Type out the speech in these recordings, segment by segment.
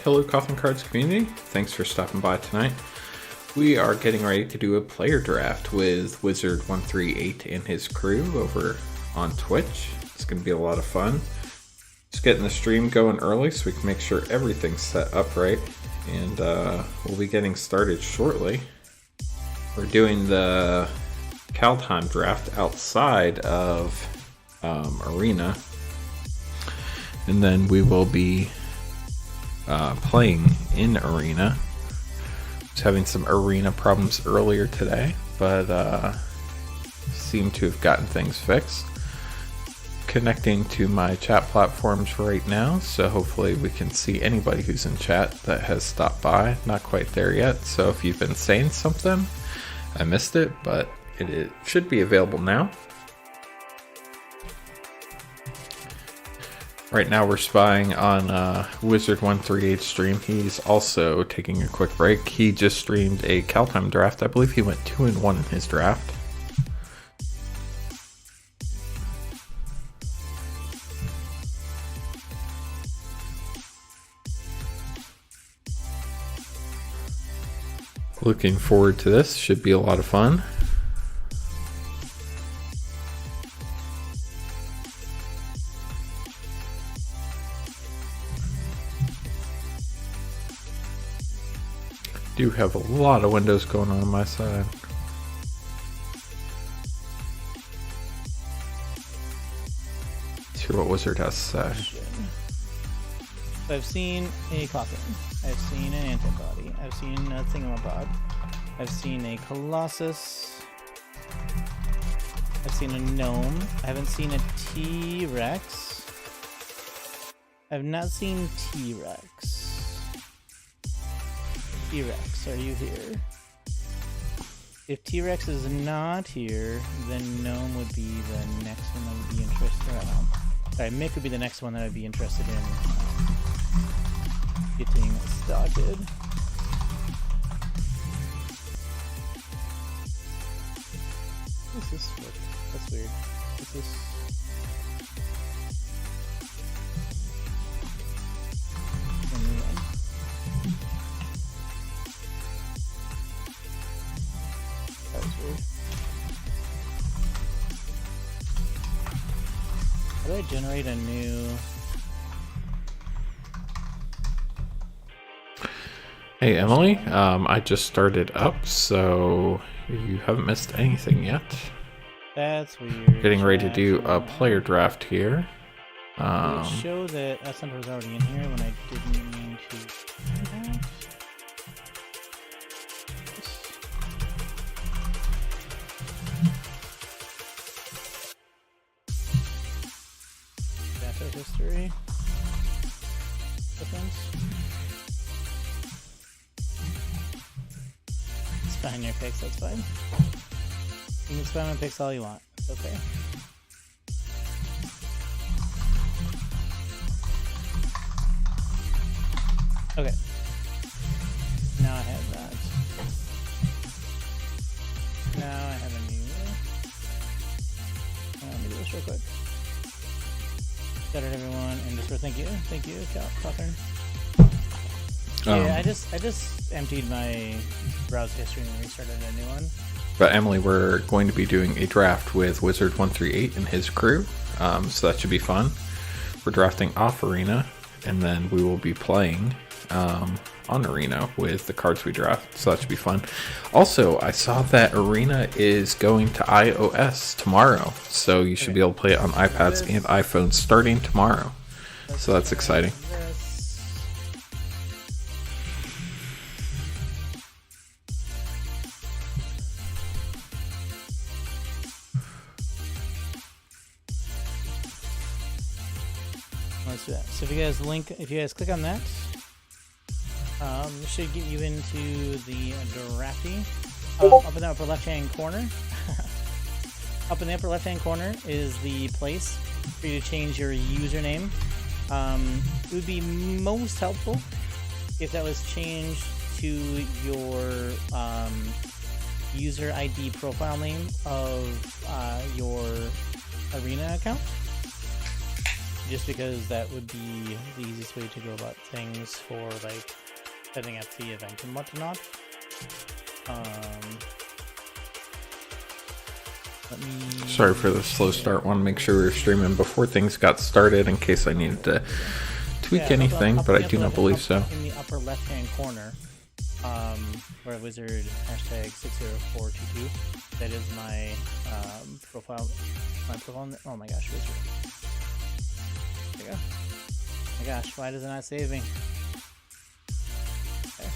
Hello Coffin Cards community, thanks for stopping by tonight. We are getting ready to do a player draft with Wizard138 and his crew over on Twitch. It's going to be a lot of fun. Just getting the stream going early so we can make sure everything's set up right. And we'll be getting started shortly. We're doing the Kaldheim draft outside of Arena. And then we will be playing in Arena. Was having some Arena problems earlier today, but seem to have gotten things fixed. Connecting to my chat platforms right now, so hopefully we can see anybody who's in chat that has stopped by. Not quite there yet, so if you've been saying something, I missed it, but it should be available now. Right now we're spying on Wizard138 stream. He's also taking a quick break. He just streamed a Kaldheim draft. I believe he went 2-1 in his draft. Looking forward to this. Should be a lot of fun. Do have a lot of windows going on my side. Let's hear what Wizard has to say. So I've seen a coffin. I've seen an antibody. I've seen a thingamabog. I've seen a colossus. I've seen a gnome. I haven't seen a T-Rex. I've not seen T-Rex. T-Rex, are you here? If T-Rex is not here, then Gnome would be the next one that would be interested in. Sorry, Mick would be the next one that I'd be interested in getting started. What is this? That's weird. What's this? That was weird. How do I generate a new... Hey Emily, I just started up, so you haven't missed anything yet. That's weird. Getting ready to do a player draft here. It would show that Essence was already in here when I didn't mean to do that. Data history. Difference. It's fine, your picks, that's fine. You can spam my picks all you want. It's okay. Okay. Now I have that. Now I have a new... Let me do this real quick. Shout out everyone and just for thank you, Catherine. Yeah, I just emptied my browse history and restarted a new one. But Emily, we're going to be doing a draft with Wizard138 and his crew, so that should be fun. We're drafting off Arena, and then we will be playing on Arena with the cards we draft, so that should be fun. Also, I saw that Arena is going to iOS tomorrow, so you should be able to play it on iPads and iPhones starting tomorrow. So that's exciting. Let's do that. So if you guys click on that, this should get you into the drafty. Up in the upper left-hand corner. Up in the upper left-hand corner is the place for you to change your username. It would be most helpful if that was changed to your user ID profile name of your Arena account. just because that would be the easiest way to go about things for like setting up the event and whatnot. Sorry for the slow start. Want to make sure we were streaming before things got started in case I needed to tweak anything, but I do not believe so. In the upper left-hand corner, where Wizard #60422. That is my profile. My profile. Oh my gosh, Wizard. There you go. Oh my gosh, why does it not save me? Okay.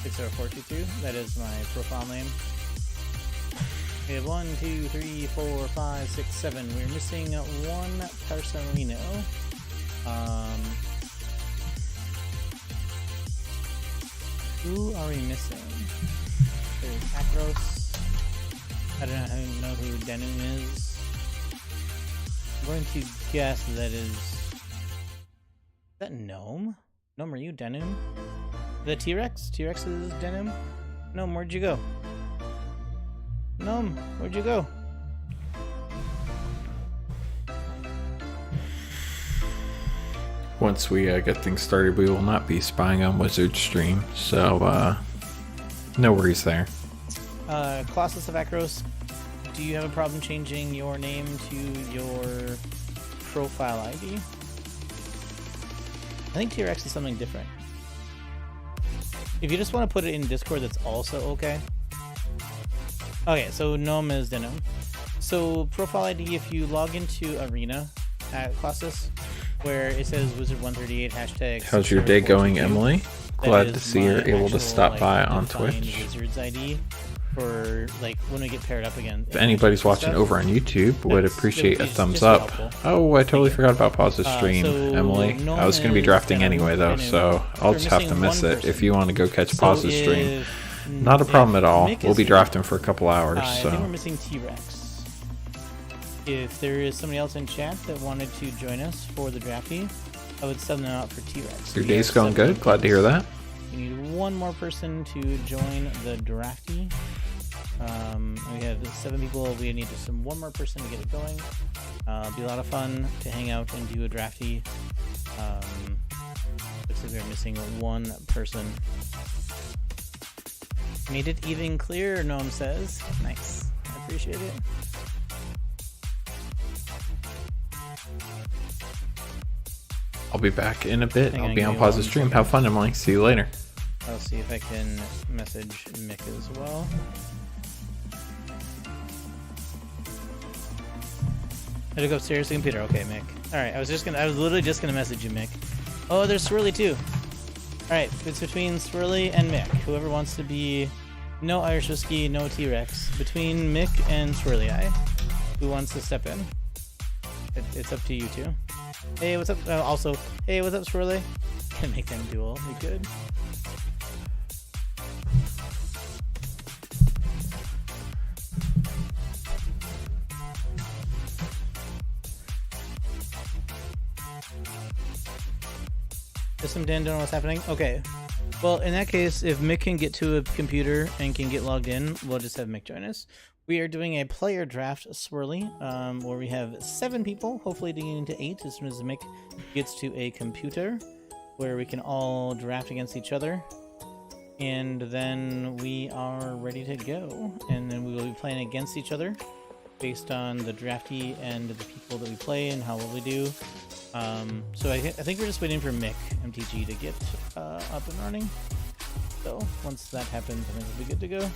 60422. That is my profile name. We have 1, 2, 3, 4, 5, 6, 7. We're missing one person we know. Who are we missing? There's Akros. I don't know who Denum is. I'm going to guess that is that Gnome? Gnome, are you Denum? The T-Rex? T-Rex is Denum? Gnome, where'd you go? Gnome, where'd you go? Once we get things started, we will not be spying on Wizard's stream, so no worries there. Colossus of Akros, do you have a problem changing your name to your profile ID? I think T-Rex is something different. If you just want to put it in Discord, that's also okay. Okay, so Gnome is Denim. So profile ID, if you log into Arena at Colossus, where it says Wizard138 hashtag. How's your day going, Emily? Glad to see you're able to stop by on Twitch. Wizard's ID for like when we get paired up again. If anybody's watching over on YouTube, would appreciate a thumbs up. Oh, I totally forgot about Pause's stream, Emily. I was going to be drafting anyway though, so I'll just have to miss it. If you want to go catch Pause's stream, not a problem at all. We'll be drafting for a couple hours. I So think we're missing T-Rex. If there is somebody else in chat that wanted to join us for the drafty, I would sub them out for T-Rex. Your day's going good. Glad to hear that. We need one more person to join the drafty. We have 7 people. We need just one more person to get it going. It'll be a lot of fun to hang out and do a drafty. Looks like we're missing one person. Made it even clearer, Gnome says. Nice. I appreciate it. I'll be back in a bit. I'll be on Pause's stream. Have fun, Emily. See you later. I'll see if I can message Mick as well. I took upstairs to the computer. Okay, Mick. Alright, I was literally just gonna message you, Mick. Oh, there's Swirly too. Alright, it's between Swirly and Mick. Whoever wants to be no Irish whiskey, no T-Rex. Between Mick and Swirly Eye. Who wants to step in? It's up to you two. Hey, what's up? Also, hey, what's up, Swirly? Can make them duel. You good? System Dan, don't know what's happening. Okay. Well, in that case, if Mick can get to a computer and can get logged in, we'll just have Mick join us. We are doing a player draft Swirly, where we have 7 people, hopefully getting into 8 as soon as Mick gets to a computer, where we can all draft against each other. And then we are ready to go. And then we will be playing against each other based on the drafty and the people that we play and how well we do. So I think we're just waiting for Mick MTG to get up and running. So once that happens, I think we'll be good to go.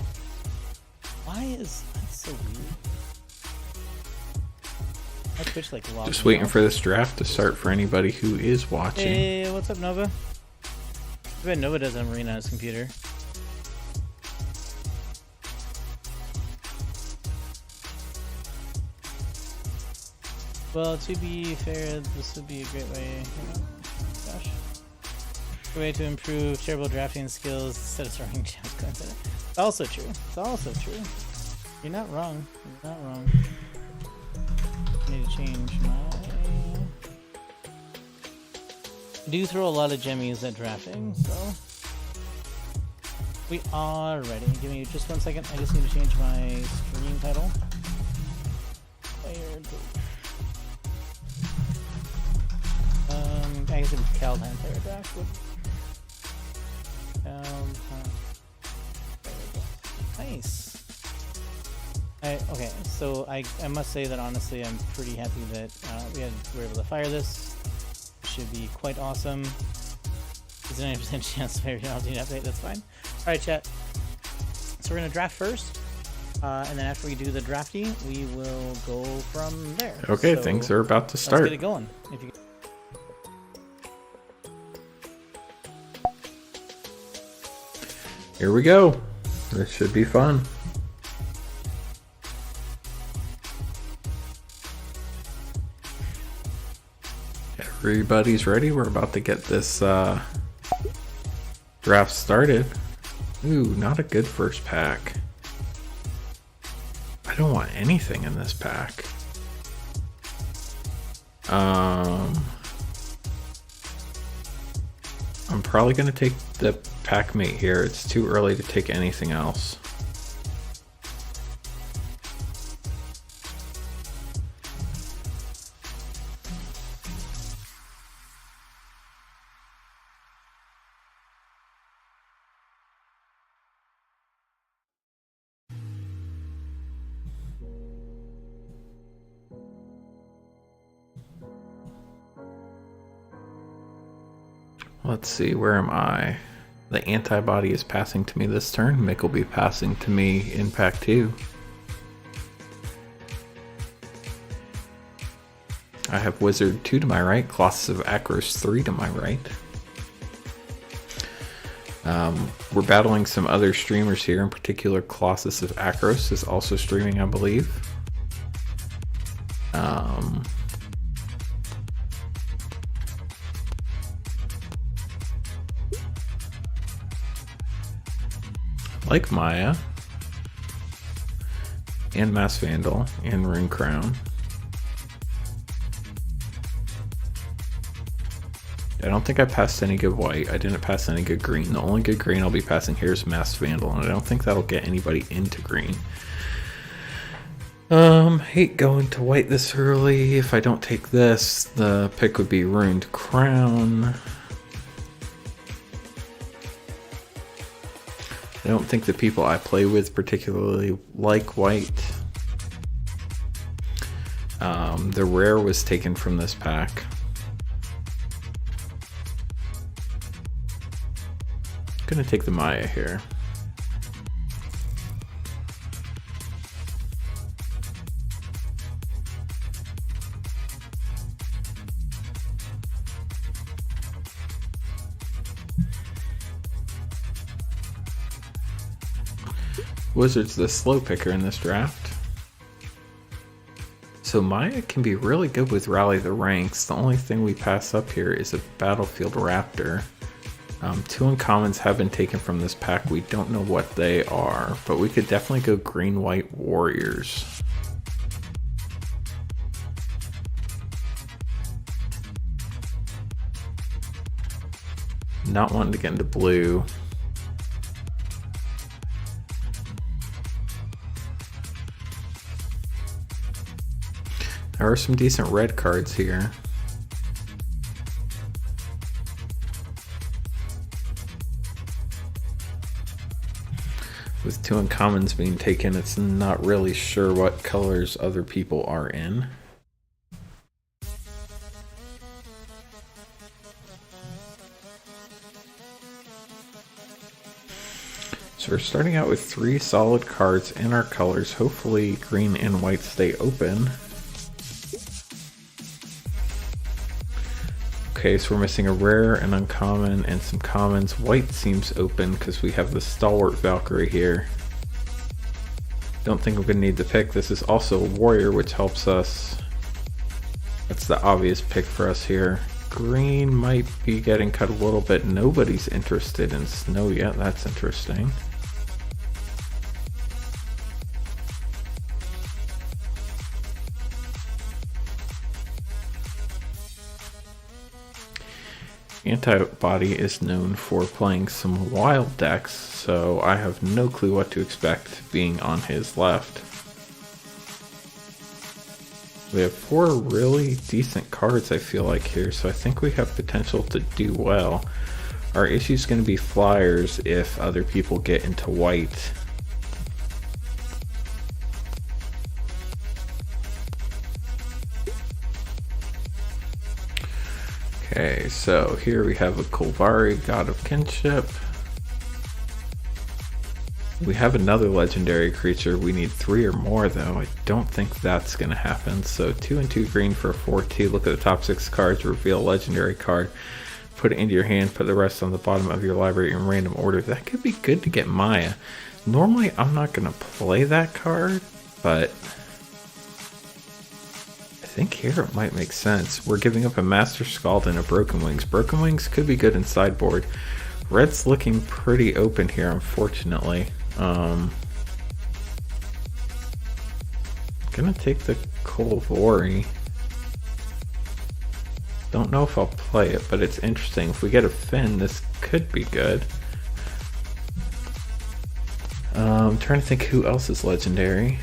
Why is that so weird? My Twitch like logged Just waiting for this draft to start for anybody who is watching. Hey, what's up, Nova? I bet Nova does have Arena on his computer. Well, to be fair, this would be a great way. Gosh. A way to improve terrible drafting skills instead of throwing gems content. It's also true. It's also true. You're not wrong. You're not wrong. I need to change my. I do throw a lot of gemmies at drafting, so we are ready. Give me just 1 second. I just need to change my stream title. Player group. guess it was Kaldheim player draft. Nice. Okay, so I must say that honestly, I'm pretty happy that we were able to fire this. Should be quite awesome. There's a 90% chance of every opportunity update. That's fine. All right, chat. So we're gonna draft first, and then after we do the drafty, we will go from there. Okay, so things are about to start. Let's get it going. Here we go. This should be fun. Everybody's ready. We're about to get this draft started. Ooh, not a good first pack. I don't want anything in this pack. I'm probably going to take the pack mate here. It's too early to take anything else. Let's see, where am I? The antibody is passing to me this turn. Mick will be passing to me in pack 2. I have Wizard 2 to my right, Colossus of Akros 3 to my right. We're battling some other streamers here, in particular Colossus of Akros is also streaming, I believe. Like Maya and Mass Vandal and Rune Crown. I don't think I passed any good white. I didn't pass any good green. The only good green I'll be passing here is Mass Vandal, and I don't think that'll get anybody into green. Hate going to white this early. If I don't take this, the pick would be Runed Crown. I don't think the people I play with particularly like white. The rare was taken from this pack. I'm gonna take the Maya here. Wizard's the slow picker in this draft. So Maya can be really good with Rally the Ranks. The only thing we pass up here is a Battlefield Raptor. 2 uncommons have been taken from this pack. We don't know what they are, but we could definitely go green-white warriors. Not wanting to get into blue. There are some decent red cards here. With 2 uncommons being taken, it's not really sure what colors other people are in. So we're starting out with 3 solid cards in our colors. Hopefully green and white stay open. Okay, so we're missing a rare, an uncommon, and some commons. White seems open because we have the Stalwart Valkyrie here. Don't think we're going to need the pick. This is also a warrior, which helps us. That's the obvious pick for us here. Green might be getting cut a little bit. Nobody's interested in snow yet. That's interesting. Antibody is known for playing some wild decks, so I have no clue what to expect being on his left. We have 4 really decent cards, I feel like, here, so I think we have potential to do well. Our issue is going to be flyers if other people get into white. Okay, so here we have a Kulvari, God of Kinship. We have another legendary creature. We need 3 or more though. I don't think that's going to happen. So 2 and 2 green for a 4/2. Look at the top 6 cards, reveal a legendary card, put it into your hand, put the rest on the bottom of your library in random order. That could be good to get Maya. Normally I'm not going to play that card, but I think here it might make sense. We're giving up a Master Scald and a Broken Wings. Broken Wings could be good in sideboard. Red's looking pretty open here, unfortunately. Gonna take the Kulvari. Don't know if I'll play it, but it's interesting. If we get a Finn, this could be good. I'm trying to think who else is legendary.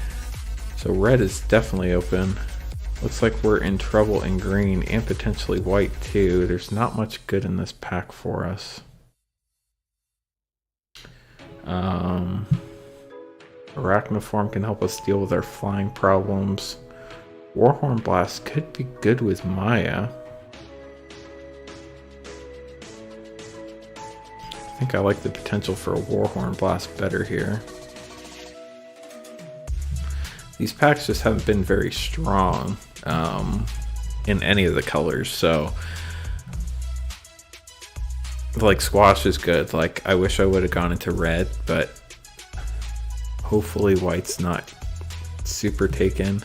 So red is definitely open. Looks like we're in trouble in green and potentially white too. There's not much good in this pack for us. Arachnoform can help us deal with our flying problems. Warhorn Blast could be good with Maya. I think I like the potential for a Warhorn Blast better here. These packs just haven't been very strong in any of the colors, so like squash is good. Like I wish I would have gone into red, but hopefully white's not super taken.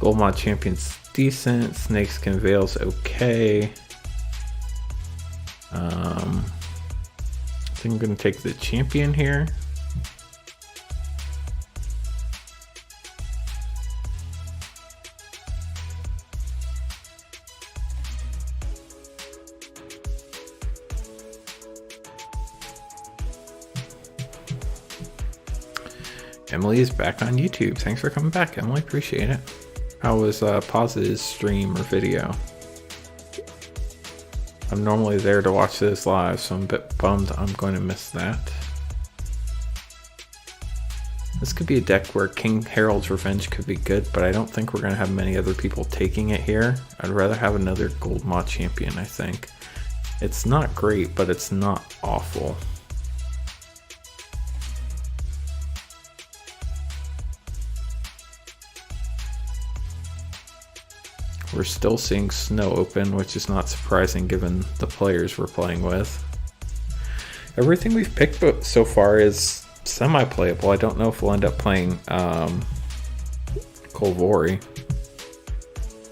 Goldmod Champion's decent. Snakeskin Veil's okay. I think I'm gonna take the champion here. Emily is back on YouTube. Thanks for coming back, Emily. Appreciate it. How was Pause's stream or video? I'm normally there to watch this live, so I'm a bit bummed I'm going to miss that. This could be a deck where King Harold's Revenge could be good, but I don't think we're going to have many other people taking it here. I'd rather have another Goldmod Champion, I think. It's not great, but it's not awful. We're still seeing Snow open, which is not surprising given the players we're playing with. Everything we've picked so far is semi-playable. I don't know if we'll end up playing Kulvari.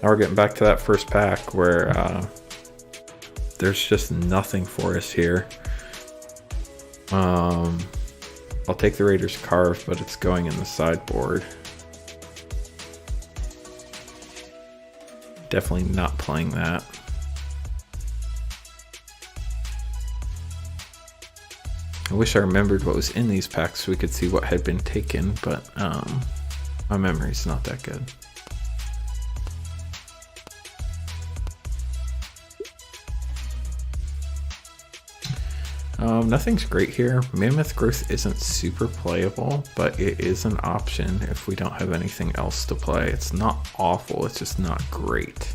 Now we're getting back to that first pack where there's just nothing for us here. I'll take the Raiders Carve, but it's going in the sideboard. Definitely not playing that. I wish I remembered what was in these packs so we could see what had been taken, but my memory's not that good. Nothing's great here. Mammoth Growth isn't super playable, but it is an option if we don't have anything else to play. It's not awful, it's just not great.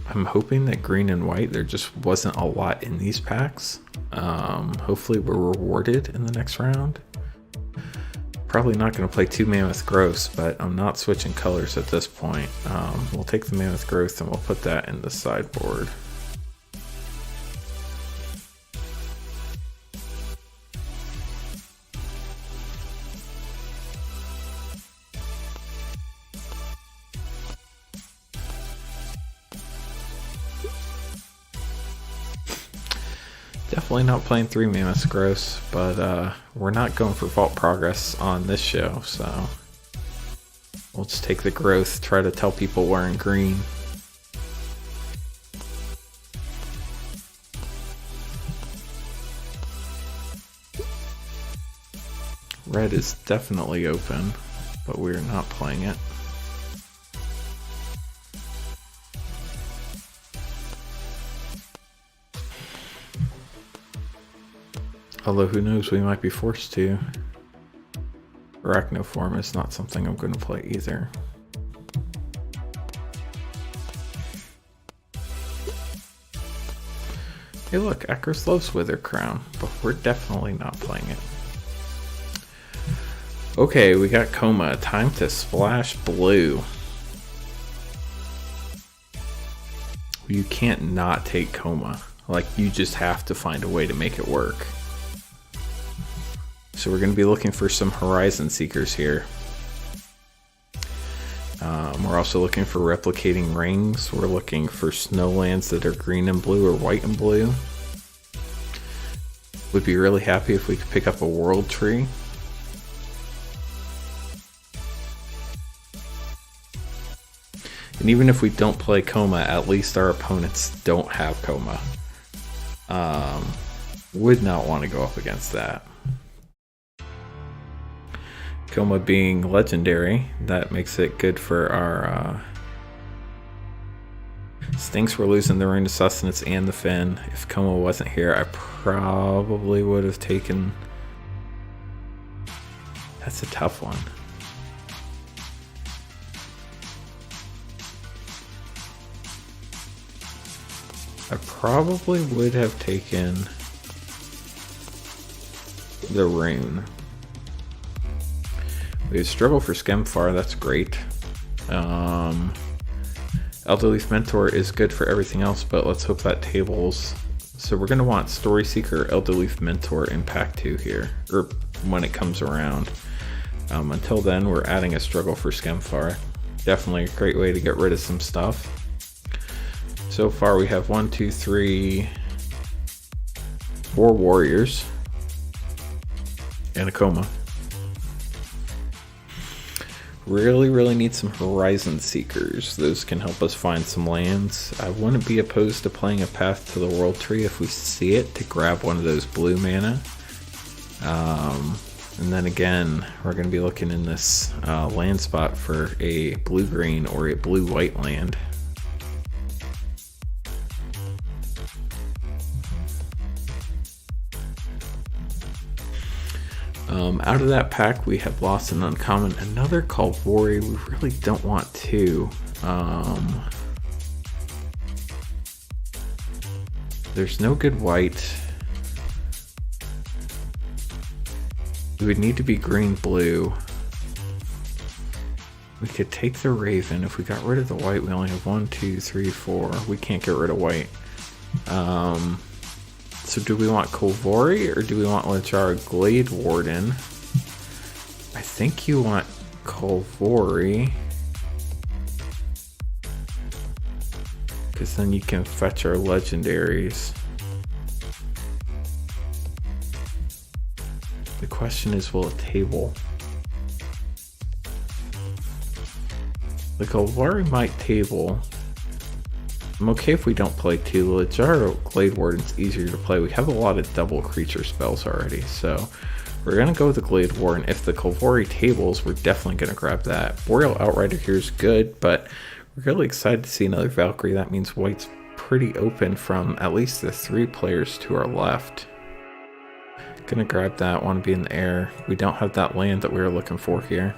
I'm hoping that green and white, there just wasn't a lot in these packs. Hopefully we're rewarded in the next round. Probably not going to play 2 Mammoth Growths, but I'm not switching colors at this point. We'll take the Mammoth Growth and we'll put that in the sideboard. Definitely not playing 3 Mammoth Growths, but we're not going for Vault Progress on this show, so we'll just take the growth, try to tell people we're in green. Red is definitely open, but we're not playing it. Although who knows, we might be forced to. Arachnoform is not something I'm going to play either. Hey look, Akros loves Wither Crown, but we're definitely not playing it. Okay, we got Coma. Time to splash blue. You can't not take Coma. Like, you just have to find a way to make it work. So we're going to be looking for some Horizon Seekers here. We're also looking for replicating rings. We're looking for snowlands that are green and blue or white and blue. Would be really happy if we could pick up a world tree. And even if we don't play Coma, at least our opponents don't have Coma. Would not want to go up against that. Coma being legendary, that makes it good for our stinks. We're losing the Ring of Sustenance and the Fin. If Coma wasn't here, I probably would have taken... That's a tough one. I probably would have taken the Rune. We struggle for Skemfar, that's great. Elderleaf Mentor is good for everything else, but let's hope that tables. So we're going to want Story Seeker, Elderleaf Mentor in pack 2 here, or when it comes around. Until then, we're adding a struggle for Skemfar. Definitely a great way to get rid of some stuff. So far we have 1, 2, 3, 4 warriors and a Coma. Really need some Horizon Seekers. Those can help us find some lands. I wouldn't be opposed to playing a Path to the World Tree if we see it, to grab one of those blue mana. And then again, we're going to be looking in this land spot for a blue-green or a blue-white land. Out of that pack, we have lost an uncommon, another Kaldheim. We really don't want to. There's no good white. We would need to be green-blue. We could take the Raven. If we got rid of the white, we only have 1, 2, 3, 4. We can't get rid of white. So do we want Kaldheim or do we want Lachara Glade Warden? I think you want Kaldheim, because then you can fetch our legendaries. The question is, will it table? The Kaldheim might table. I'm okay if we don't play 2. Lachara Glade Warden's easier to play. We have a lot of double creature spells already, so we're going to go with the Glade Warden. If the Kaldheim tables, we're definitely going to grab that. Boreal Outrider here is good, but we're really excited to see another Valkyrie. That means white's pretty open from at least the 3 players to our left. Gonna grab that, want to be in the air. We don't have that land that we were looking for here.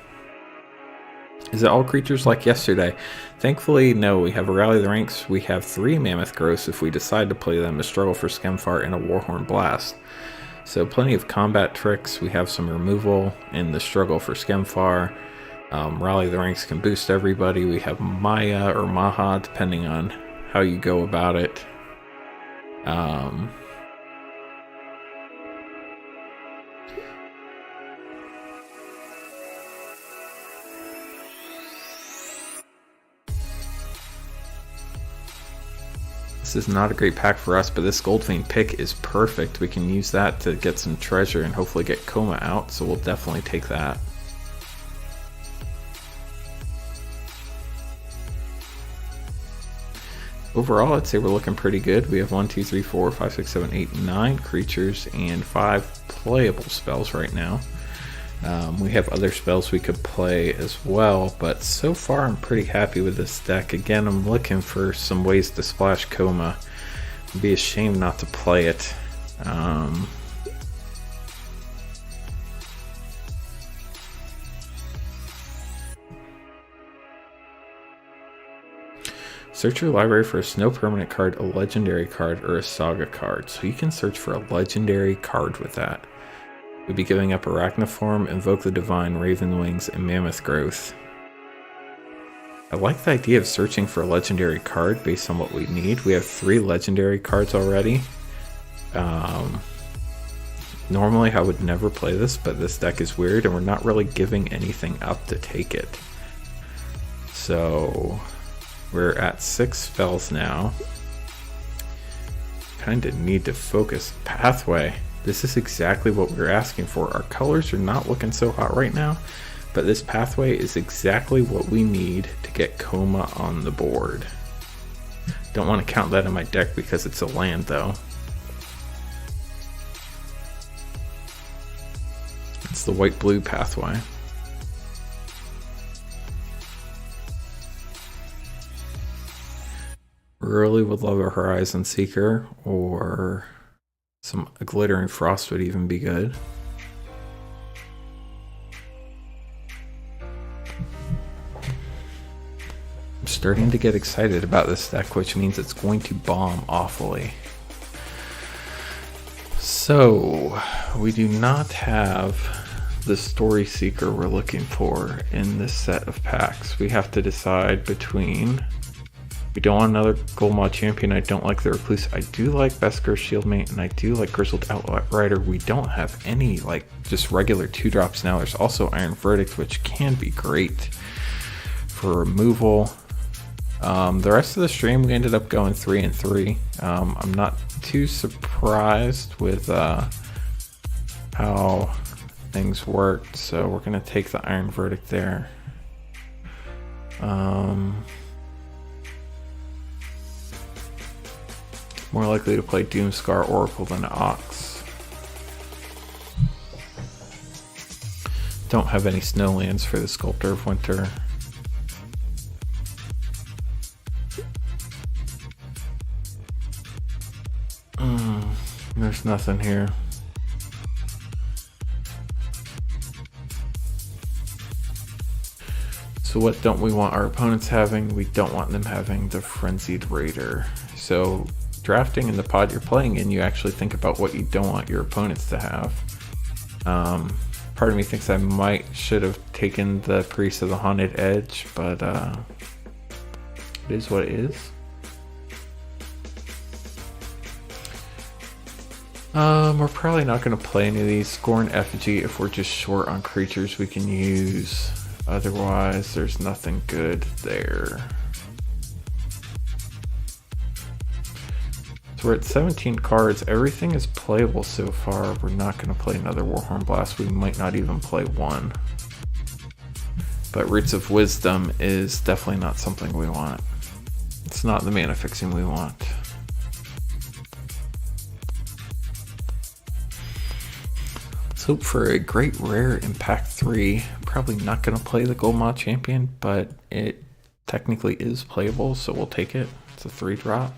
Is it all creatures like yesterday? Thankfully, no. We have a Rally the Ranks. We have 3 Mammoth Growths if we decide to play them, a Struggle for Skemfar, and a Warhorn Blast. So plenty of combat tricks. We have some removal in the Struggle for Skemfar. Rally the Ranks can boost everybody. We have Maya or Maha, depending on how you go about it. This is not a great pack for us, but this Goldvein pick is perfect. We can use that to get some treasure and hopefully get Coma out, so we'll definitely take that. Overall, I'd say we're looking pretty good. We have 1, 2, 3, 4, 5, 6, 7, 8, 9 creatures and 5 playable spells right now. We have other spells we could play as well, but so far I'm pretty happy with this deck. Again, I'm looking for some ways to splash Coma. It'd be a shame not to play it. Search your library for a snow permanent card, a legendary card, or a saga card. So you can search for a legendary card with that. We'd be giving up Arachniform, Invoke the Divine, Raven Wings, and Mammoth Growth. I like the idea of searching for a legendary card based on what we need. We have 3 legendary cards already. Normally I would never play this, but this deck is weird and we're not really giving anything up to take it. So we're at 6 spells now. Kind of need to focus. Pathway. This is exactly what we're asking for. Our colors are not looking so hot right now, but this pathway is exactly what we need to get Coma on the board. Don't want to count that in my deck because it's a land though. It's the white-blue pathway. Really would love a Horizon Seeker, or a Glittering Frost would even be good. I'm starting to get excited about this deck, which means it's going to bomb awfully. So, we do not have the Story Seeker we're looking for in this set of packs. We have to decide between... We don't want another Goldmaw Champion. I don't like the Recluse. I do like Beskar Shieldmate, and I do like Grizzled Outrider. We don't have any, like, just regular 2-drops now. There's also Iron Verdict, which can be great for removal. The rest of the stream, we ended up going 3 and 3. I'm not too surprised with how things worked, so we're going to take the Iron Verdict there. More likely to play Doomscar Oracle than Ox. Don't have any snowlands for the Sculptor of Winter. There's nothing here. So what don't we want our opponents having? We don't want them having the Frenzied Raider. So drafting in the pod you're playing in, you actually think about what you don't want your opponents to have. Part of me thinks I should have taken the Priest of the Haunted Edge, but it is what it is. We're probably not going to play any of these. Scorn Effigy if we're just short on creatures we can use. Otherwise, there's nothing good there. So we're at 17 cards. Everything is playable so far. We're not going to play another Warhorn Blast. We might not even play one. But Roots of Wisdom is definitely not something we want. It's not the mana fixing we want. Let's hope for a great rare Impact 3. Probably not going to play the Goldmaw Champion, but it technically is playable, so we'll take it. It's a 3-drop.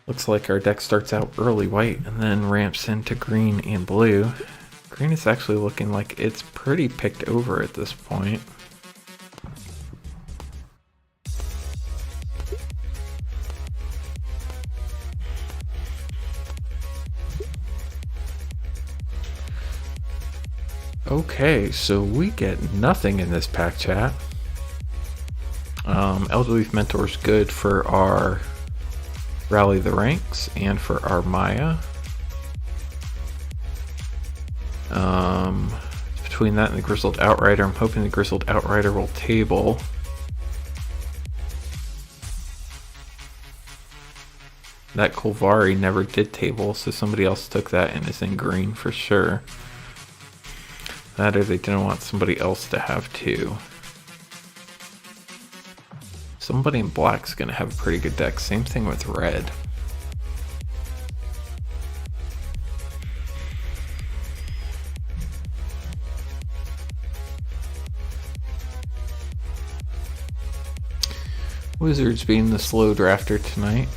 Looks like our deck starts out early white and then ramps into green and blue. Green is actually looking like it's pretty picked over at this point. Okay, so we get nothing in this pack chat. Elderleaf Mentor is good for our Rally the Ranks and for our Maya. Between that and the Grizzled Outrider, I'm hoping the Grizzled Outrider will table. That Kolvari never did table, so somebody else took that and is in green for sure. That or they didn't want somebody else to have two. Somebody in black's gonna have a pretty good deck. Same thing with red. Wizards being the slow drafter tonight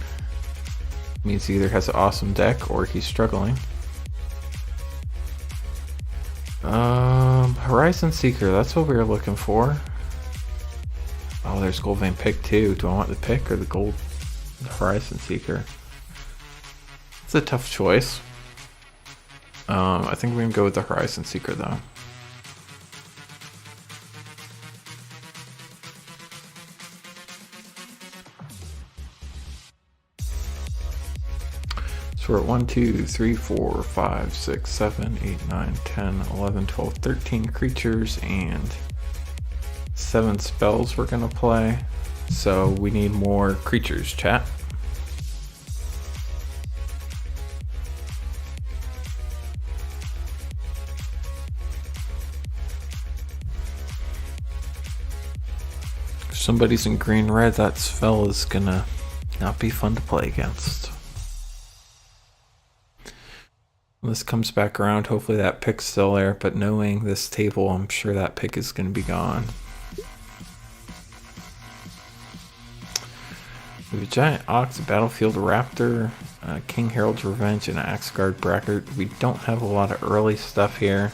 means he either has an awesome deck or he's struggling. Horizon Seeker, that's what we were looking for. Oh, there's Goldvein Pick too. Do I want the pick or the gold Horizon Seeker? It's a tough choice. I think we're gonna go with the Horizon Seeker though. So we're at 1, 2, 3, 4, 5, 6, 7, 8, 9, 10, 11, 12, 13 creatures and 7 spells we're gonna play. So we need more creatures, chat. If somebody's in green red, that spell is gonna not be fun to play against. When this comes back around, hopefully that pick's still there, but knowing this table, I'm sure that pick is going to be gone. We have a Giant Ox, a Battlefield Raptor, King Herald's Revenge, and an Axeguard Brackard. We don't have a lot of early stuff here.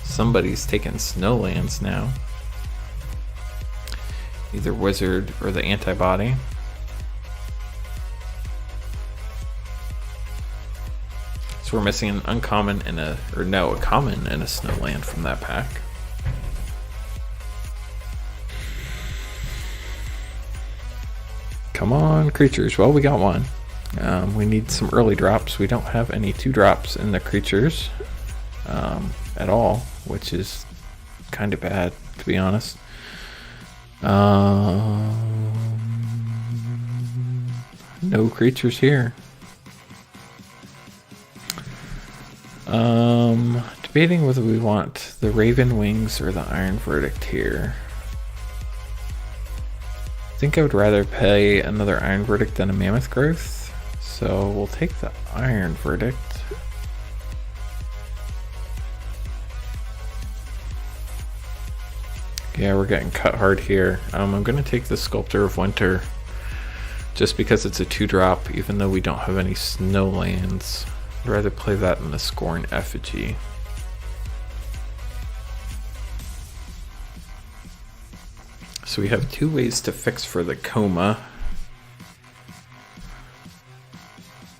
Somebody's taking Snowlands now. Either Wizard or the Antibody. So we're missing an uncommon and a common and a Snowland from that pack. Come on, creatures. Well, we got one. We need some early drops. We don't have any 2-drops in the creatures at all, which is kind of bad, to be honest. No creatures here. Debating whether we want the Raven Wings or the Iron Verdict here. I think I would rather pay another Iron Verdict than a Mammoth Growth, so we'll take the Iron Verdict. Yeah, we're getting cut hard here. I'm going to take the Sculptor of Winter just because it's a 2-drop, even though we don't have any Snowlands. I'd rather play that than the Scorn Effigy. So we have 2 ways to fix for the coma.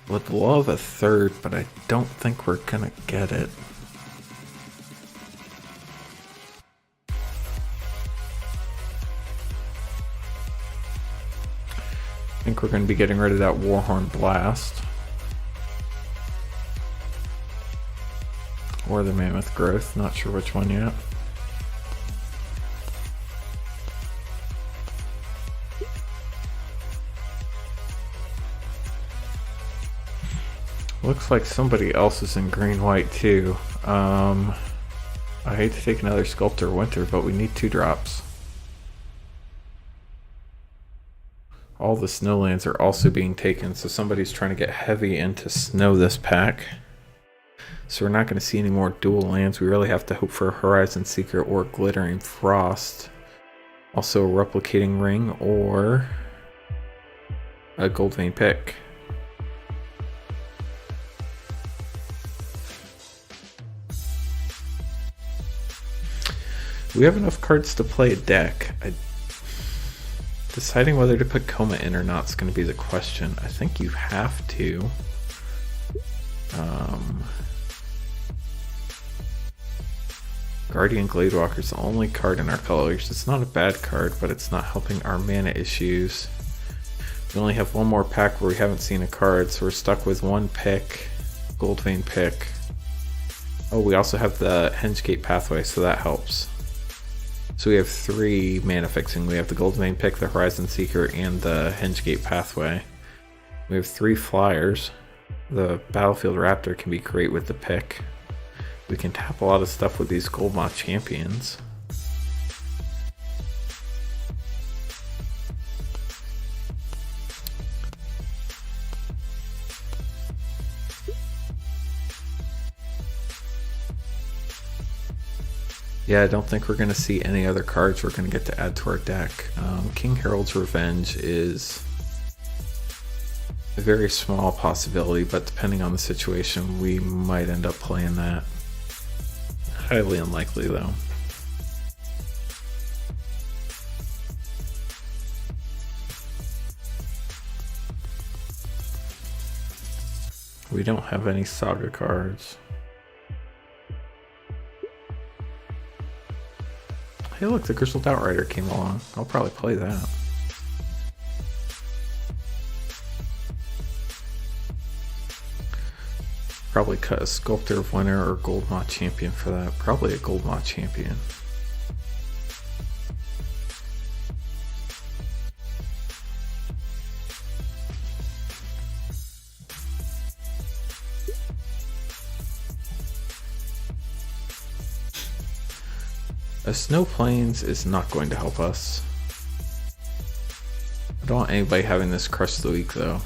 Would love a third, but I don't think we're gonna get it. I think we're gonna be getting rid of that Warhorn Blast. Or the Mammoth Growth, not sure which one yet. Looks like somebody else is in green-white too. I hate to take another Sculptor Winter, but we need 2-drops. All the Snowlands are also being taken, so somebody's trying to get heavy into snow this pack. So we're not going to see any more dual lands. We really have to hope for a Horizon Seeker or Glittering Frost. Also a Replicating Ring or a Goldvein Pick. We have enough cards to play a deck. Deciding whether to put Coma in or not is going to be the question. I think you have to. Guardian Gladewalker is the only card in our colors. It's not a bad card, but it's not helping our mana issues. We only have one more pack where we haven't seen a card, so we're stuck with 1 pick, Goldvein Pick. Oh, we also have the Hengegate Pathway, so that helps. So we have 3 mana fixing. We have the Goldvein Pick, the Horizon Seeker, and the Hengegate Pathway. We have 3 flyers. The Battlefield Raptor can be great with the pick. We can tap a lot of stuff with these Goldmoth Champions. Yeah, I don't think we're going to see any other cards we're going to get to add to our deck. King Harold's Revenge is a very small possibility, but depending on the situation, we might end up playing that. Highly unlikely, though. We don't have any Saga cards. Hey look, the Grizzled Outrider came along. I'll probably play that. Probably cut a Sculptor of Winter or Gold Moth Champion for that. Probably a Gold Moth Champion. A Snow Plains is not going to help us. I don't want anybody having this Crush the Weak though.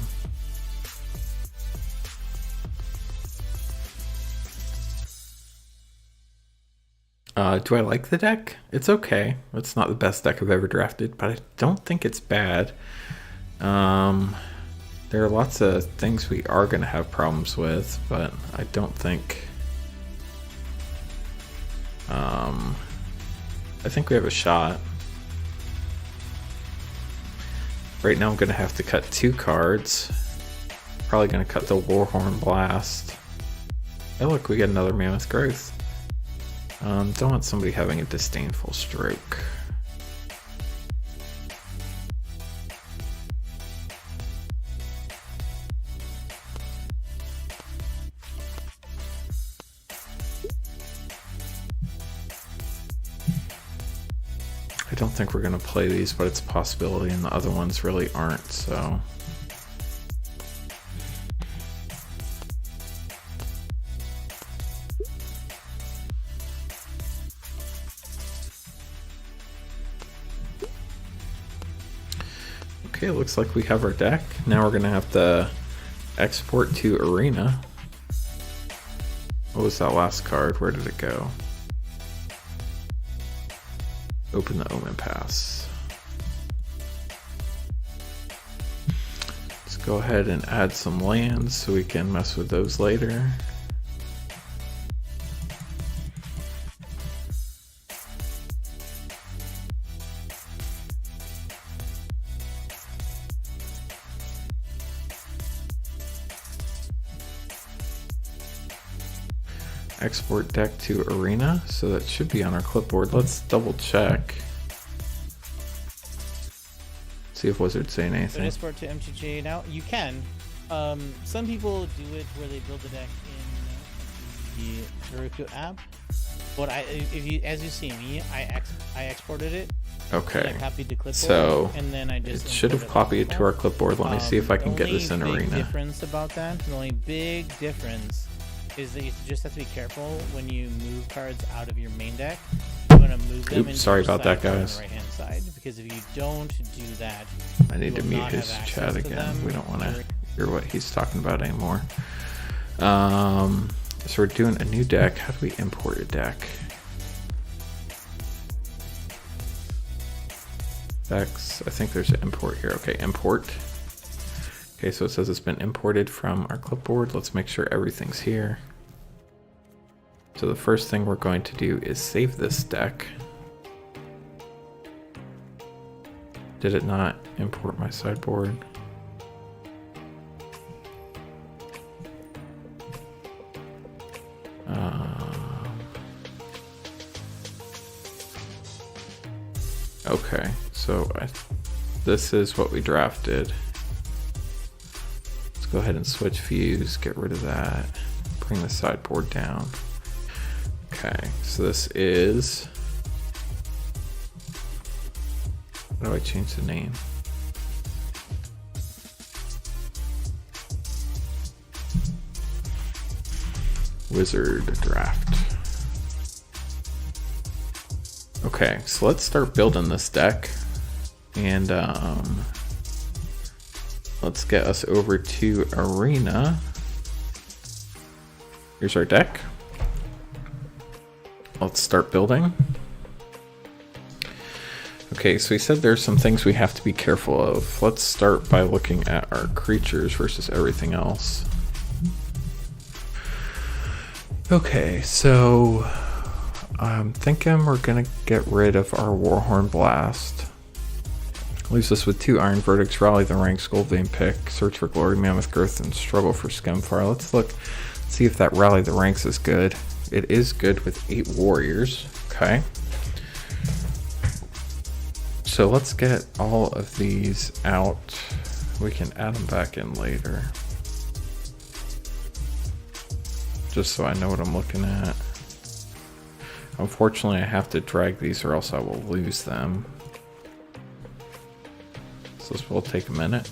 Do I like the deck? It's okay. It's not the best deck I've ever drafted, but I don't think it's bad. There are lots of things we are going to have problems with, but I don't think... I think we have a shot. Right now I'm going to have to cut 2 cards. Probably going to cut the Warhorn Blast. Oh look, we get another Mammoth Growth. Don't want somebody having a Disdainful Stroke. I don't think we're going to play these, but it's a possibility, and the other ones really aren't, so... Okay, it looks like we have our deck. Now we're going to have to export to Arena. What was that last card? Where did it go? Open the Omen Pass. Let's go ahead and add some lands so we can mess with those later. Export deck to Arena, so that should be on our clipboard. Let's double check. See if Wizard's saying anything. Export to MTGA now. You can. Some people do it where they build the deck in the Heroku app. But as you see me, I exported it. Okay. I copied the clipboard, so and then I just it should have copied it to our clipboard. Let me see if I can get this in Arena. The difference about that, the only big difference is that you just have to be careful when you move cards out of your main deck. You want to move them into sorry your about that, sideboard on guys. the right-hand side, because if you don't do that, I need to mute his chat again. We don't want to hear what he's talking about anymore. So we're doing a new deck. How do we import a deck? Decks. I think there's an import here. Okay, import. Okay, so it says it's been imported from our clipboard. Let's make sure everything's here. So the first thing we're going to do is save this deck. Did it not import my sideboard? Okay, so this is what we drafted. Go ahead and switch views, get rid of that, bring the sideboard down. Okay, so this is... How do I change the name? Wizard Draft. Okay, so let's start building this deck. And let's get us over to Arena. Here's our deck. Let's start building. Okay, so he said there's some things we have to be careful of. Let's start by looking at our creatures versus everything else. Okay, so I'm thinking we're gonna get rid of our Warhorn Blast. Leaves us with 2 Iron Verdicts, Rally the Ranks, Gold Vein Pick, Search for Glory, Mammoth Girth, and Struggle for Skemfire. Let's look, see if that Rally the Ranks is good. It is good with 8 Warriors. Okay. So let's get all of these out. We can add them back in later. Just so I know what I'm looking at. Unfortunately, I have to drag these or else I will lose them. So this will take a minute.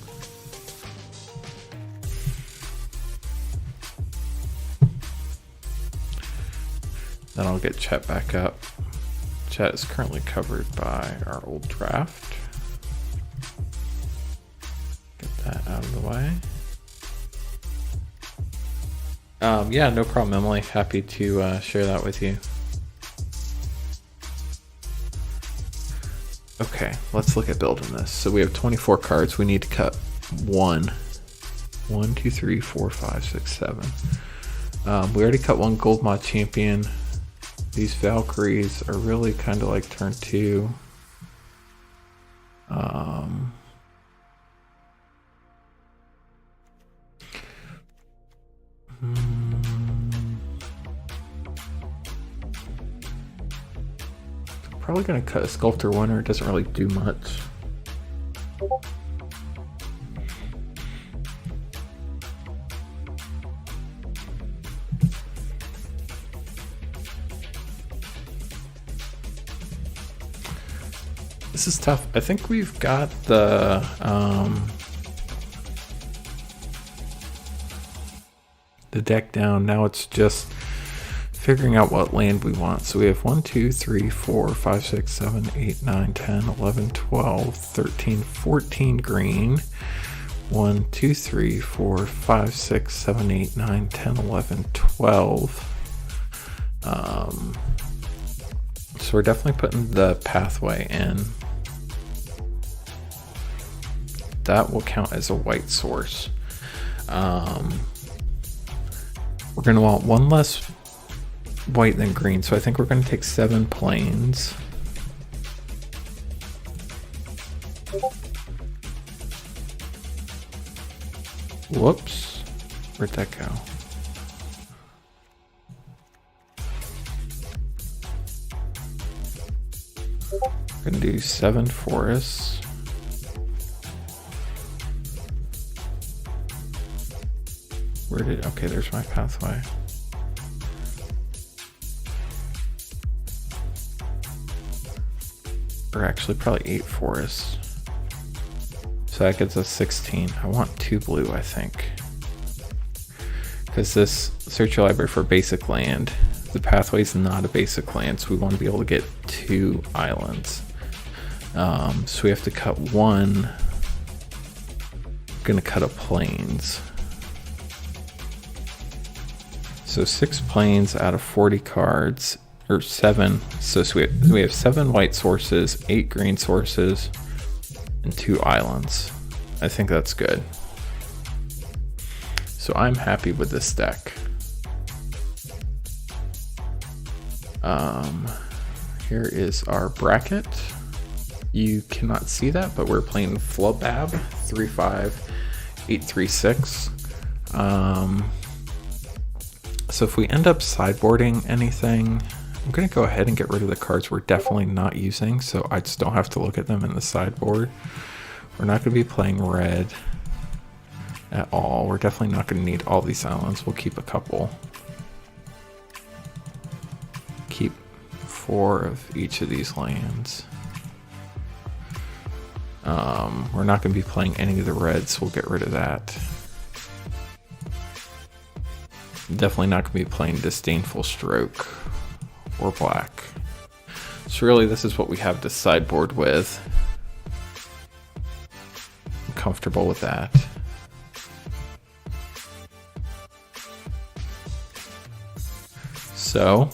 Then I'll get chat back up. Chat is currently covered by our old draft. Get that out of the way. Yeah, no problem, Emily. Happy to share that with you. Okay, let's look at building this. So we have 24 cards. We need to cut 1. 1, 2, 3, 4, 5, 6, 7. We already cut 1 Gold Mod Champion. These Valkyries are really kind of like turn 2. Probably gonna cut a Sculptor Winner. It doesn't really do much. This is tough. I think we've got the deck down. Now it's just figuring out what land we want. So we have 1, 2, 3, 4, 5, 6, 7, 8, 9, 10, 11, 12, 13, 14 green. 1, 2, 3, 4, 5, 6, 7, 8, 9, 10, 11, 12. So we're definitely putting the pathway in. That will count as a white source. We're going to want 1 less white than green, so I think we're going to take 7 plains. Whoops, where'd that go? We're going to do 7 forests. Okay, there's my pathway. Or actually probably 8 forests. So that gets us 16. I want 2 blue, I think. Because this search your library for basic land. The pathway is not a basic land, so we want to be able to get 2 islands. So we have to cut 1. I'm gonna cut a plains. So 6 plains out of 40 cards, or 7. So we have 7 white sources, 8 green sources, and 2 islands. I think that's good. So I'm happy with this deck. Here is our bracket. You cannot see that, but we're playing Flubab 35836. So if we end up sideboarding anything, I'm going to go ahead and get rid of the cards we're definitely not using, so I just don't have to look at them in the sideboard. We're not going to be playing red at all. We're definitely not going to need all these islands. We'll keep a couple. Keep 4 of each of these lands. We're not going to be playing any of the reds. We'll get rid of that. Definitely not going to be playing Disdainful Stroke or black. So really this is what we have to sideboard with. I'm comfortable with that. So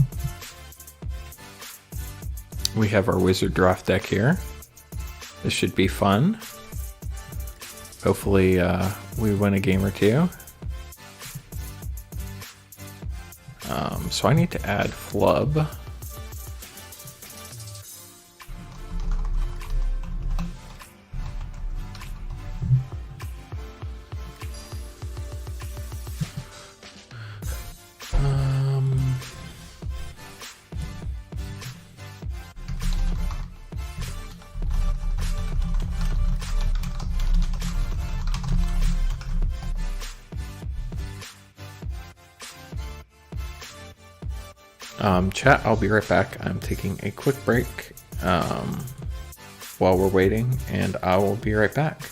we have our wizard draft deck here. This should be fun. Hopefully we win a game or two. So I need to add flub. Chat, I'll be right back. I'm taking a quick break while we're waiting, and I will be right back.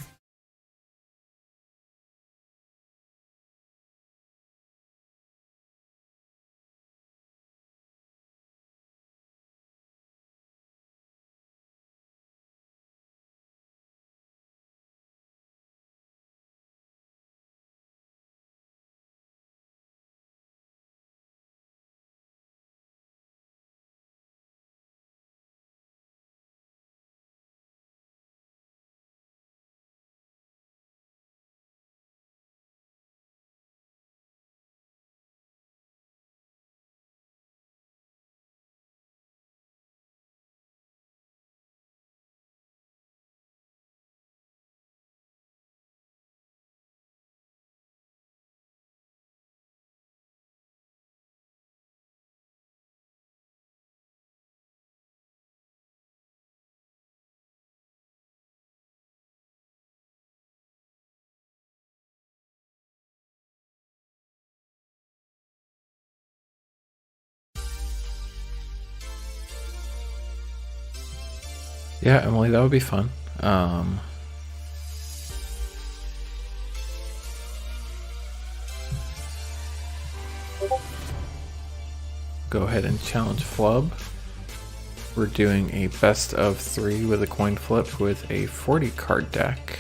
Yeah, Emily, that would be fun. Go ahead and challenge Flub. We're doing a best of 3 with a coin flip with a 40 card deck.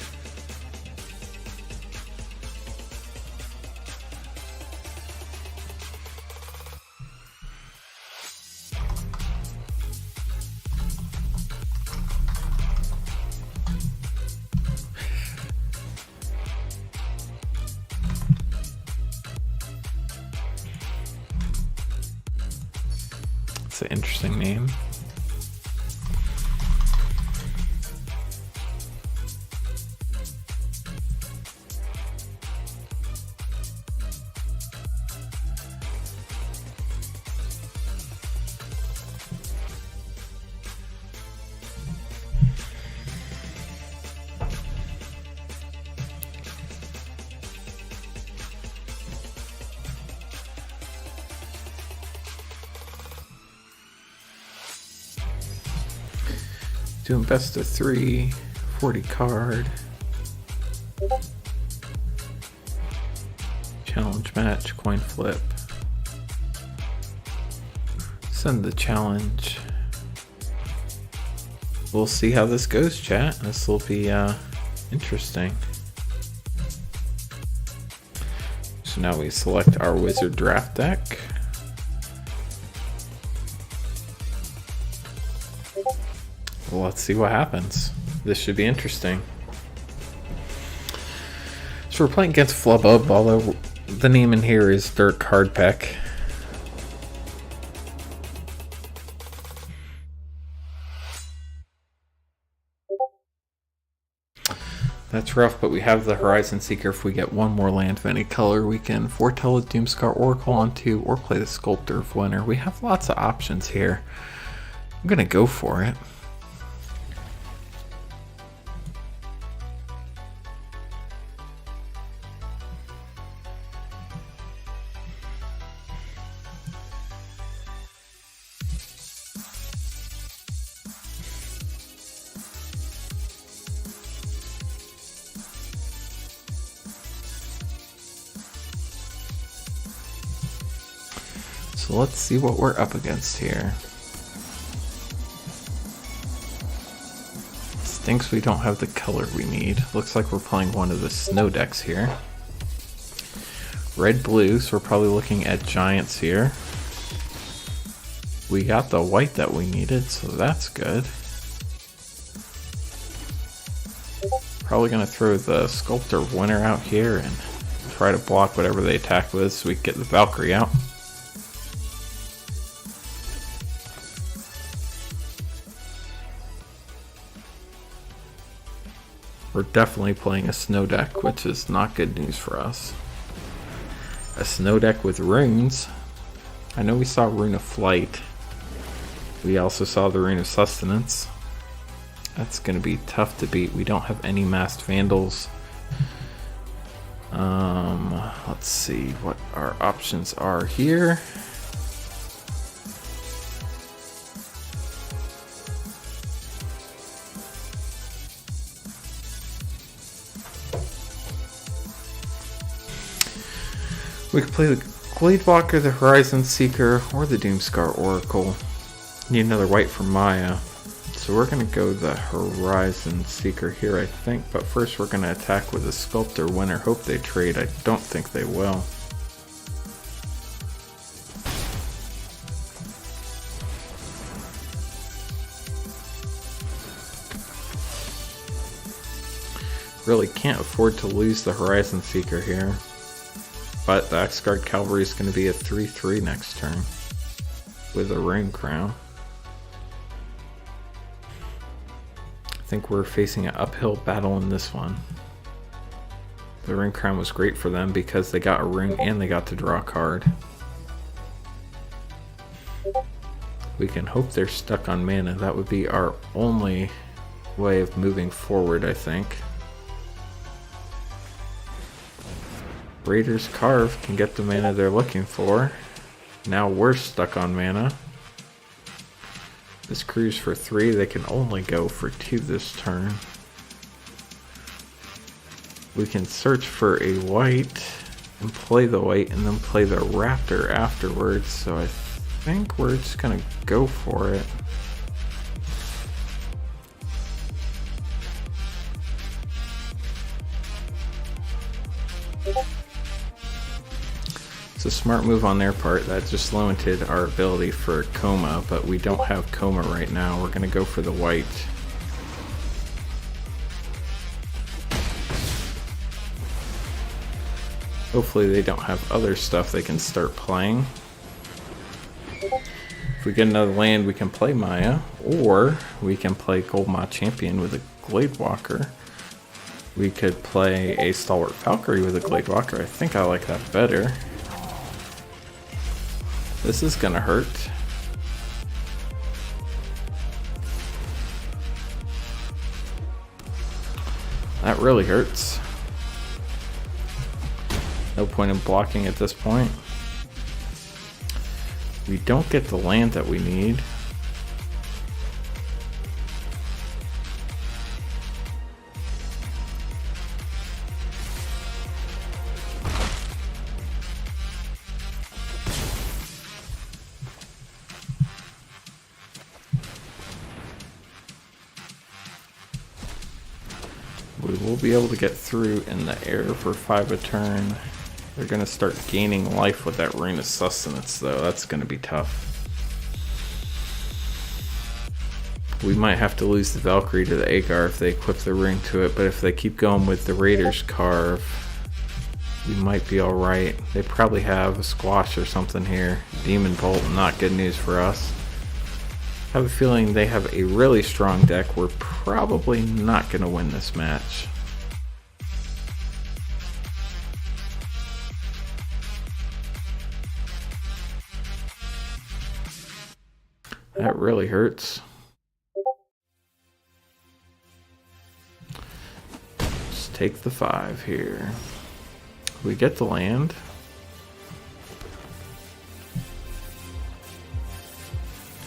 It's an interesting name. Doing best of 3, 40 card. Challenge match, coin flip. Send the challenge. We'll see how this goes, chat. This will be interesting. So now we select our Wizard draft deck. Well, let's see what happens. This should be interesting. So we're playing against Flubub, although the name in here is Dirt Card Pack. That's rough, but we have the Horizon Seeker. If we get one more land of any color, we can foretell a Doomscar Oracle onto, or play the Sculptor of Winter. We have lots of options here. I'm gonna go for it. So let's see what we're up against here. Stinks we don't have the color we need. Looks like we're playing one of the snow decks here. Red-blue, so we're probably looking at giants here. We got the white that we needed, so that's good. Probably going to throw the Sculptor Winner out here and try to block whatever they attack with so we can get the Valkyrie out. We're definitely playing a snow deck, which is not good news for us. A snow deck with runes. I know we saw Rune of Flight. We also saw the Rune of Sustenance. That's going to be tough to beat. We don't have any Masked Vandals. Let's see what our options are here. We could play the Gladewalker, the Horizon Seeker, or the Doomscar Oracle. Need another white for Maya. So we're going to go the Horizon Seeker here, I think. But first we're going to attack with the Sculptor Winner. Hope they trade. I don't think they will. Really can't afford to lose the Horizon Seeker here. But the Axgard Cavalry is going to be a 3/3 next turn with a Rune Crown. I think we're facing an uphill battle in this one. The Rune Crown was great for them because they got a rune and they got to draw a card. We can hope they're stuck on mana. That would be our only way of moving forward, I think. Raiders Carve can get the mana they're looking for. Now we're stuck on mana. This crew's for 3. They can only go for 2 this turn. We can search for a white and play the white and then play the Raptor afterwards. So I think we're just gonna go for it. It's a smart move on their part. That just limited our ability for Coma, but we don't have Coma right now. We're going to go for the white. Hopefully they don't have other stuff they can start playing. If we get another land, we can play Maya, or we can play Goldmaw Champion with a Gladewalker. We could play a Stalwart Valkyrie with a Gladewalker. I think I like that better. This is gonna hurt. That really hurts. No point in blocking at this point. We don't get the land that we need. We will be able to get through in the air for 5 a turn. They're going to start gaining life with that Rune of Sustenance, though. That's going to be tough. We might have to lose the Valkyrie to the Agar if they equip the rune to it, but if they keep going with the Raiders Carve, we might be alright. They probably have a Squash or something here. Demon Bolt, not good news for us. I have a feeling they have a really strong deck. We're probably not going to win this match. That really hurts. Let's take the 5 here. We get the land.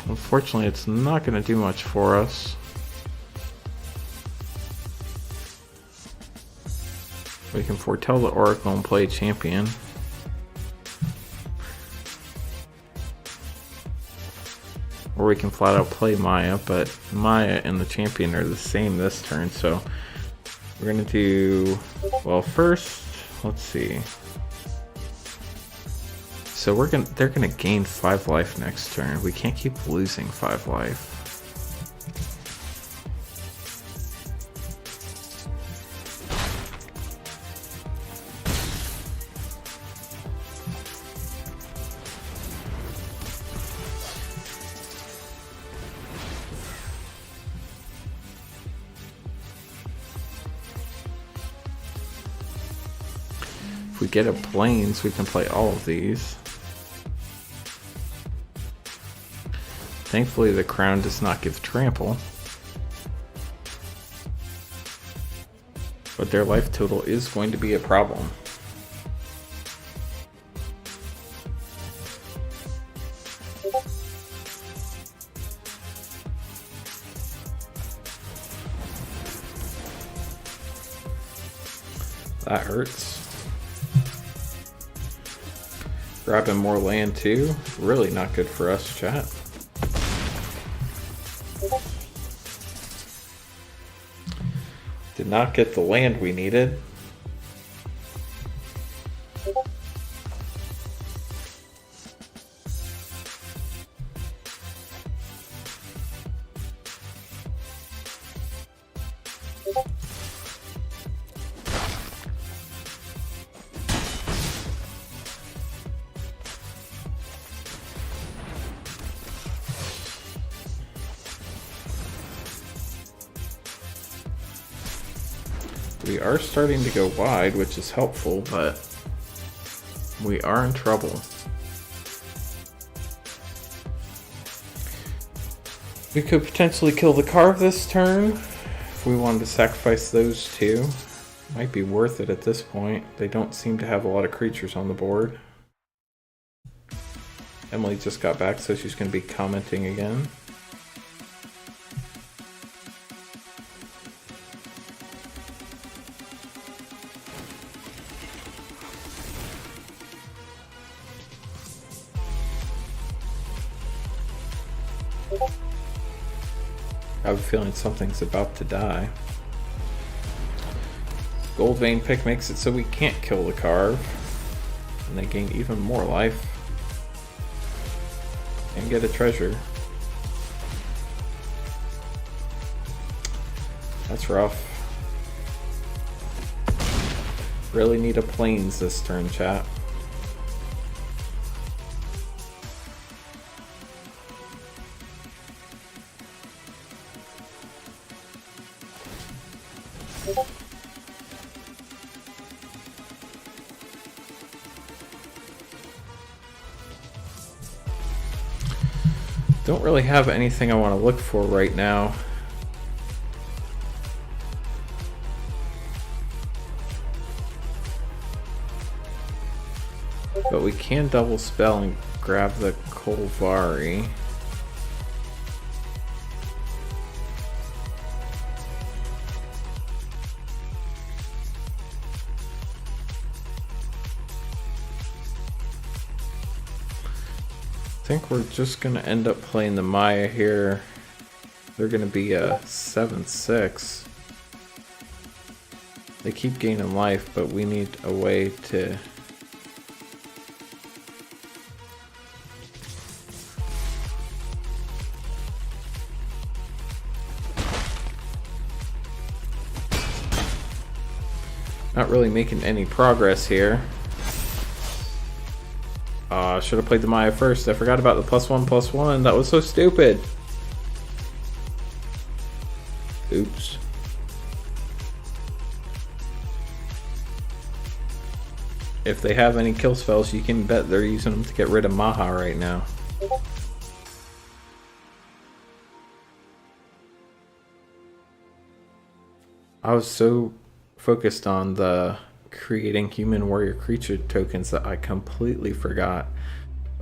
Unfortunately, it's not going to do much for us. We can foretell the Oracle and play Champion. Or we can flat out play Maya, but Maya and the Champion are the same this turn, so we're going to do, well, first, let's see. So they're gonna gain 5 life next turn. We can't keep losing 5 life. If we get a plains, we can play all of these. Thankfully, the crown does not give trample. But their life total is going to be a problem. That hurts. Grabbing more land too. Really not good for us, chat. Did not get the land we needed. We are starting to go wide, which is helpful, but we are in trouble. We could potentially kill the carve this turn if we wanted to sacrifice those two. Might be worth it at this point. They don't seem to have a lot of creatures on the board. Emily just got back, so she's going to be commenting again. I have a feeling something's about to die. Gold Vein pick makes it so we can't kill the carve. And they gain even more life. And get a treasure. That's rough. Really need a plains this turn, chat. Don't really have anything I want to look for right now. But we can double spell and grab the Kolvari. I think we're just going to end up playing the Maya here. They're going to be a 7/6. They keep gaining life, but we need a way to... Not really making any progress here. Should have played the Maya first. I forgot about the +1/+1. That was so stupid. Oops. If they have any kill spells, you can bet they're using them to get rid of Maha right now. I was so focused on the creating human warrior creature tokens that I completely forgot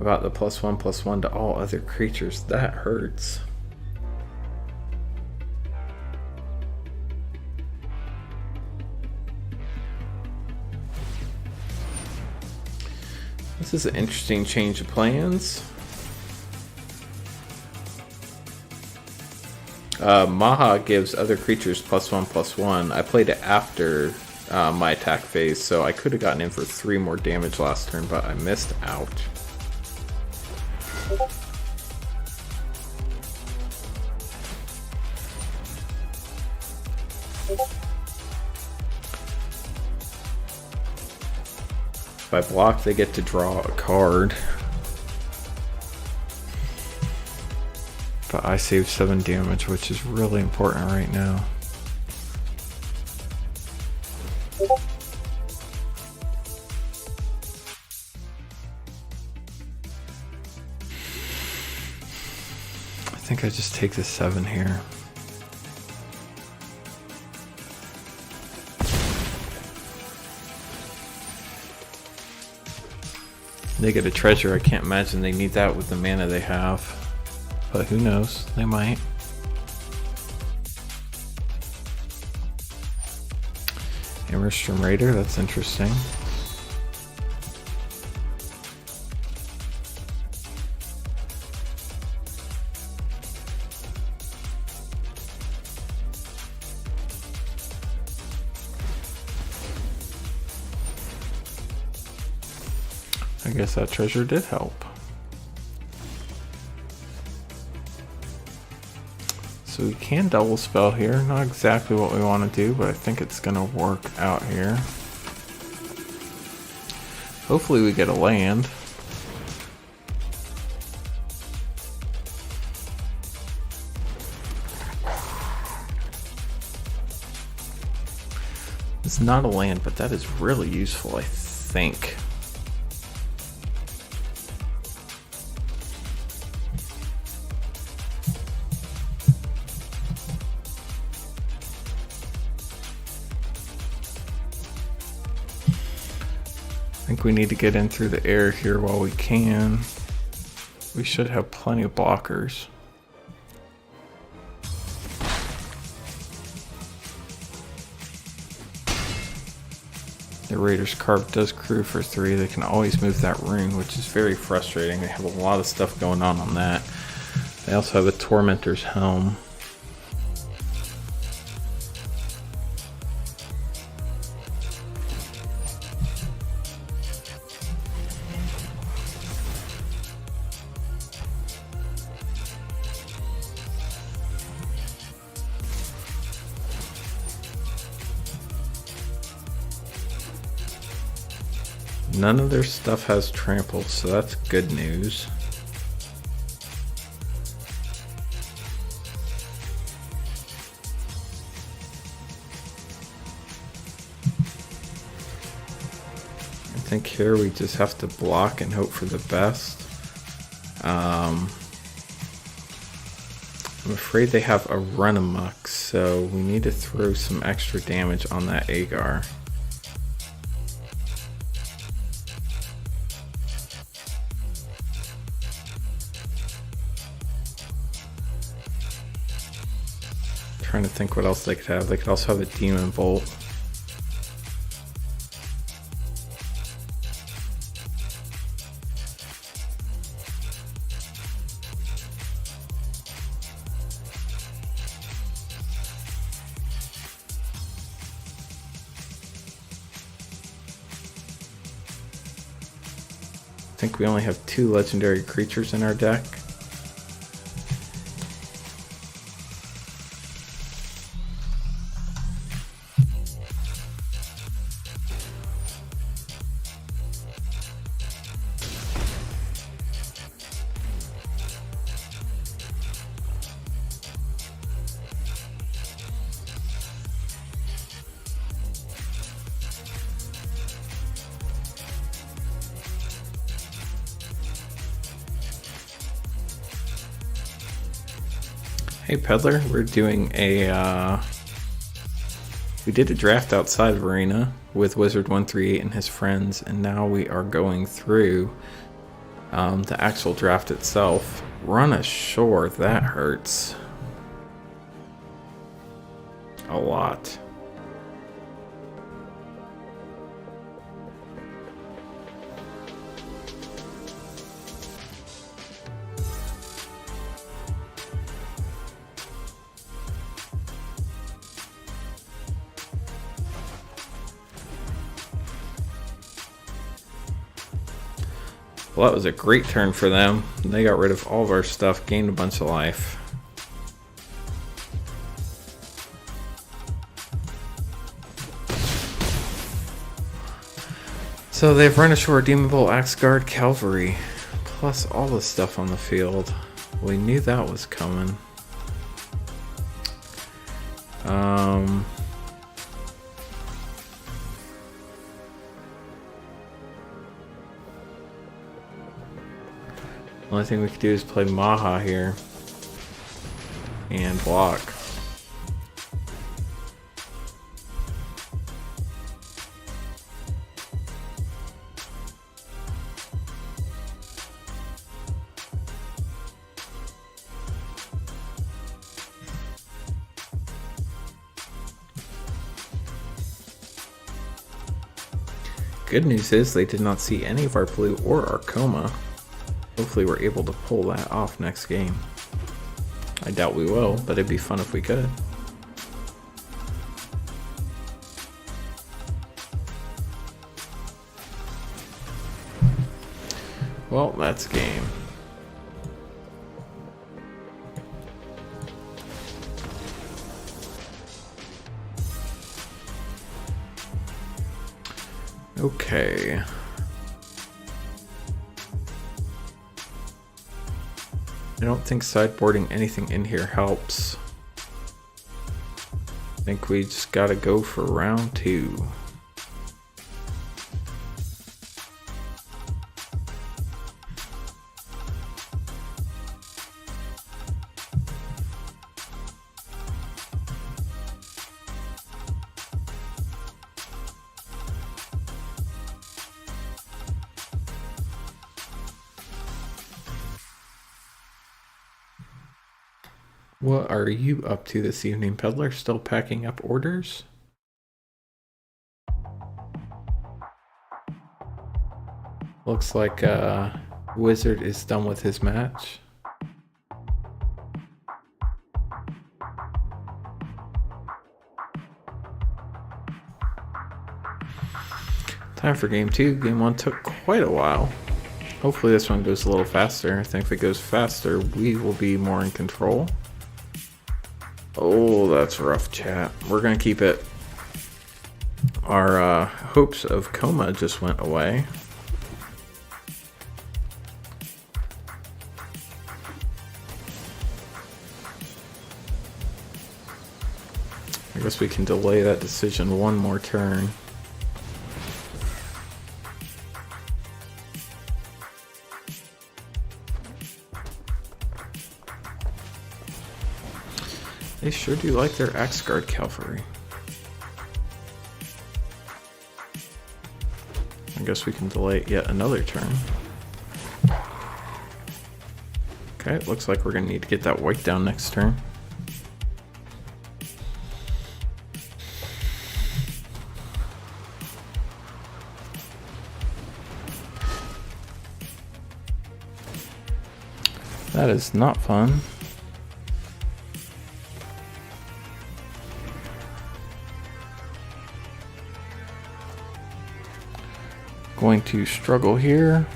about the +1/+1 to all other creatures. That hurts. This is an interesting change of plans. Maha gives other creatures +1/+1. I played it after my attack phase, so I could have gotten in for 3 more damage last turn, but I missed out. If I block, they get to draw a card. But I saved 7 damage, which is really important right now. think I just take the 7 here. They get a treasure. I can't imagine they need that with the mana they have. But who knows? They might. Hammerstrom Raider, that's interesting. I guess that treasure did help. So we can double spell here. Not exactly what we want to do, but I think it's going to work out here. Hopefully we get a land. It's not a land, but that is really useful, I think. I think we need to get in through the air here while we can. We should have plenty of blockers. The Raiders Carp does crew for 3. They can always move that rune, which is very frustrating. They have a lot of stuff going on that. They also have a Tormentor's Helm. None of their stuff has trample, so that's good news. I think here we just have to block and hope for the best. I'm afraid they have a run amok, so we need to throw some extra damage on that Agar. Trying to think what else they could have. They could also have a Demon Bolt. I think we only have 2 legendary creatures in our deck. Hey Peddler, we're doing a, we did a draft outside of Arena with Wizard138 and his friends, and now we are going through the actual draft itself. Run ashore, that hurts. A lot. Well, that was a great turn for them. They got rid of all of our stuff, gained a bunch of life. So they've run ashore Demon Bolt, Axe Guard, Cavalry, plus all the stuff on the field. We knew that was coming. The only thing we could do is play Maha here. and block. Good news is they did not see any of our blue or our coma. Hopefully we're able to pull that off next game. I doubt we will, but it'd be fun if we could. Well, that's game. Okay. I don't think sideboarding anything in here helps. I think we just gotta go for round 2. What are you up to this evening, Peddler? Still packing up orders? Looks like Wizard is done with his match. Time for game 2. Game 1 took quite a while. Hopefully this one goes a little faster. I think if it goes faster, we will be more in control. Oh, that's rough, chat. We're gonna keep it. Our hopes of coma just went away. I guess we can delay that decision one more turn. They sure do like their Axe Guard Cavalry. I guess we can delay it yet another turn. Okay, it looks like we're gonna need to get that white down next turn. That is not fun. Going to struggle here.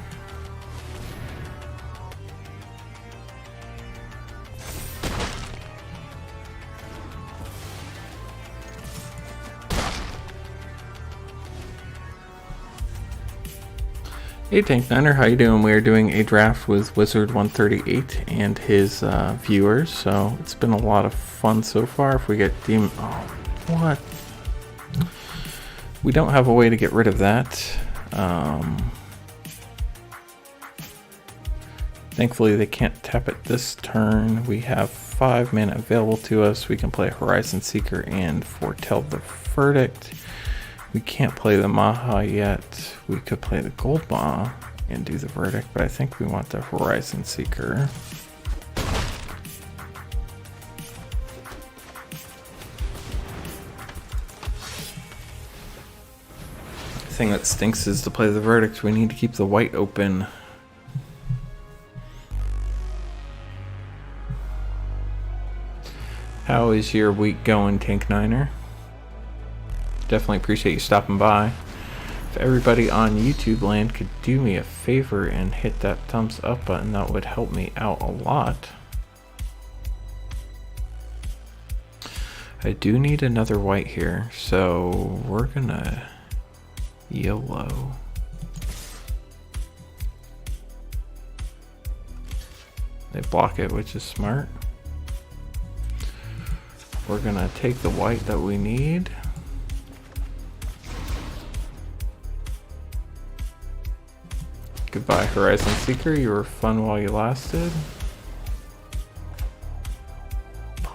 Hey Tank Niner, how you doing? We are doing a draft with Wizard138 and his viewers, so it's been a lot of fun so far. If we get demon, oh, what? We don't have a way to get rid of that. Thankfully they can't tap it this turn. We have 5 mana available to us. We can play Horizon Seeker and foretell the verdict. We can't play the Maha yet. We could play the Gold Maha and do the verdict, but I think we want the Horizon Seeker. The thing that stinks is to play the verdict. We need to keep the white open. How is your week going, Tank Niner? Definitely appreciate you stopping by. If everybody on YouTube land could do me a favor and hit that thumbs up button, that would help me out a lot. I do need another white here, so we're gonna YOLO. They block it, which is smart. We're gonna take the white that we need. Goodbye, Horizon Seeker. You were fun while you lasted.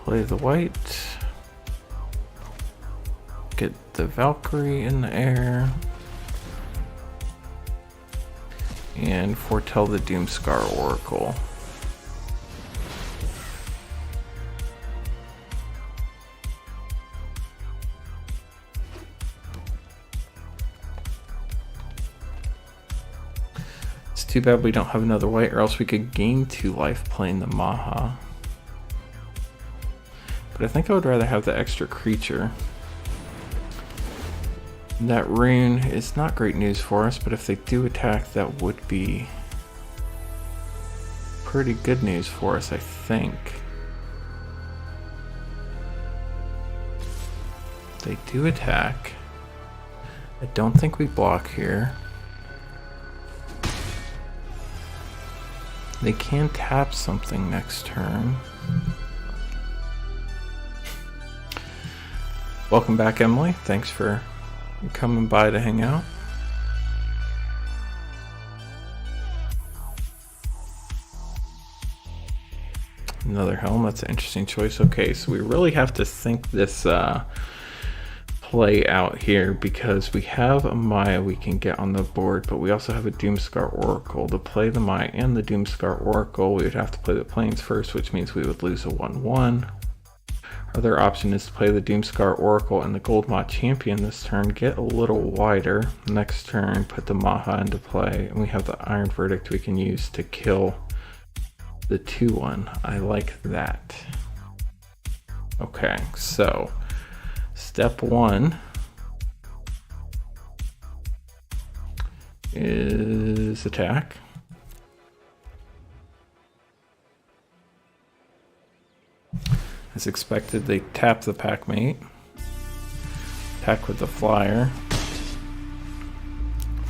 Play the white. Get the Valkyrie in the air. And foretell the Doomscar Oracle. It's too bad we don't have another white, or else we could gain 2 life playing the Maha. But I think I would rather have the extra creature. That rune is not great news for us, but if they do attack, that would be pretty good news for us, I think. They do attack. I don't think we block here. They can tap something next turn. Welcome back, Emily. Thanks for coming by to hang out. Another helm, that's an interesting choice. Okay, so we really have to think this play out here, because we have a Maya we can get on the board, but we also have a Doomscar Oracle. To play the Maya and the Doomscar Oracle, we would have to play the planes first, which means we would lose a 1/1. Other option is to play the Doomscar Oracle and the Gold Maw Champion this turn, get a little wider. Next turn, put the Maha into play, and we have the Iron Verdict we can use to kill the 2/1. I like that. Okay, so step 1 is attack. As expected, they tap the Packmate. Attack with the Flyer.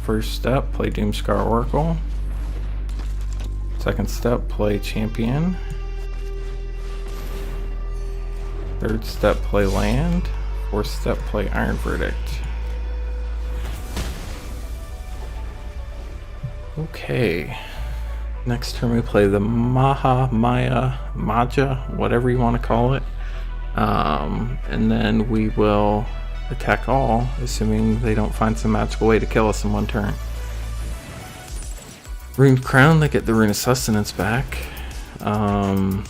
First step, play Doomscar Oracle. Second step, play Champion. Third step, play Land. Fourth step, play Iron Verdict. Okay. Next turn we play the Maja, whatever you want to call it. And then we will attack all, assuming they don't find some magical way to kill us in one turn. Rune Crown, they get the Rune of Sustenance back. Tank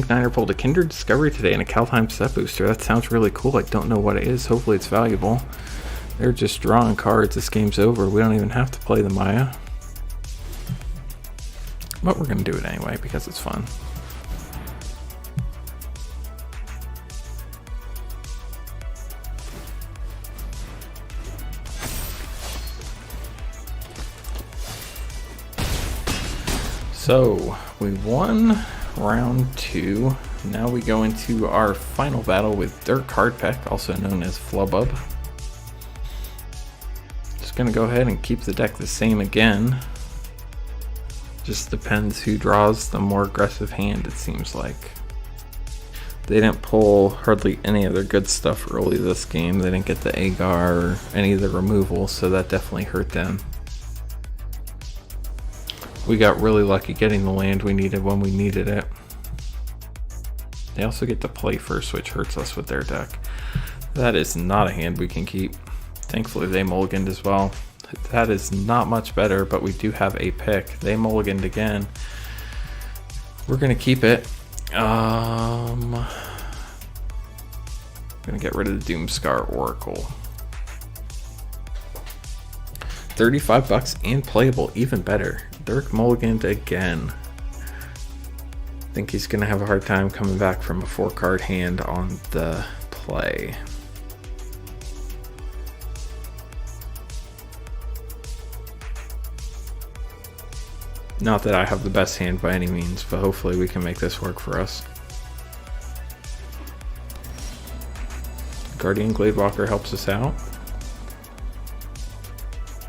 Niner pulled a Kindred Discovery today and a Kaldheim Set Booster. That sounds really cool. I don't know what it is. Hopefully it's valuable. They're just drawing cards. This game's over. We don't even have to play the Maya. But we're going to do it anyway because it's fun. So we won round 2. Now we go into our final battle with Dirk Hardpeck, also known as Flubub. Just going to go ahead and keep the deck the same again. Just depends who draws the more aggressive hand, it seems like. They didn't pull hardly any of their good stuff early this game. They didn't get the Agar or any of the removal, so that definitely hurt them. We got really lucky getting the land we needed when we needed it. They also get to play first, which hurts us with their deck. That is not a hand we can keep. Thankfully they mulliganed as well. That is not much better, but we do have a pick. They mulliganed again. We're gonna keep it. I'm gonna get rid of the Doomscar Oracle. 35 bucks and playable, even better. Dirk mulliganed again. I think he's gonna have a hard time coming back from a 4-card hand on the play. Not that I have the best hand by any means, but hopefully we can make this work for us. Guardian Gladewalker helps us out.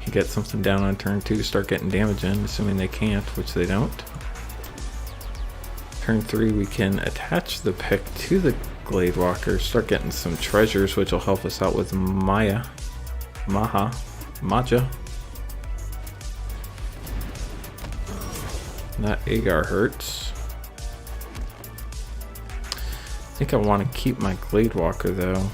Can get something down on turn 2 to start getting damage in, assuming they can't, which they don't. Turn 3 we can attach the pick to the Gladewalker, start getting some treasures, which will help us out with Maja. That Agar hurts. think I want to keep my Glade Walker though.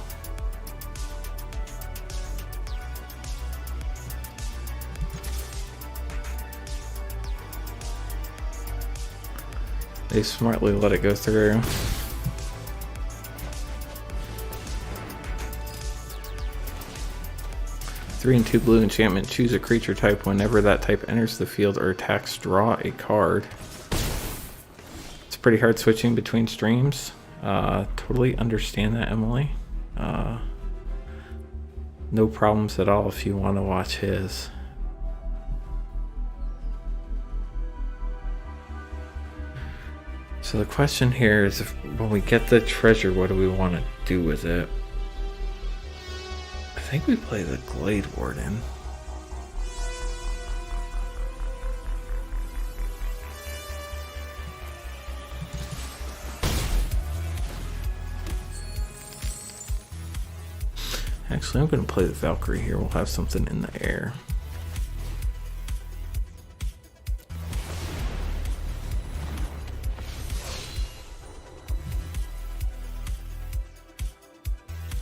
They smartly let it go through. Three and 2 blue enchantment. Choose a creature type. Whenever that type enters the field or attacks, draw a card. It's pretty hard switching between streams. Totally understand that, Emily. No problems at all if you want to watch his. So the question here is, if, when we get the treasure, what do we want to do with it? I think we play the Glade Warden. Actually, I'm going to play the Valkyrie here. We'll have something in the air.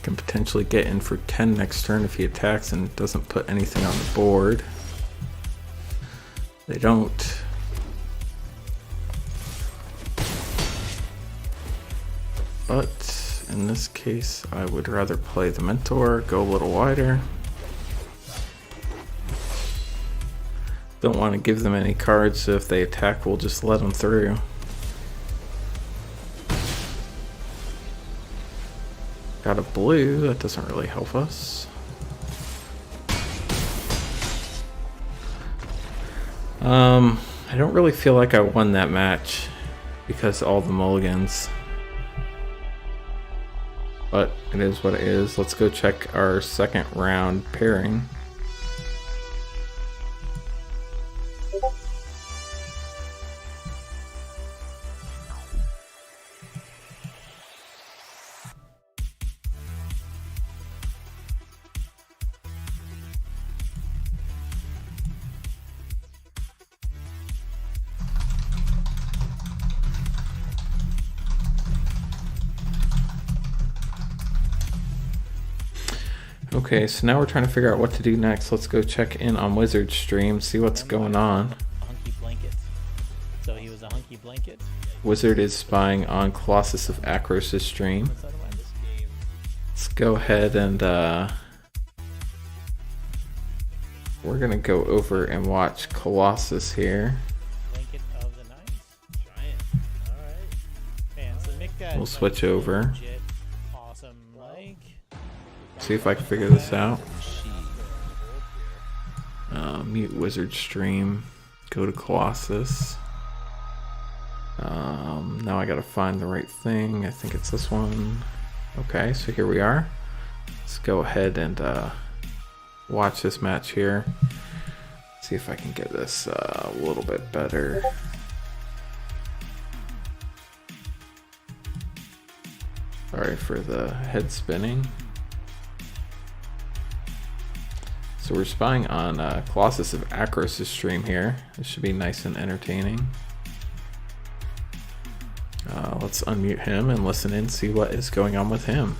Can potentially get in for 10 next turn if he attacks and doesn't put anything on the board. They don't. But in this case, I would rather play the Mentor, go a little wider. Don't want to give them any cards, so if they attack, we'll just let them through. Got a blue, that doesn't really help us. I don't really feel like I won that match because all the mulligans. But it is what it is. Let's go check our second round pairing. Okay, so now we're trying to figure out what to do next. Let's go check in on Wizard's stream, see what's going on. Hunky blanket. So he was a hunky blanket. Wizard is spying on Colossus of Akros' stream. Let's go ahead and we're gonna go over and watch Colossus here. Blanket of the night. Giant. Alright. Man, so Mick got We'll switch over. legit awesome leg. See if I can figure this out. Mute Wizard stream. Go to Colossus. Now I gotta find the right thing. I think it's this one. Okay, so here we are. Let's go ahead and watch this match here. See if I can get this a little bit better. Sorry for the head spinning. So we're spying on Colossus of Akros' stream here. This should be nice and entertaining. Let's unmute him and listen in, see what is going on with him.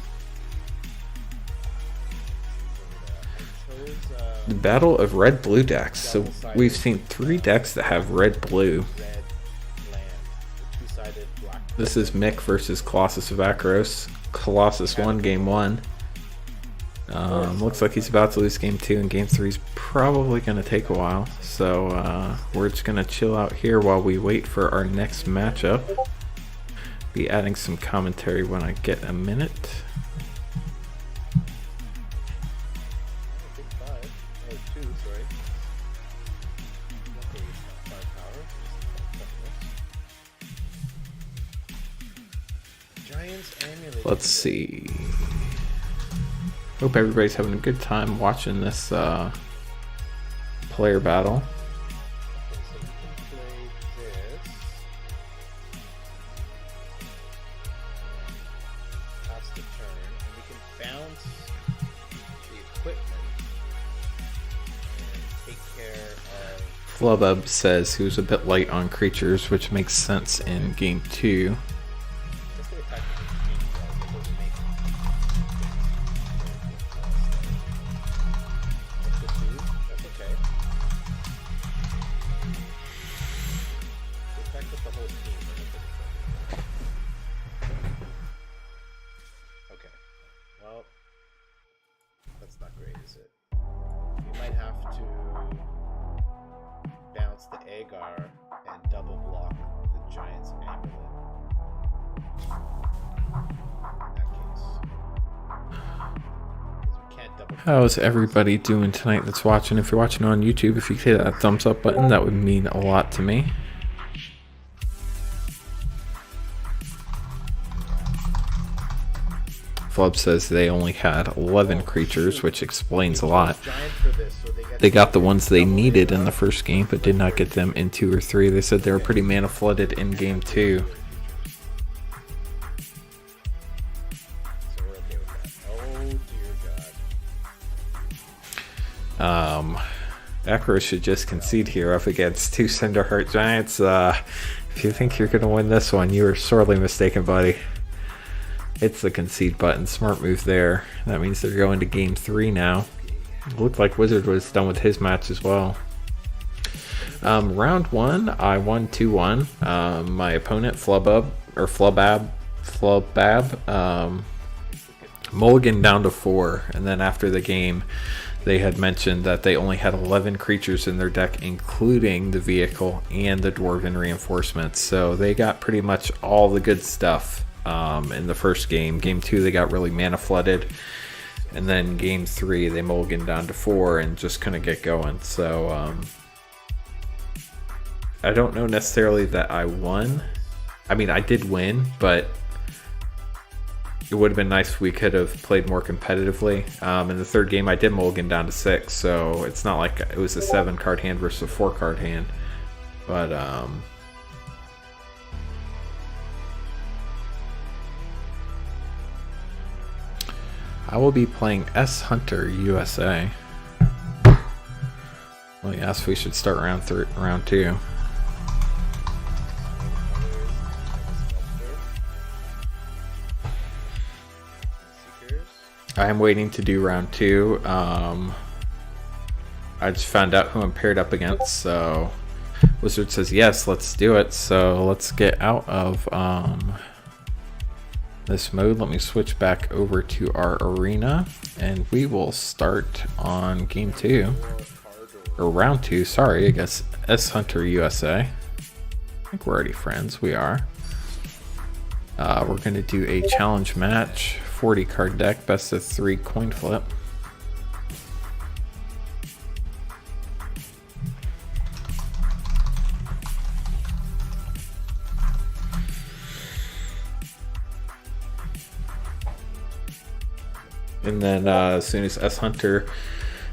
The battle of red-blue decks. So we've seen 3 decks that have red-blue. This is Mick versus Colossus of Akros. Colossus won game 1. Looks like he's about to lose game 2, and game 3 is probably going to take a while. So we're just going to chill out here while we wait for our next matchup. Be adding some commentary when I get a minute. Let's see. Hope everybody's having a good time watching this player battle. Flubub says he was a bit light on creatures, which makes sense in game 2. Agar and double block the Giant's Amulet. In that case. Because we can't double block. How's everybody doing tonight that's watching? If you're watching on YouTube, if you hit that thumbs up button, that would mean a lot to me. Flub says they only had 11 creatures, which explains a lot. They got the ones they needed in the first game, but did not get them in 2 or 3. They said they were pretty mana flooded in game 2. So we're okay with that. Oh dear God. Akro should just concede here up against 2 Cinderheart Giants. If you think you're going to win this one, you are sorely mistaken, buddy. Hits the concede button. Smart move there. That means they're going to game 3 now. It looked like Wizard was done with his match as well. Round 1, I won 2-1. My opponent, Flubab, mulligan down to 4. And then after the game, they had mentioned that they only had 11 creatures in their deck, including the vehicle and the Dwarven reinforcements. So they got pretty much all the good stuff. In the first game. Game 2 they got really mana flooded, and then game 3 they mulliganed down to 4 and just couldn't get going. So I don't know necessarily that I won. I mean, I did win, but it would have been nice if we could have played more competitively. In the third game I did mulligan down to 6, so it's not like it was a 7 card hand versus a 4 card hand, but I will be playing S Hunter USA. Well, he asked if we should start round 2. I am waiting to do round 2. I just found out who I'm paired up against, so Wizard says yes, let's do it. So let's get out of this mode. Let me switch back over to our arena and we will start on game 2 or round 2, sorry, I guess S Hunter USA. I think we're already friends. We are. We're going to do a challenge match, 40 card deck, best of 3 coin flip. And then as soon as S Hunter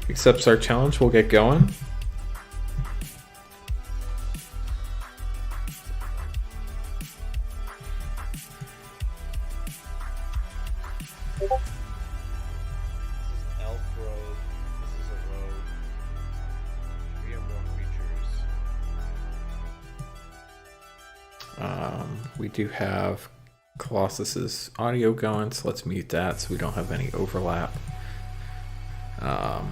accepts our challenge, we'll get going. This is Elf Road. This is a road. 3 or more creatures. We do have Colossus's audio going, so let's mute that so we don't have any overlap. I've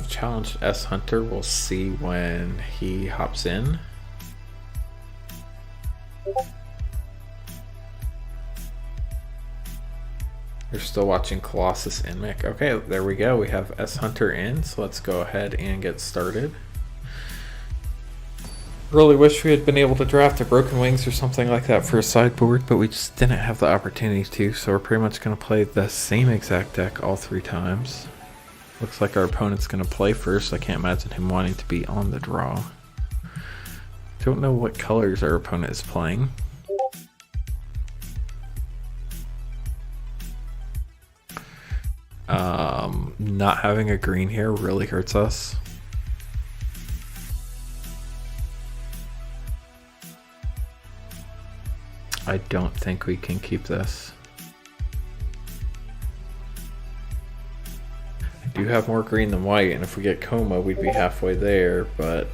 challenged S Hunter. We'll see when he hops in. You're still watching Colossus and Mick. Okay, there we go. We have S Hunter in, so let's go ahead and get started. Really wish we had been able to draft a Broken Wings or something like that for a sideboard, but we just didn't have the opportunity to, so we're pretty much going to play the same exact deck all 3 times. Looks like our opponent's going to play first. I can't imagine him wanting to be on the draw. Don't know what colors our opponent is playing. Not having a green here really hurts us. I don't think we can keep this. I do have more green than white, and if we get Coma, we'd be halfway there, but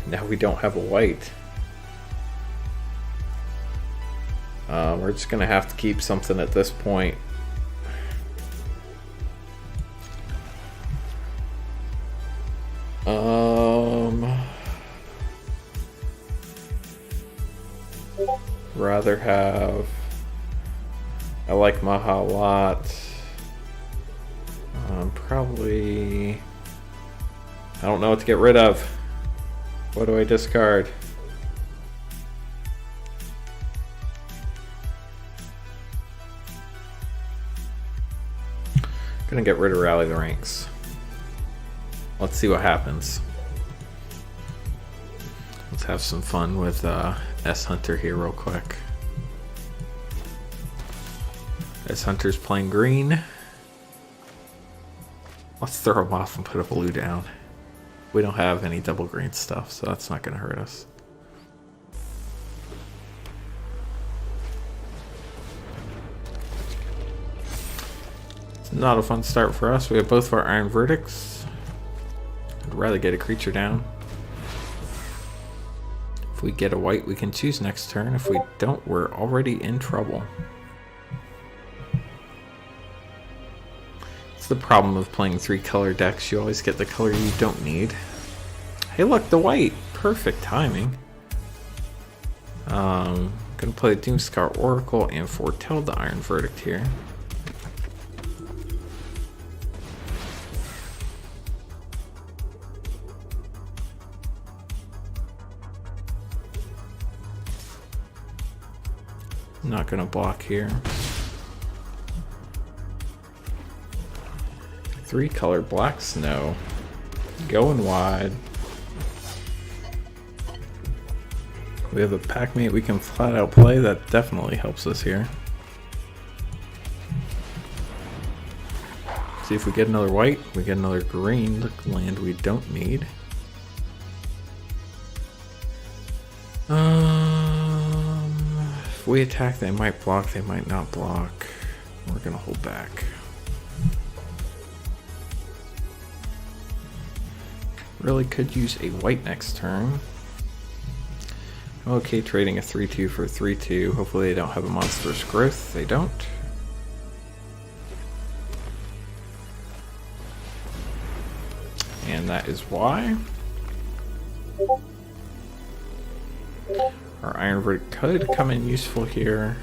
now we don't have a white. We're just gonna have to keep something at this point. Rather have. I like Maha a lot. Probably. I don't know what to get rid of. What do I discard? Gonna get rid of Rally the Ranks. Let's see what happens. Let's have some fun with S Hunter here real quick. S Hunter's playing green. Let's throw him off and put a blue down. We don't have any double green stuff, so that's not gonna hurt us. Not a fun start for us. We have both of our Iron Verdicts. I'd rather get a creature down. If we get a white, we can choose next turn. If we don't, we're already in trouble. It's the problem of playing 3-color decks. You always get the color you don't need. Hey, look, the white. Perfect timing. Gonna play Doomscar Oracle and foretell the Iron Verdict here. Not gonna block here. 3-color black snow. Going wide. We have a Packmate we can flat out play. That definitely helps us here. See if we get another white. We get another green. The land we don't need. If we attack, they might block, they might not block. We're gonna hold back. Really could use a white next turn. I'm okay trading a 3-2 for a 3-2. Hopefully they don't have a monstrous growth. They don't. And that is why. Our Iron Verdict could come in useful here.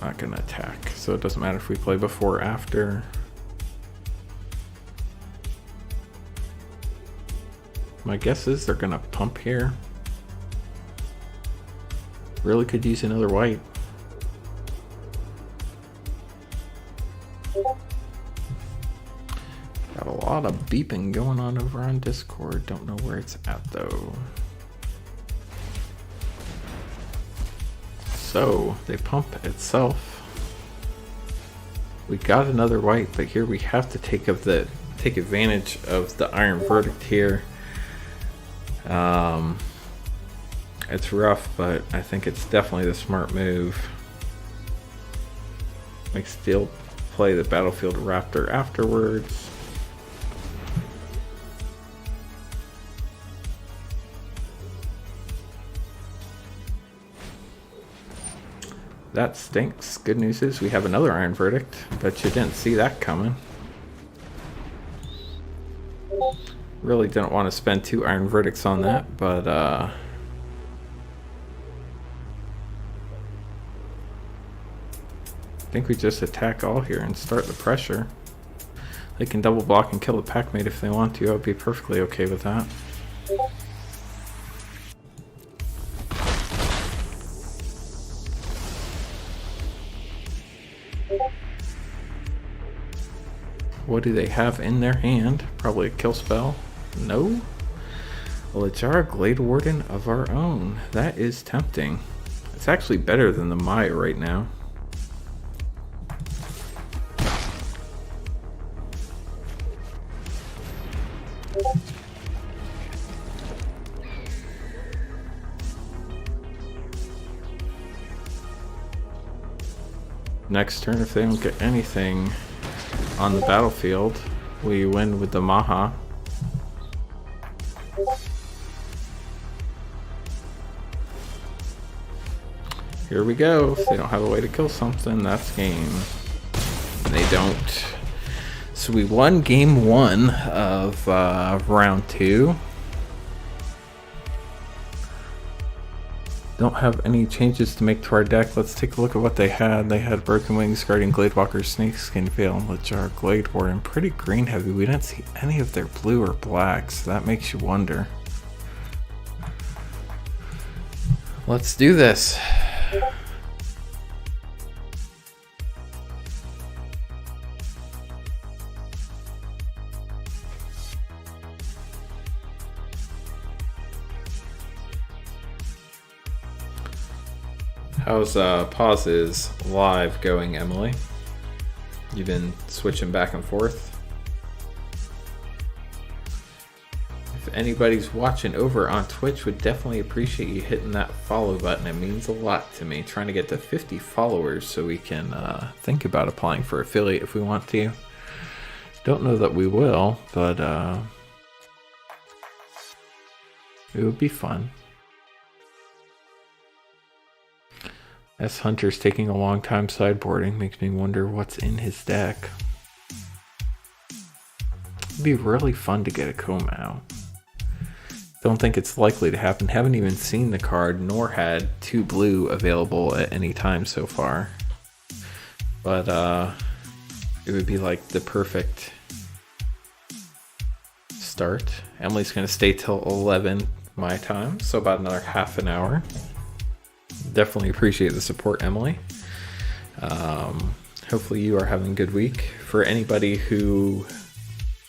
Not gonna attack, so it doesn't matter if we play before or after. My guess is they're gonna pump here. Really could use another white. Got a lot of beeping going on over on Discord. Don't know where it's at though. So they pump itself. We got another white, but here we have to take advantage of the Iron Verdict here. It's rough, but I think it's definitely the smart move. We still play the Battlefield Raptor afterwards. That stinks. Good news is we have another Iron Verdict, but you didn't see that coming. Really didn't want to spend 2 Iron Verdicts on that, but I think we just attack all here and start the pressure. They can double block and kill the Packmate if they want to. I would be perfectly okay with that. What do they have in their hand? Probably a kill spell. No? A Lajara Glade Warden of our own. That is tempting. It's actually better than the Maya right now. Next turn, if they don't get anything on the battlefield, we win with the Maha. Here we go. If they don't have a way to kill something, that's game. And they don't. So we won game 1 of round 2. don't have any changes to make to our deck. Let's take a look at what they had. They had Broken Wings, Guardian Gladewalker, Snakeskin Veil, and Lejar Glade Warden. Pretty green heavy. We didn't see any of their blue or black, so that makes you wonder. Let's do this. How's pauses live going, Emily? You've been switching back and forth. If anybody's watching over on Twitch, would definitely appreciate you hitting that follow button. It means a lot to me. Trying to get to 50 followers so we can think about applying for affiliate if we want to. Don't know that we will, but it would be fun. S Hunter's taking a long time sideboarding. Makes me wonder what's in his deck. It'd be really fun to get a Koma out. Don't think it's likely to happen. Haven't even seen the card, nor had 2 blue available at any time so far. But it would be like the perfect start. Emily's going to stay till 11 my time, so about another half an hour. Definitely appreciate the support, Emily. Hopefully you are having a good week. For anybody who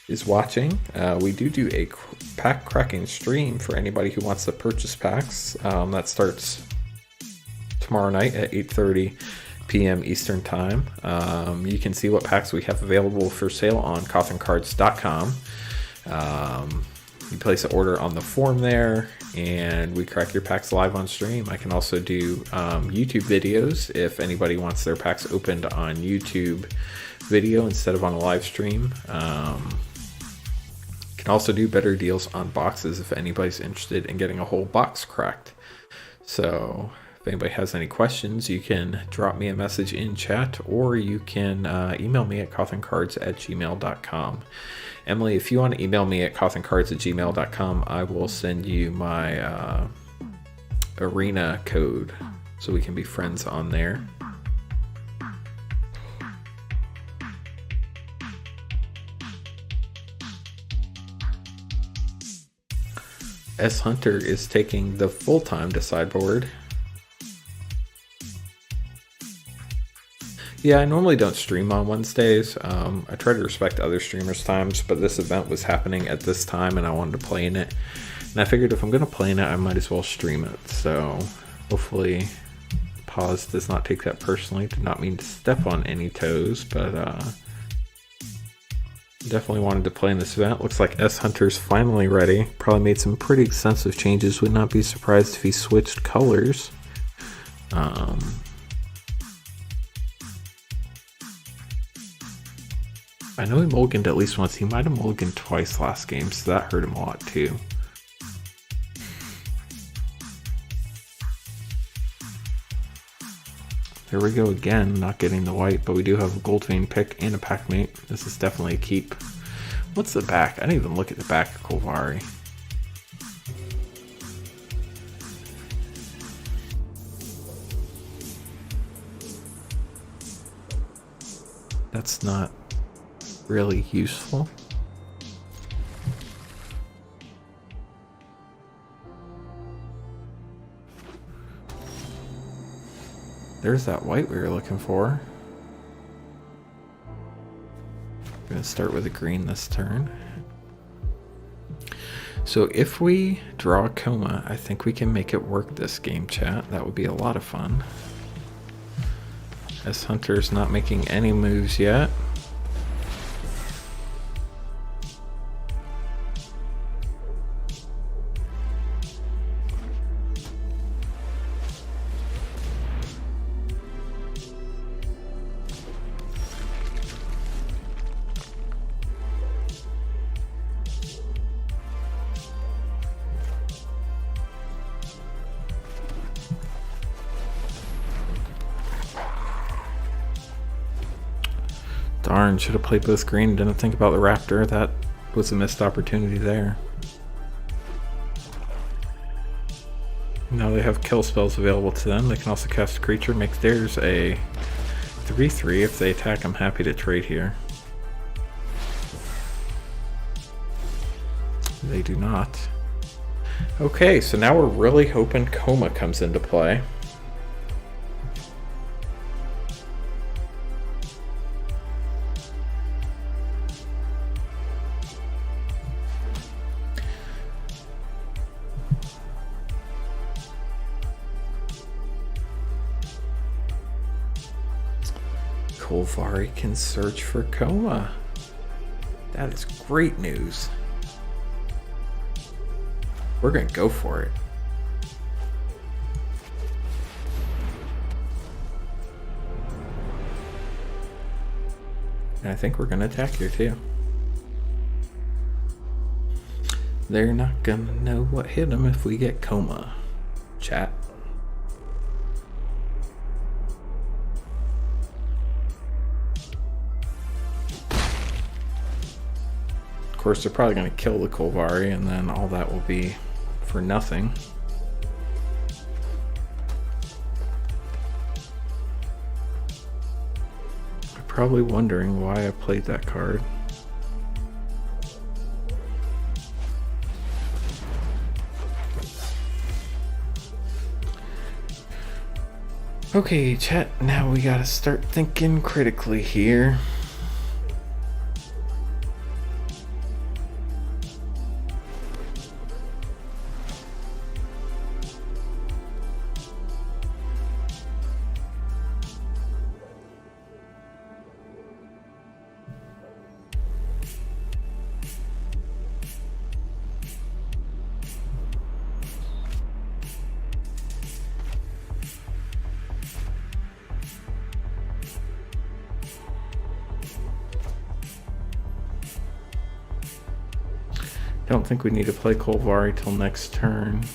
is watching, we do a pack cracking stream for anybody who wants to purchase packs. That starts tomorrow night at 8:30 p.m. Eastern Time. You can see what packs we have available for sale on coffincards.com. You place an order on the form there, and we crack your packs live on stream. I can also do YouTube videos if anybody wants their packs opened on YouTube video instead of on a live stream. Can also do better deals on boxes if anybody's interested in getting a whole box cracked. So if anybody has any questions, you can drop me a message in chat, or you can email me at coffincards@gmail.com. Emily, if you want to email me at coffincards@gmail.com, I will send you my arena code so we can be friends on there. S Hunter is taking the full time to sideboard. Yeah, I normally don't stream on Wednesdays. I try to respect other streamers' times, but this event was happening at this time and I wanted to play in it. And I figured if I'm going to play in it, I might as well stream it. So hopefully Pause does not take that personally. Did not mean to step on any toes, but definitely wanted to play in this event. Looks like S Hunter's finally ready. Probably made some pretty extensive changes. Would not be surprised if he switched colors. I know he mulliganed at least once. He might have mulliganed twice last game, so that hurt him a lot too. There we go again, not getting the white, but we do have a gold vein pick and a pack mate. This is definitely a keep. What's the back? I didn't even look at the back of Kolvari. That's not really useful. There's that white we were looking for. I'm gonna start with a green this turn. So if we draw a Koma, I think we can make it work this game, chat. That would be a lot of fun. S Hunter's not making any moves yet. Darn, should have played both green. Didn't think about the Raptor. That was a missed opportunity there. Now they have kill spells available to them. They can also cast a creature, make theirs a 3/3. If they attack, I'm happy to trade here. They do not. Okay, so now we're really hoping Coma comes into play. Kolvari can search for Coma. That is great news. We're gonna go for it. And I think we're gonna attack here too. They're not gonna know what hit them if we get Coma. Chat. Of course, they're probably gonna kill the Kolvari, and then all that will be for nothing. I'm probably wondering why I played that card. Okay, chat, now we gotta start thinking critically here. Don't think we need to play Kolvari till next turn.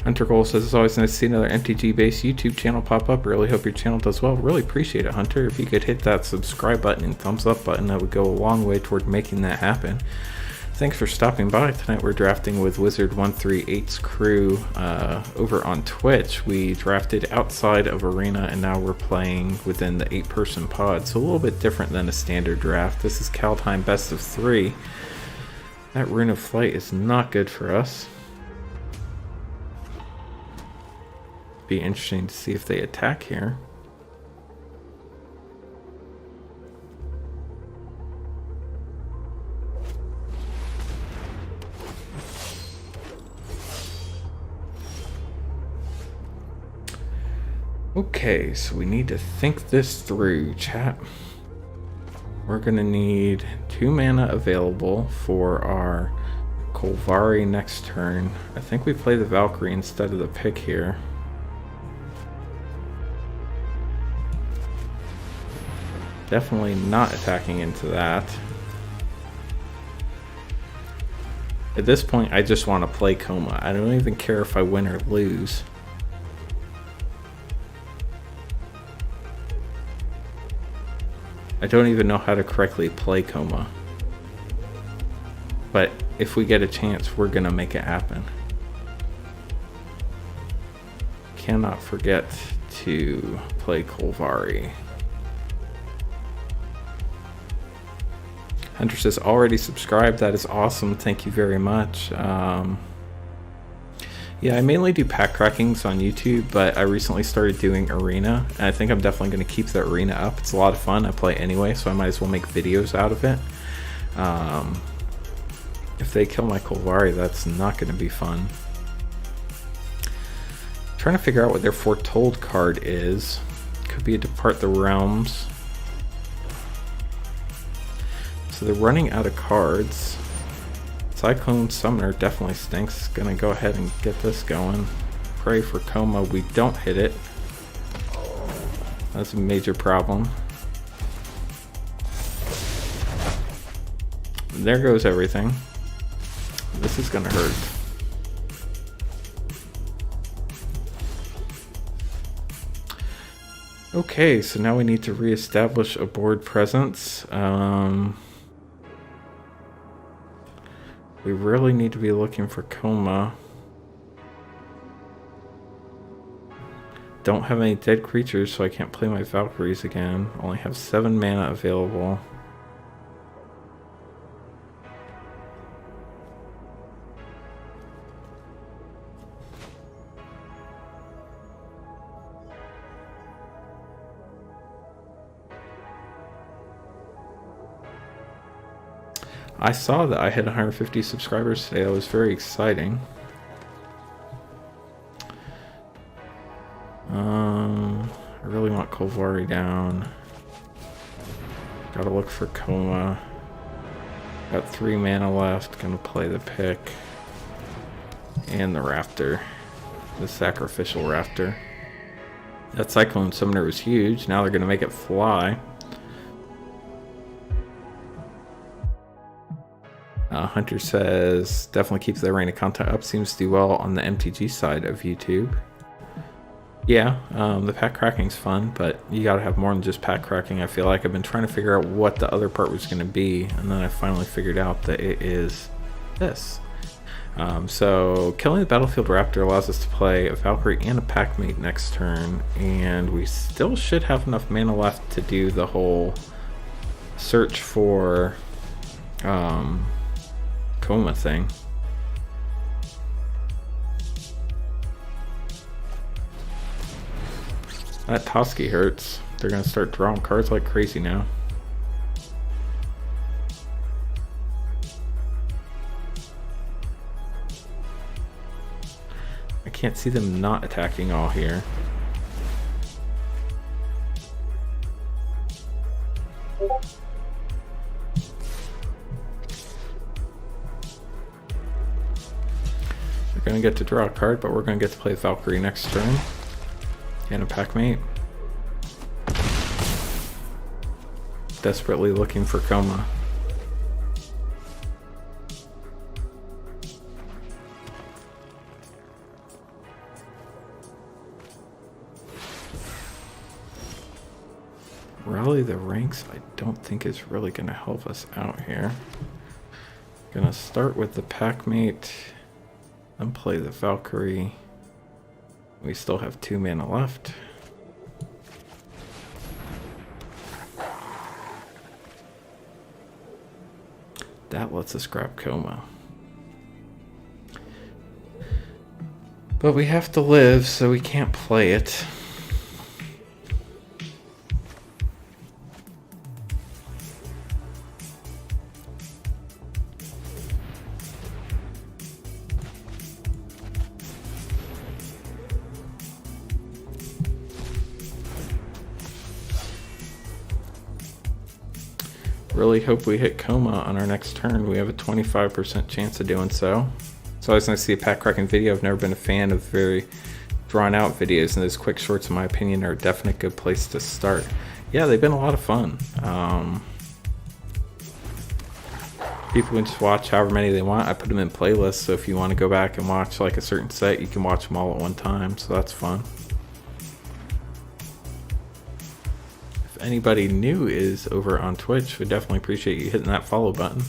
Hunter Cole says it's always nice to see another MTG based YouTube channel pop up. Really hope your channel does well. Really appreciate it, Hunter. If you could hit that subscribe button and thumbs up button, that would go a long way toward making that happen. Thanks for stopping by. Tonight we're drafting with Wizard138's crew over on Twitch. We drafted outside of Arena and now we're playing within the 8-person pod. So a little bit different than a standard draft. This is Kaldheim best of 3. That Rune of Flight is not good for us. Be interesting to see if they attack here. Okay, so we need to think this through, chat. We're gonna need 2 mana available for our Kolvari next turn. I think we play the Valkyrie instead of the pick here. Definitely not attacking into that. At this point, I just want to play Coma. I don't even care if I win or lose. I don't even know how to correctly play Coma. But if we get a chance, we're gonna make it happen. Cannot forget to play Kolvari. Hunter says already subscribed. That is awesome. Thank you very much. Yeah, I mainly do pack crackings on YouTube, but I recently started doing Arena, and I think I'm definitely going to keep the Arena up. It's a lot of fun. I play anyway, so I might as well make videos out of it. If they kill my Kolvari, that's not going to be fun. Trying to figure out what their Foretold card is. Could be a Depart the Realms. So they're running out of cards. Cyclone Summoner definitely stinks. Gonna go ahead and get this going. Pray for Coma. We don't hit it. That's a major problem. There goes everything. This is gonna hurt. Okay, so now we need to reestablish a board presence. We really need to be looking for Coma. Don't have any dead creatures, so I can't play my Valkyries again. Only have 7 mana available. I saw that I had 150 subscribers today. That was very exciting. I really want Kolvari down. Gotta look for Coma. Got 3 mana left. Gonna play the pick. And the Raptor. The sacrificial Raptor. That Cyclone Summoner was huge. Now they're gonna make it fly. Hunter says, definitely keeps the arena content up. Seems to do well on the MTG side of YouTube. Yeah, the pack cracking's fun, but you gotta have more than just pack cracking. I feel like I've been trying to figure out what the other part was going to be, and then I finally figured out that it is this. So killing the Battlefield Raptor allows us to play a Valkyrie and a Packmate next turn, and we still should have enough mana left to do the whole search for Coma thing. That Toski hurts. They're gonna start drawing cards like crazy now. I can't see them not attacking all here. We're gonna get to draw a card, but we're gonna get to play Valkyrie next turn. And a Packmate. Desperately looking for Coma. Rally the ranks, I don't think is really going to help us out here. Gonna start with the Packmate, then play the Valkyrie. We still have 2 mana left. That lets us grab Coma. But we have to live, so we can't play it. Really hope we hit Coma on our next turn. We have a 25% chance of doing so. It's always nice to see a pack cracking video. I've never been a fan of very drawn out videos, and those quick shorts, in my opinion, are a definite good place to start. Yeah, they've been a lot of fun. People can just watch however many they want. I put them in playlists, so if you want to go back and watch like a certain set, you can watch them all at one time, so that's fun. Anybody new is over on Twitch, would definitely appreciate you hitting that follow button.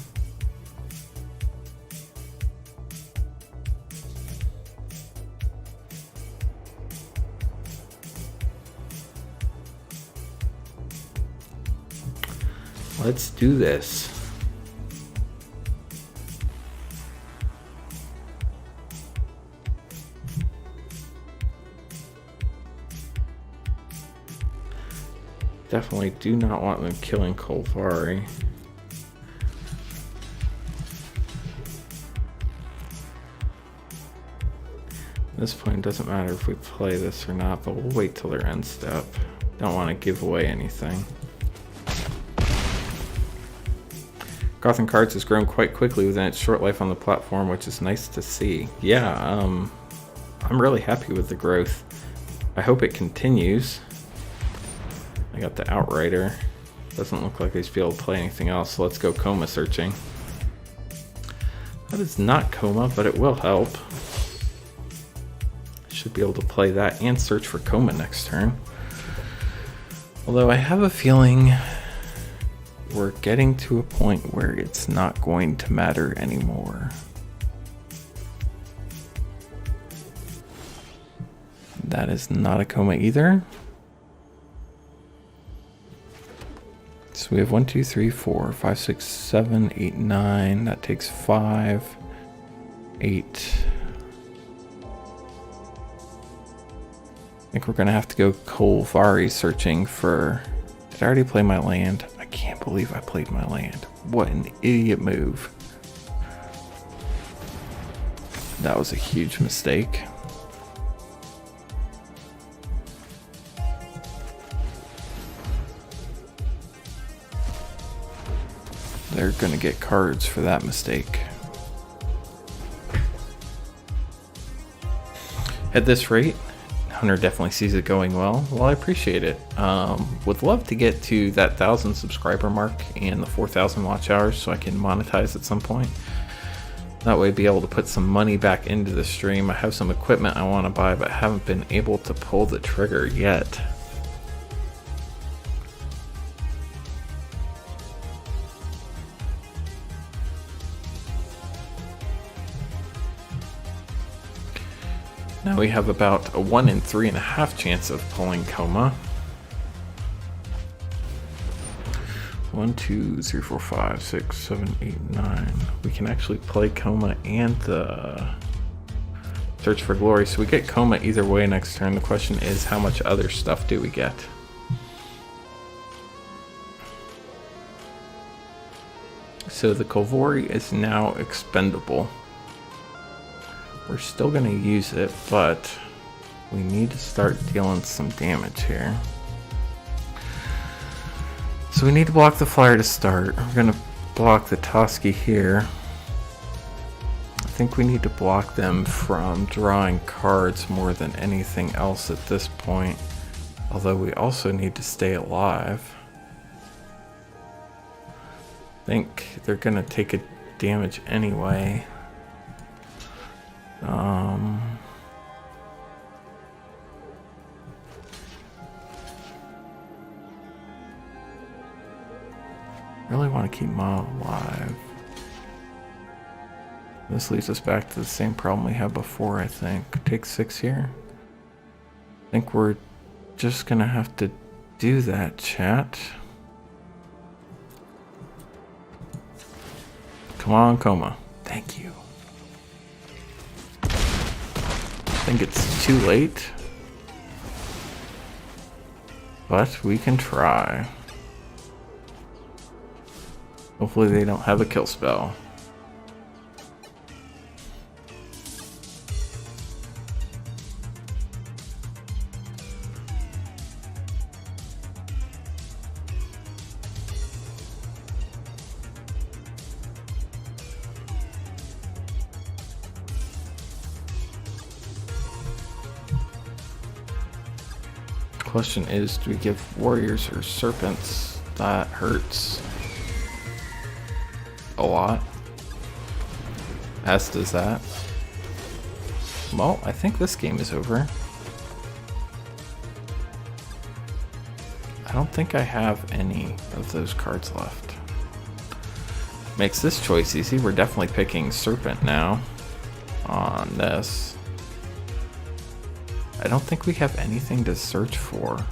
Let's do this. Definitely do not want them killing Kolvari. At this point, it doesn't matter if we play this or not, but we'll wait till their end step. Don't want to give away anything. Gotham Cards has grown quite quickly within its short life on the platform, which is nice to see. Yeah, I'm really happy with the growth. I hope it continues. I got the Outrider. Doesn't look like he's be able to play anything else, so let's go Coma searching. That is not Coma, but it will help. Should be able to play that and search for Coma next turn. Although I have a feeling we're getting to a point where it's not going to matter anymore. That is not a coma either. So we have 1, 2, 3, 4, 5, 6, 7, 8, 9. That takes 5, 8. I think we're gonna have to go Kaldheim searching for. Did I already play my land? I can't believe I played my land. What an idiot move. That was a huge mistake. They're gonna get cards for that mistake. At this rate, Hunter definitely sees it going well. Well, I appreciate it. Would love to get to that 1,000 subscriber mark and the 4,000 watch hours so I can monetize at some point. That way be able to put some money back into the stream. I have some equipment I want to buy, but haven't been able to pull the trigger yet. Now we have about a 1 in 3.5 chance of pulling coma. 1, 2, 3, 4, 5, 6, 7, 8, 9. We can actually play coma and the search for glory. So we get coma either way next turn. The question is, how much other stuff do we get? So the Kaldheim is now expendable. We're still going to use it, but we need to start dealing some damage here. So we need to block the flyer to start. We're going to block the Toski here. I think we need to block them from drawing cards more than anything else at this point. Although we also need to stay alive. I think they're going to take a damage anyway. Really want to keep Ma alive. This leads us back to the same problem we had before, I think. Take 6 here. I think we're just gonna have to do that, chat. Come on, coma. Thank you. I think it's too late, but we can try. Hopefully they don't have a kill spell. Question is, do we give warriors or serpents? That hurts a lot, as does that. Well, I think this game is over. I don't think I have any of those cards left. Makes this choice easy. We're definitely picking serpent now on this. I don't think we have anything to search for.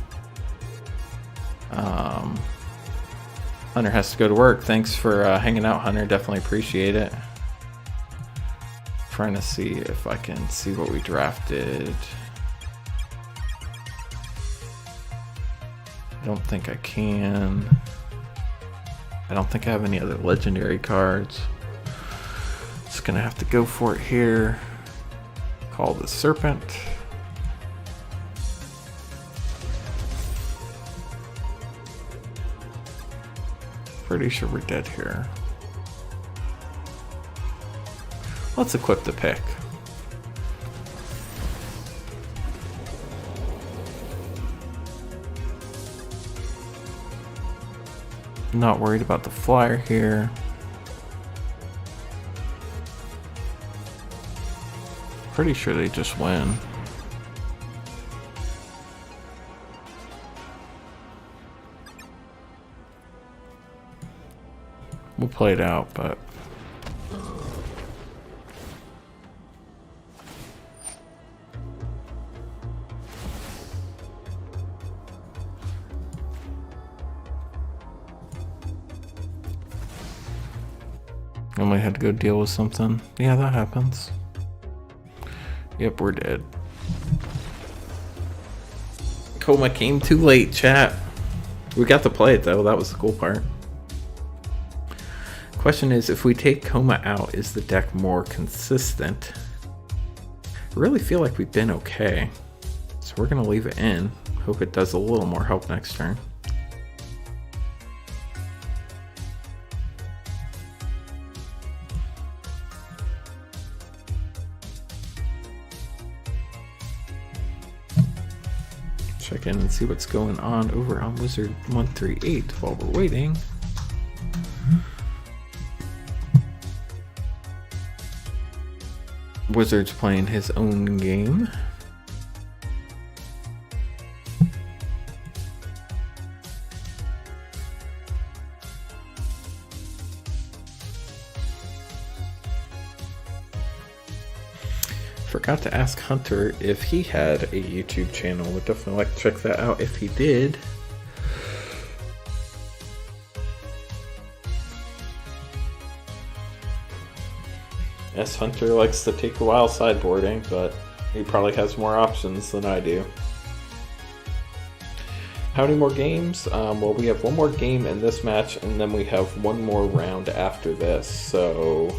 Hunter has to go to work. Thanks for hanging out, Hunter. Definitely appreciate it. Trying to see if I can see what we drafted. I don't think I can. I don't think I have any other legendary cards. Just gonna have to go for it here. Call the serpent. Pretty sure we're dead here. Let's equip the pick. Not worried about the flyer here. Pretty sure they just win. we'll play it out, but I might have to go deal with something. Yeah, that happens. Yep, we're dead. Coma came too late, chat. We got to play it though, that was the cool part. Question is, if we take Coma out, is the deck more consistent? I really feel like we've been okay. So we're gonna leave it in. Hope it does a little more help next turn. Check in and see what's going on over on Wizard138 while we're waiting. Wizard's playing his own game. Forgot to ask Hunter if he had a YouTube channel. Would definitely like to check that out if he did. Yes, Hunter likes to take a while sideboarding, but he probably has more options than I do. How many more games? Well, we have one more game in this match, and then we have one more round after this, so...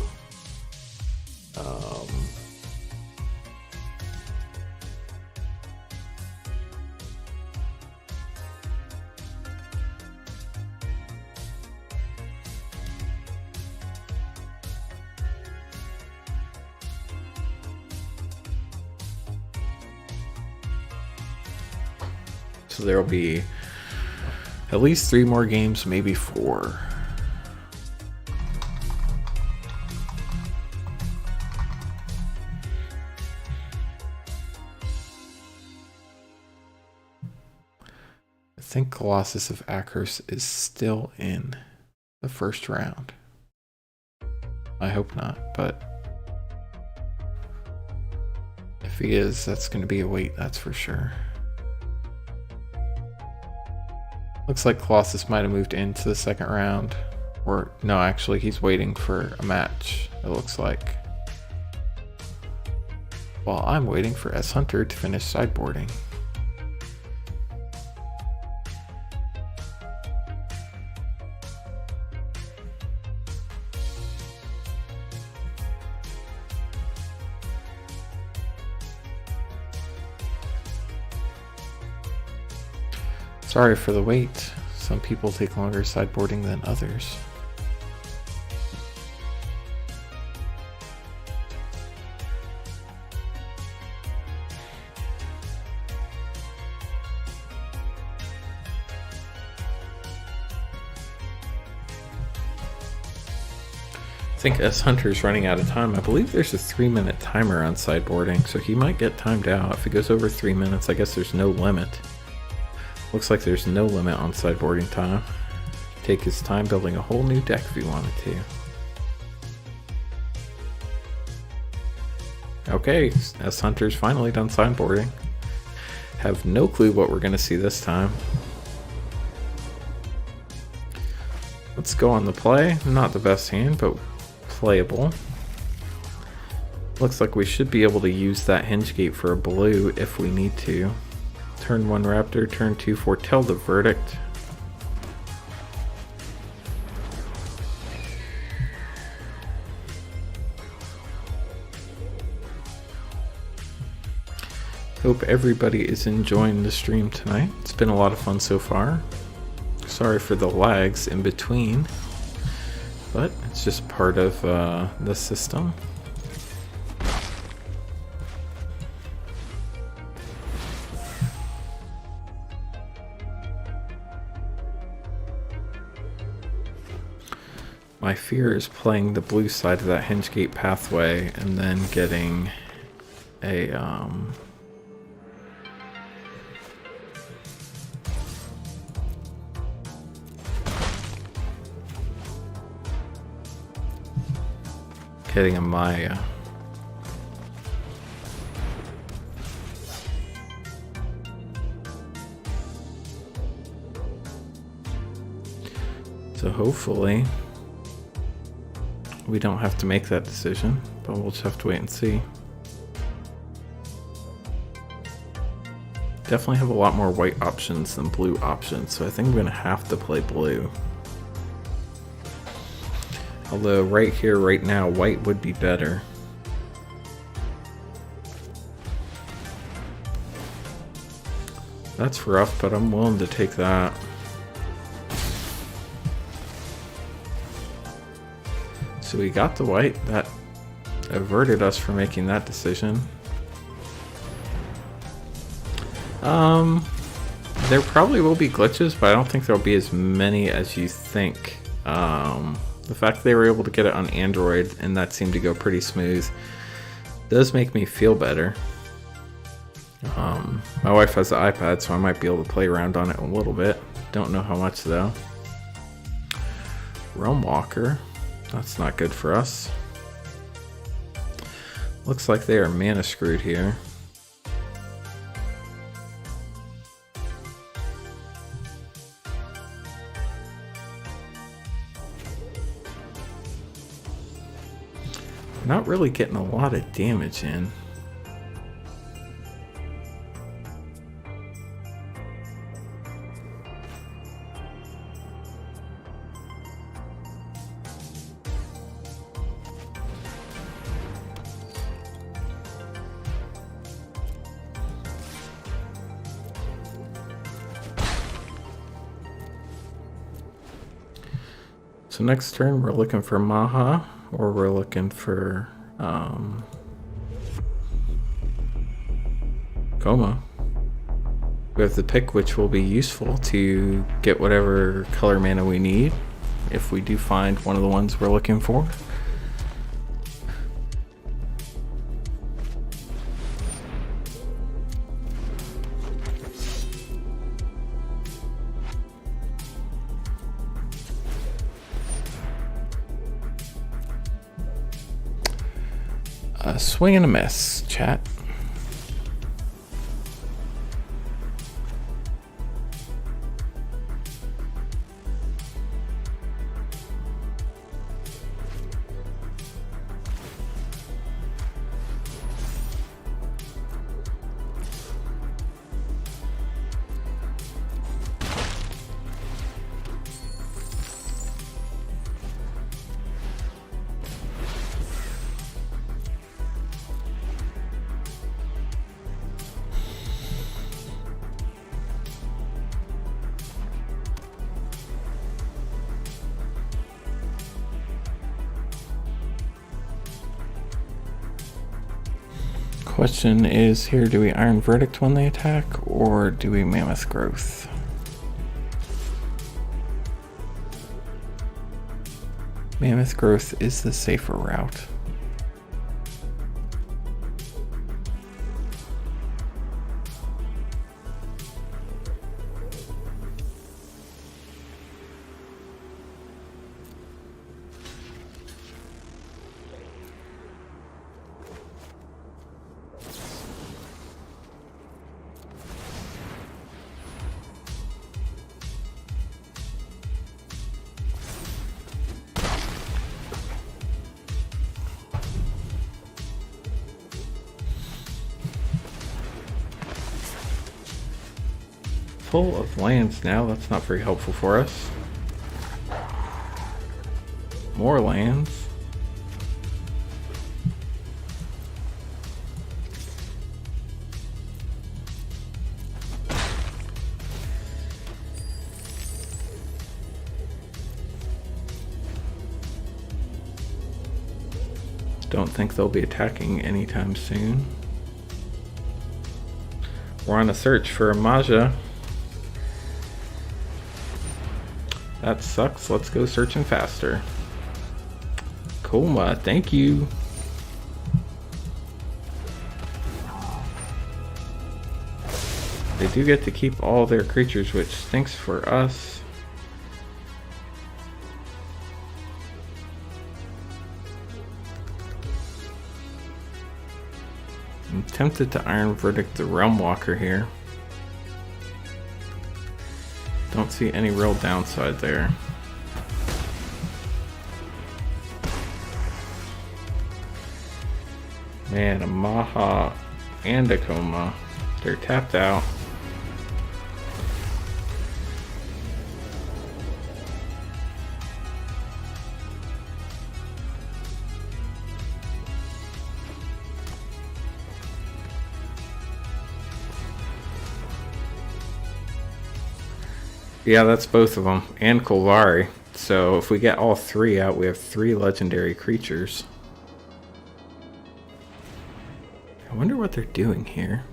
So there will be at least 3 more games, maybe 4. I think Colossus of Akros is still in the first round. I hope not, but if he is, that's going to be a wait, that's for sure. Looks like Colossus might have moved into the second round. Or, no, actually, he's waiting for a match, it looks like. While I'm waiting for S. Hunter to finish sideboarding. Sorry for the wait. Some people take longer sideboarding than others. I think S. Hunter's running out of time. I believe there's a 3-minute timer on sideboarding, so he might get timed out. If it goes over 3 minutes, I guess there's no limit. Looks like there's no limit on sideboarding time. Take his time building a whole new deck if he wanted to. Okay, S. Hunter's finally done sideboarding. Have no clue what we're going to see this time. Let's go on the play. Not the best hand, but playable. Looks like we should be able to use that hinge gate for a blue if we need to. Turn 1 Raptor, turn 2 Foretell the Verdict. Hope everybody is enjoying the stream tonight. It's been a lot of fun so far. Sorry for the lags in between, but it's just part of the system. My fear is playing the blue side of that hinge gate pathway and then getting a Getting a Maya. So hopefully we don't have to make that decision, but we'll just have to wait and see. Definitely have a lot more white options than blue options, so I think I'm gonna have to play blue. Although right here, right now, white would be better. That's rough, but I'm willing to take that. So we got the white. That averted us from making that decision. There probably will be glitches, but I don't think there'll be as many as you think. The fact they were able to get it on Android and that seemed to go pretty smooth does make me feel better. My wife has the iPad, so I might be able to play around on it a little bit. Don't know how much though. Realm Walker, that's not good for us. Looks like they are mana screwed here. Not really getting a lot of damage in. So next turn we're looking for Maha, or we're looking for Coma. We have the pick, which will be useful to get whatever color mana we need if we do find one of the ones we're looking for. A swing and a miss, chat. Question is here, do we Iron Verdict when they attack, or do we Mammoth Growth? Mammoth Growth is the safer route. Full of lands now, that's not very helpful for us. More lands. Don't think they'll be attacking anytime soon. We're on a search for a Maja. That sucks. Let's go searching faster. Coma, thank you. They do get to keep all their creatures, which stinks for us. Tempted to Iron Verdict the Realm Walker here. Don't see any real downside there. Man, a Maha and a Coma. They're tapped out. Yeah, that's both of them, and Kolvari. So if we get all three out, we have 3 legendary creatures. I wonder what they're doing here.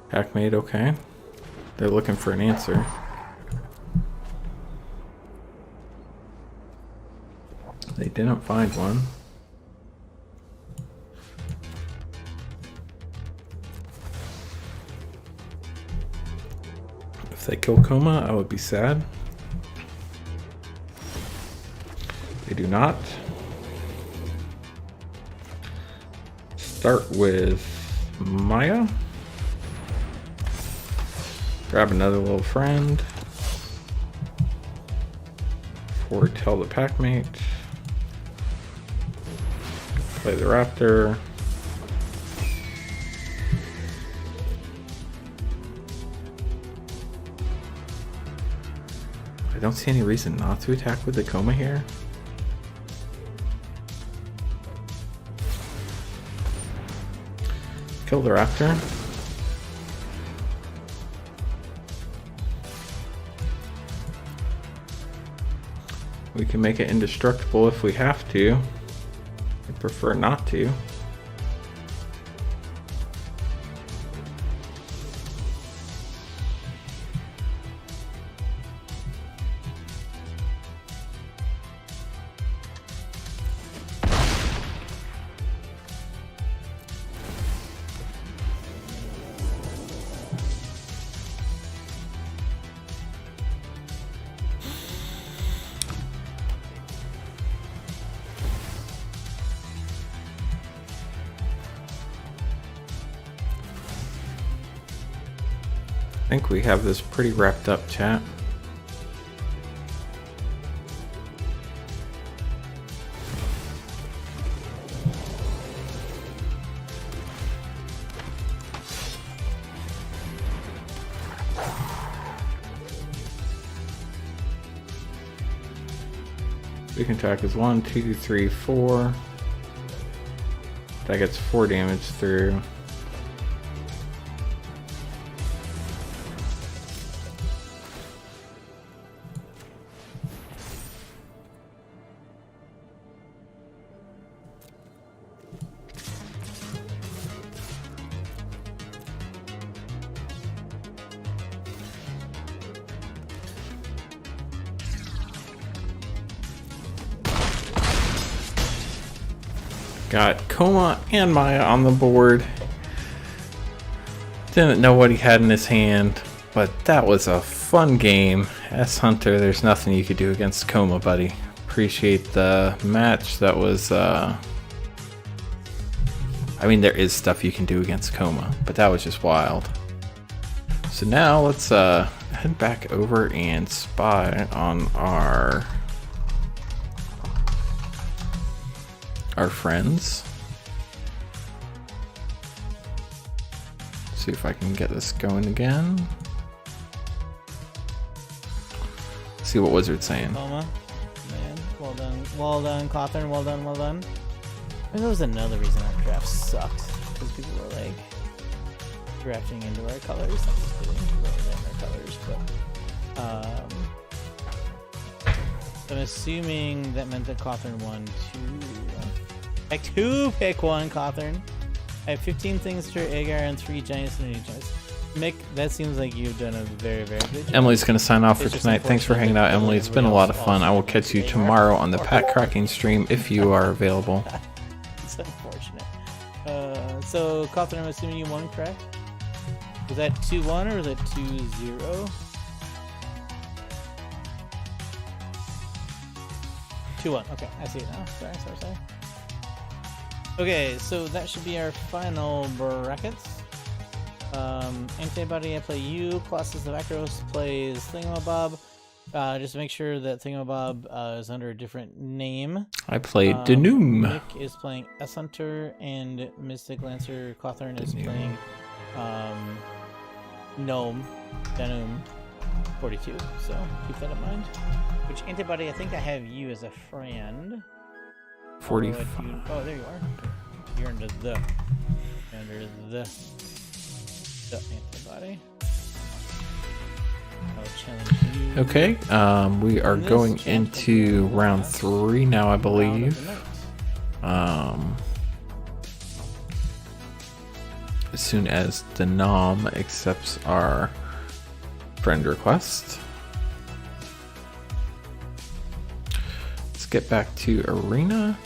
Packmate, okay. They're looking for an answer. They didn't find one. If they kill Coma, I would be sad. They do not. Start with Maya. Grab another little friend. Foretell the Packmate. Play the Raptor. I don't see any reason not to attack with the Coma here. Kill the Raptor. We can make it indestructible if we have to. I prefer not to. I think we have this pretty wrapped up, chat. We can attack as 1, 2, 3, 4. That gets 4 damage through. Got Coma and Maya on the board. Didn't know what he had in his hand, but that was a fun game. S Hunter, there's nothing you could do against Coma, buddy. Appreciate the match. That was, I mean, there is stuff you can do against Coma, but that was just wild. So now let's head back over and spy on our friends. See if I can get this going again. See what Wizard's saying. Coma. Man, well done, Kaldheim, well done. And there was another reason our draft sucked, because people were like drafting into our colors. I'm just kidding, rather than our colors, but I'm assuming that meant that Kaldheim won 2 pick 1, Kaldheim. I have 15 things for Agar and 3 giants and 8 giants. Mick, that seems like you've done a very, very good job. Emily's going to sign off for tonight. Thanks for hanging out, Emily. It's been a lot of fun. I will catch you tomorrow on the pack cracking stream if you are available. It's unfortunate. So, Kaldheim, I'm assuming you won, correct? Was that 2-1 or was that 2-0? 2-1. Okay, I see it now. Sorry. Okay, so that should be our final brackets. Antibody, I play you. Colossus of Akros plays Thingamabob. Just make sure that Thingamabob is under a different name. I played Denoom. Nick is playing S Hunter, and Mystic Lancer Cawthorn is playing Gnome Denoom 42. So keep that in mind. Which Antibody, I think I have you as a friend. 45. Oh, there you are. You're under the Antibody. I'll challenge you. Okay, we are going into round 3 now, I believe. As soon as Denom accepts our friend request. Let's get back to Arena.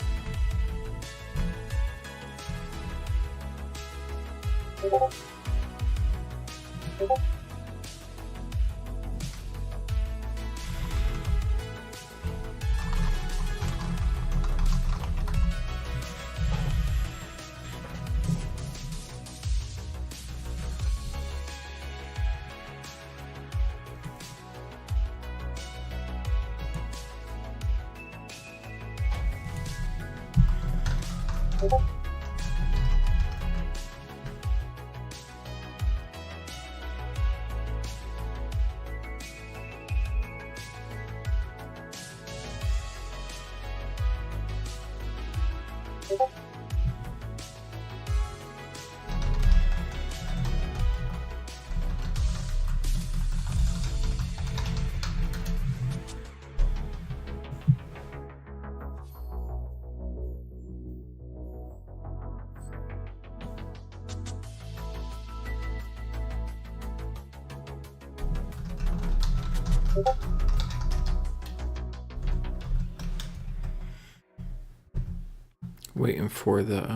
Waiting for the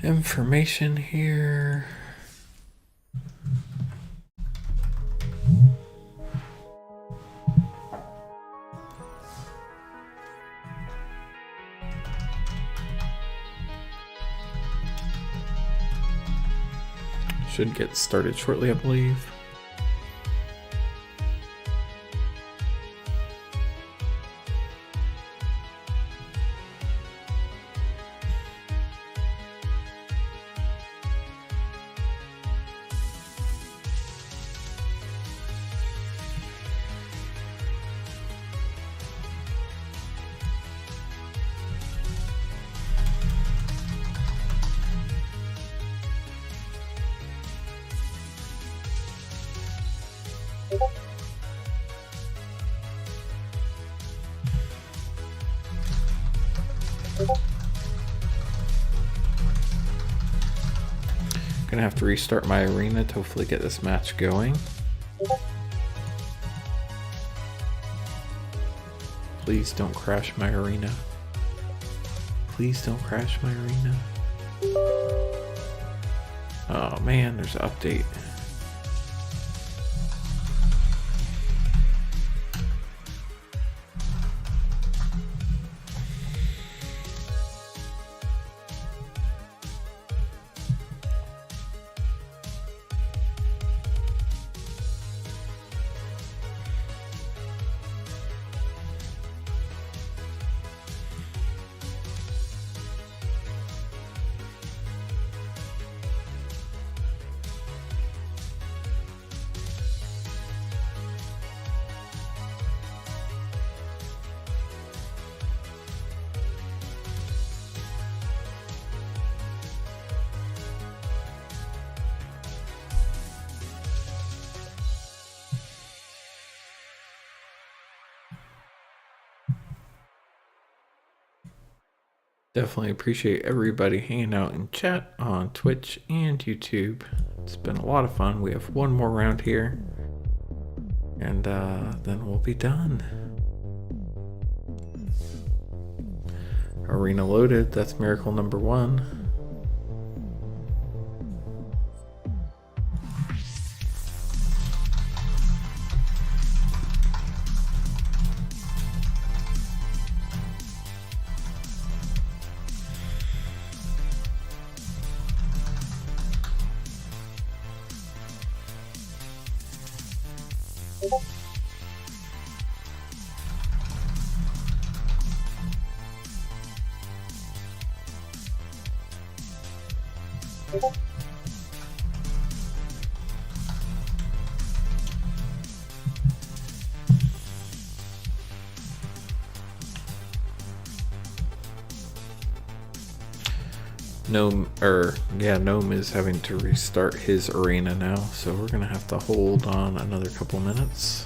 information here. Should get started shortly, I believe. Gonna have to restart my arena to hopefully get this match going. Please don't crash my arena. Please don't crash my arena. Oh man, there's an update. Definitely appreciate everybody hanging out in chat on Twitch and YouTube. It's been a lot of fun. We have one more round here, and then we'll be done. Arena loaded. That's miracle number 1. Gnome is having to restart his arena now, so we're gonna have to hold on another couple minutes.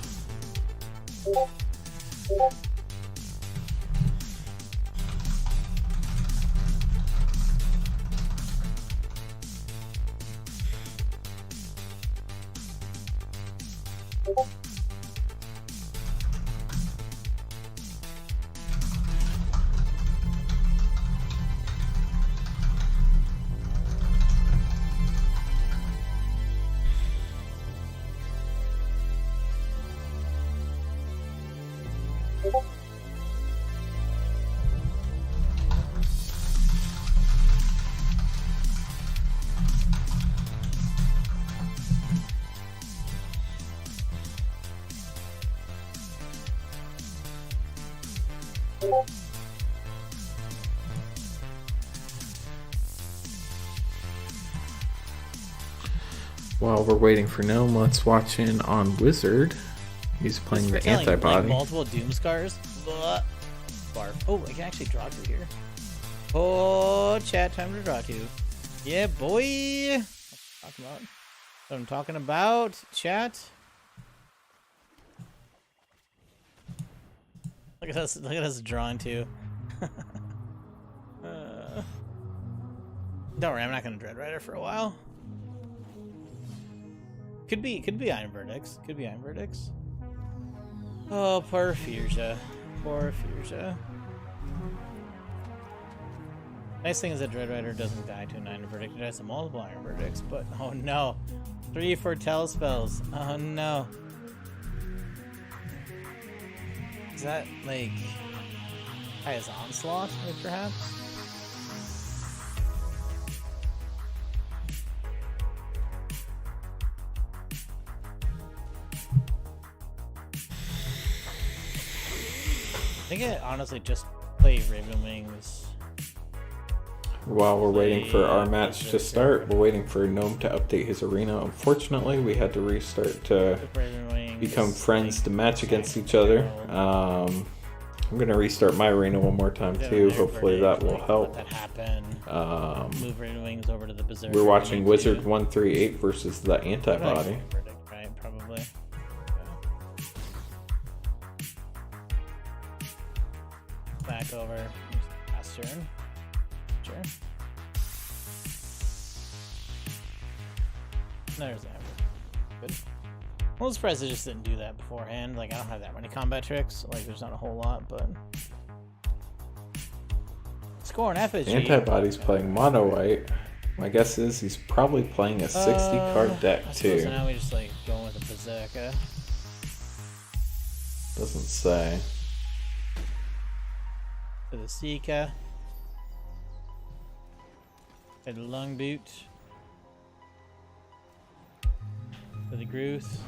While we're waiting for Gnome, let's watch in on Wizard. He's playing the Antibody. Like multiple Doom Scars. Blah. Barf. Oh, I can actually draw two here. Oh, chat, time to draw two. Yeah, boy. What I'm talking about, chat. Look at us drawing two. Don't worry, I'm not gonna Dread Rider for a while. Could be Iron Verdicts. Could be Iron Verdicts. Oh, poor Fierja. Poor Fierja. Nice thing is that Dread Rider doesn't die to an Iron Verdict. It has multiple Iron Verdicts, but oh no. 3 Foretell spells. Oh no. Is that like his Onslaught, perhaps? I think I honestly just play Raven Wings. While we're waiting for our match to start, we're waiting for Gnome to update his arena. Unfortunately, we had to restart to become friends to match against each other. I'm going to restart my arena one more time too. Hopefully that will help. Move Raven Wings over to the Berserker. We're watching Wizard138 versus the Antibody. Right, probably. Back over. Last turn. Sure. There's that. Good. Well, I'm surprised I just didn't do that beforehand. Like, I don't have that many combat tricks. Like, there's not a whole lot, but... Score an effigy. Antibody's playing mono white. My guess is he's probably playing a 60 card deck too. So now we just like going with a Berserker. Doesn't say. For the Seeker. For the Lung Boot. For the Gruth.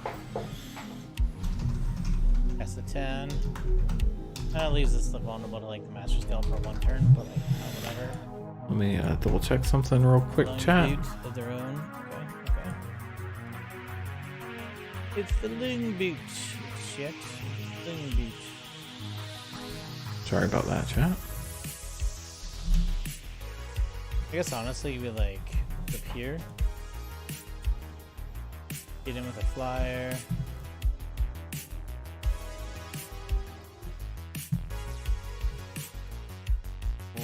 That's the 10. That leaves us vulnerable to like the Master Skill for one turn, but like whatever. Let me double check something real quick, Lung chat. Boot of their own. Okay. It's the Lung Boot. Shit. Lung Boot. Sorry about that, chat. I guess honestly, we like up here. Get in with a flyer.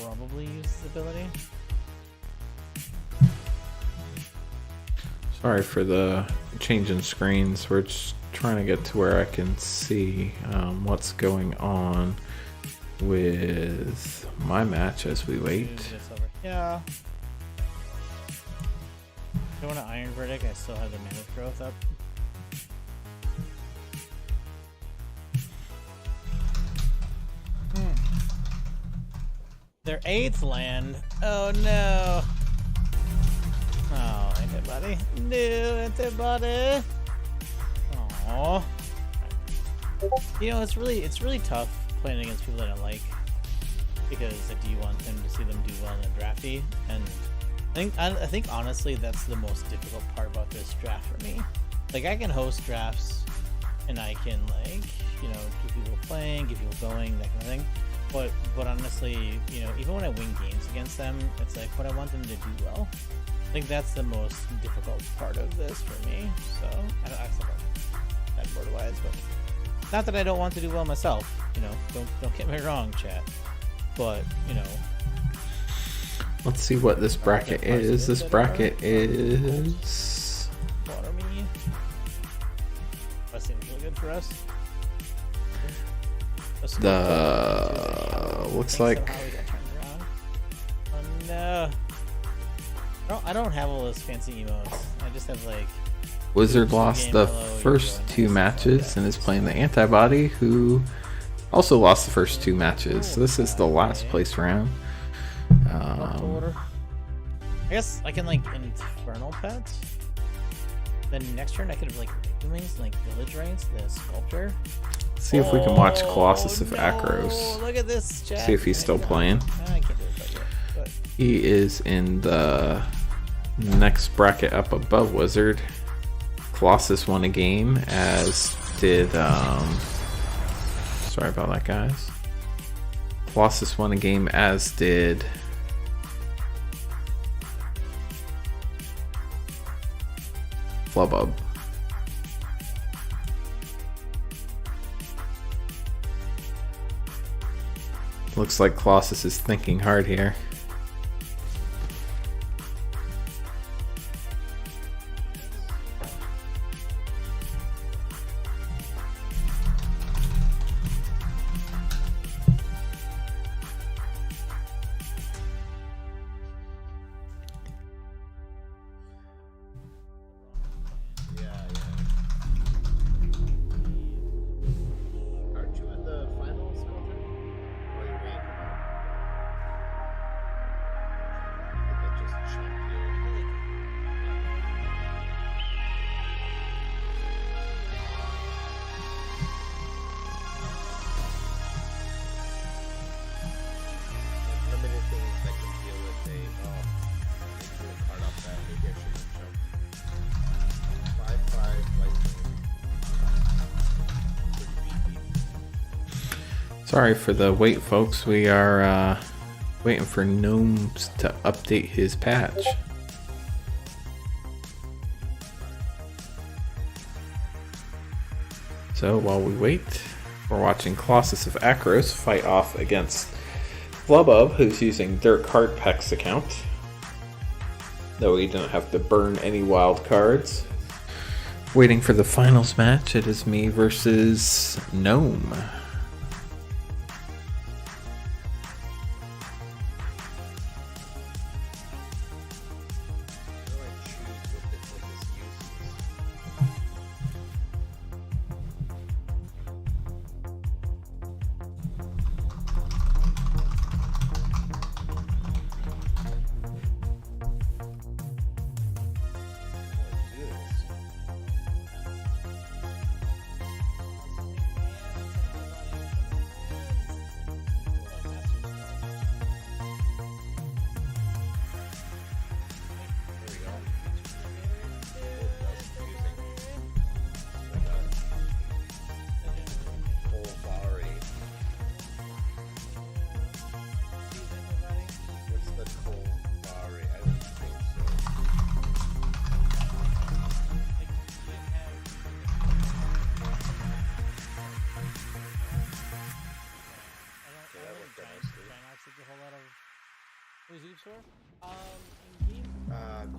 Probably use this ability. Sorry for the change in screens. We're just trying to get to where I can see what's going on with my match as we wait. Yeah. If I want an Iron Verdict, I still have the Mammoth Growth up. Their 8th land. Oh no. Oh, Antibody. No, Antibody. Aww. You know, it's really tough playing against people that I like, because I do want them to see them do well in the drafty, and I think honestly that's the most difficult part about this draft for me. Like, I can host drafts and I can, like, you know, get people playing, get people going, that kind of thing. But honestly, you know, even when I win games against them, it's like, but I want them to do well. I think that's the most difficult part of this for me. So I still don't that board wise, but not that I don't want to do well myself. You know, don't get me wrong, chat. But you know, let's see what this bracket is. This bracket is. Water me. That seems really good for us. Looks like. Oh no. No, I don't have all those fancy emotes. I just have like. Wizard lost the first 2 matches and is playing the Antibody, who also lost the first 2 matches. So this is the last place round. I guess I can like Infernal Pets. Then next turn I could have like Wings, like Village Reigns, the Sculptor. See if we can watch Colossus of Akros. Look at this, chat. See if he's still playing. I can't do it quite yet, but He is in the next bracket up above Wizard. Colossus won a game, as did sorry about that, guys. Colossus won a game, as did Flubub. Looks like Colossus is thinking hard here. Aren't you in the finals, Sculptor? Or are you waiting for that? I think I just checked you. Limited things I can deal with. They drew a card off that. Maybe I should jump. 5/5 lightning. Sorry for the wait, folks. We are waiting for Gnomes to update his patch. So while we wait, we're watching Colossus of Akros fight off against Flubub, who's using Dirk Hardpeck's account. Though he didn't have to burn any wild cards. Waiting for the finals match. It is me versus Gnome.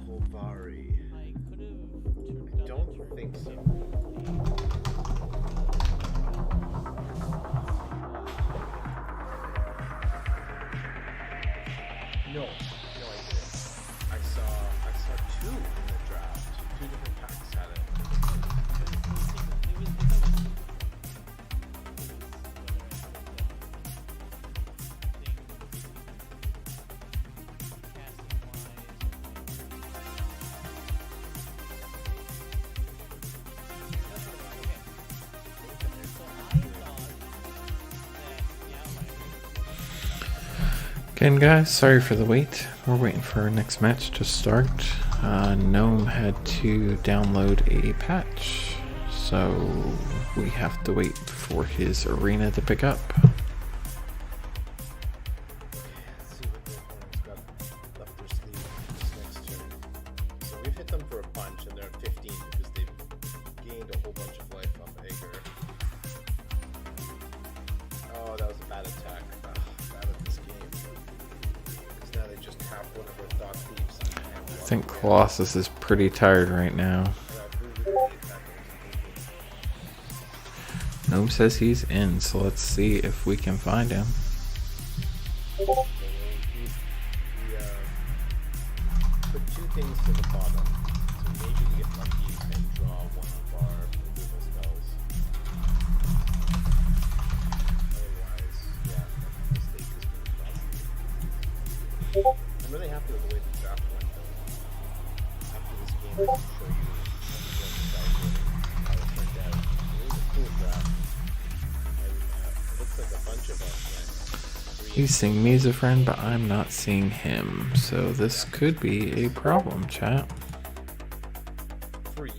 Kolvari. I could have. I don't think so. No, I didn't. I saw 2 in the draft. 2 different packs had it. And guys, sorry for the wait. We're waiting for our next match to start. Gnome had to download a patch, so we have to wait for his arena to pick up. Let's see what the opponent's got up their sleeve this next turn. So we've hit them for a bunch, and they're at 15 because they've gained a whole bunch of life off Hager. Oh, that was a bad attack. Bad at this game. Because now they just tap one of their Thought Thieves. I think Colossus is pretty tired right now. Gnome says he's in, so let's see if we can find him. We put two things to the bottom, so maybe we get lucky and draw one of our removal spells. Otherwise, yeah, mistake is going to be I'm really happy with the way the draft went, though. After this game, I can show you how it turned out. It was a cool draft. It looks like a bunch of us went. He's seeing me as a friend, but I'm not seeing him, so this could be a problem, chat. Free.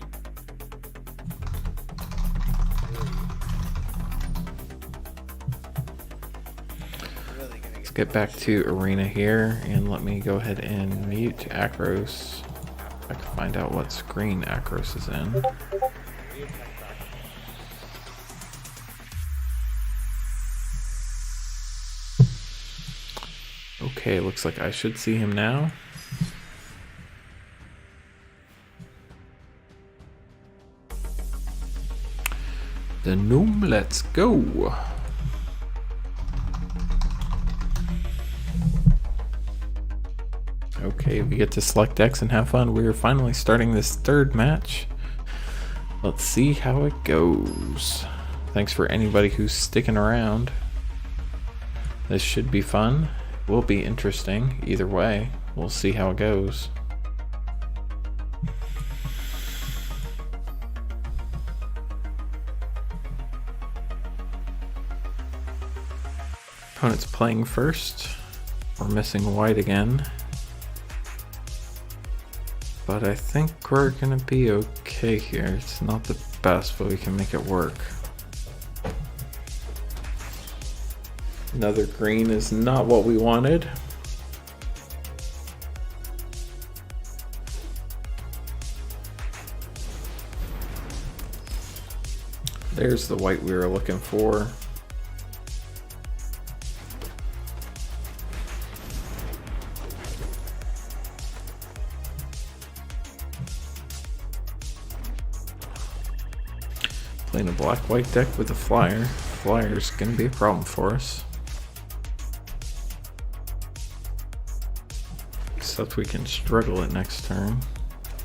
Let's get back to arena here, and let me go ahead and mute Akros. I can find out what screen Akros is in. Okay, looks like I should see him now. The Gnome, let's go. Okay, we get to select decks and have fun. We are finally starting this third match. Let's see how it goes. Thanks for anybody who's sticking around. This should be fun. Will be interesting either way. We'll see how it goes. Opponent's playing first. We're missing white again. But I think we're gonna be okay here. It's not the best, but we can make it work. Another green is not what we wanted. There's the white we were looking for. Playing a black-white deck with a flyer. Flyer's gonna be a problem for us. Except we can struggle it next turn.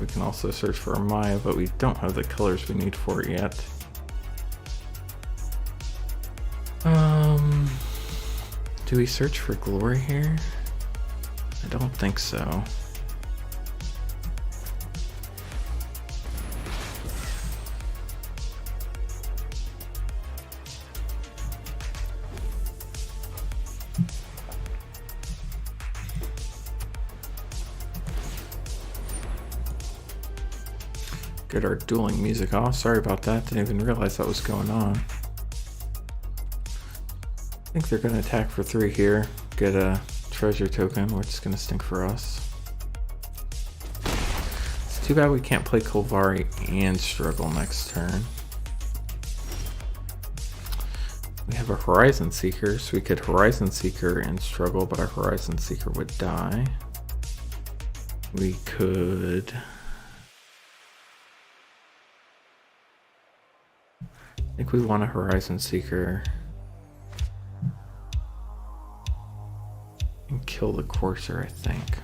We can also search for a Maya, but we don't have the colors we need for it yet. Do we search for glory here? I don't think so. Get our dueling music off. Sorry about that. Didn't even realize that was going on. I think they're going to attack for 3 here. Get a treasure token, which is going to stink for us. It's too bad we can't play Kolvari and struggle next turn. We have a Horizon Seeker, so we could Horizon Seeker and struggle, but our Horizon Seeker would die. We could... I think we want a Horizon Seeker and kill the Courser, I think.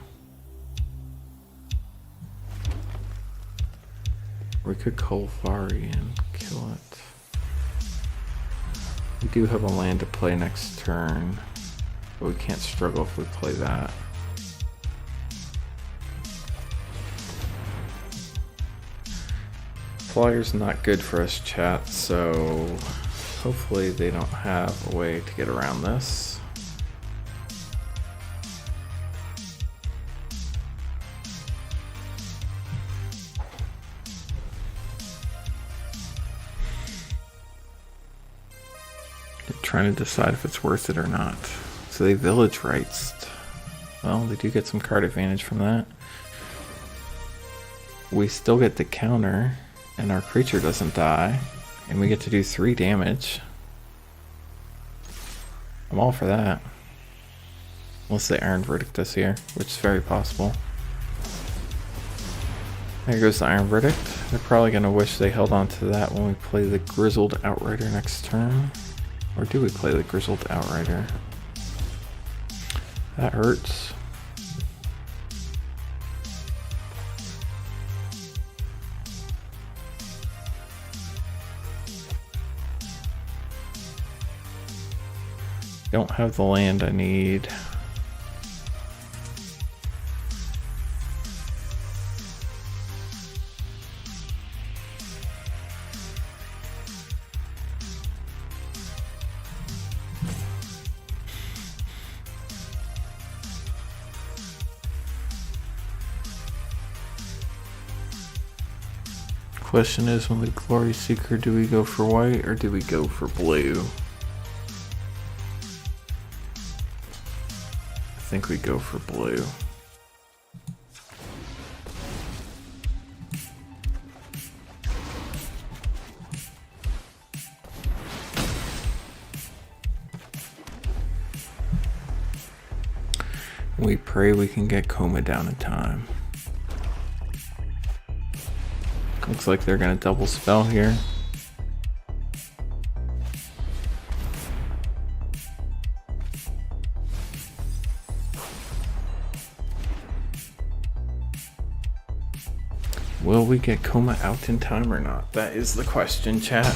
We could Kolvari and kill it. We do have a land to play next turn, but we can't struggle if we play that. Flyer's not good for us, chat, so hopefully they don't have a way to get around this. trying to decide if it's worth it or not. So they village rights. Well, they do get some card advantage from that. We still get the counter, and our creature doesn't die, and we get to do 3 damage. I'm all for that. Unless they Iron Verdict us here, which is very possible. There goes the Iron Verdict. They're probably going to wish they held on to that when we play the Grizzled Outrider next turn. Or do we play the Grizzled Outrider? That hurts. Don't have the land I need. Question is, when we Glory Seeker, do we go for white or do we go for blue? I think we go for blue. We pray we can get Coma down in time. Looks like they're gonna double spell here. Will we get Coma out in time or not? That is the question, chat.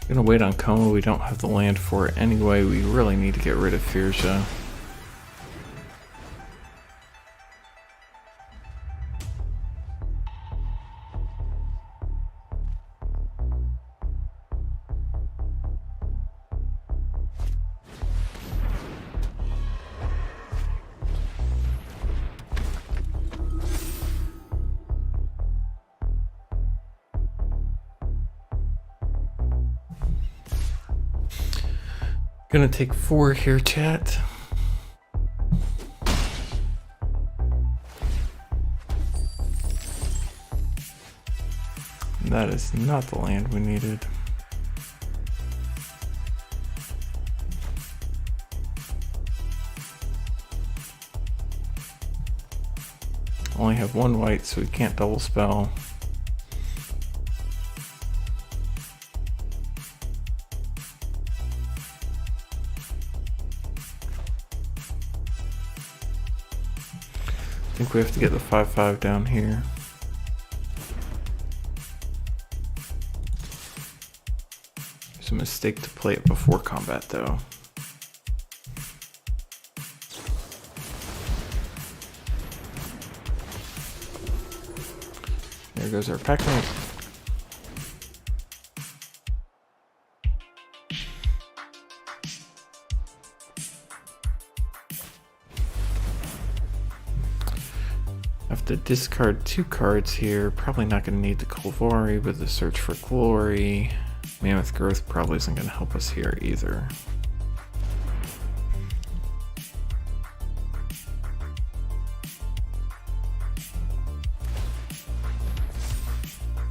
Gonna wait on Coma. We don't have the land for it anyway. We really need to get rid of Firja. Gonna take 4 here, chat. That is not the land we needed. Only have 1 white, so we can't double spell. I think we have to get the 5/5 down here. It's a mistake to play it before combat though. There goes our pack mate. Have to discard 2 cards here. Probably not going to need the Kolvari, but the Search for Glory. Mammoth Growth probably isn't going to help us here either.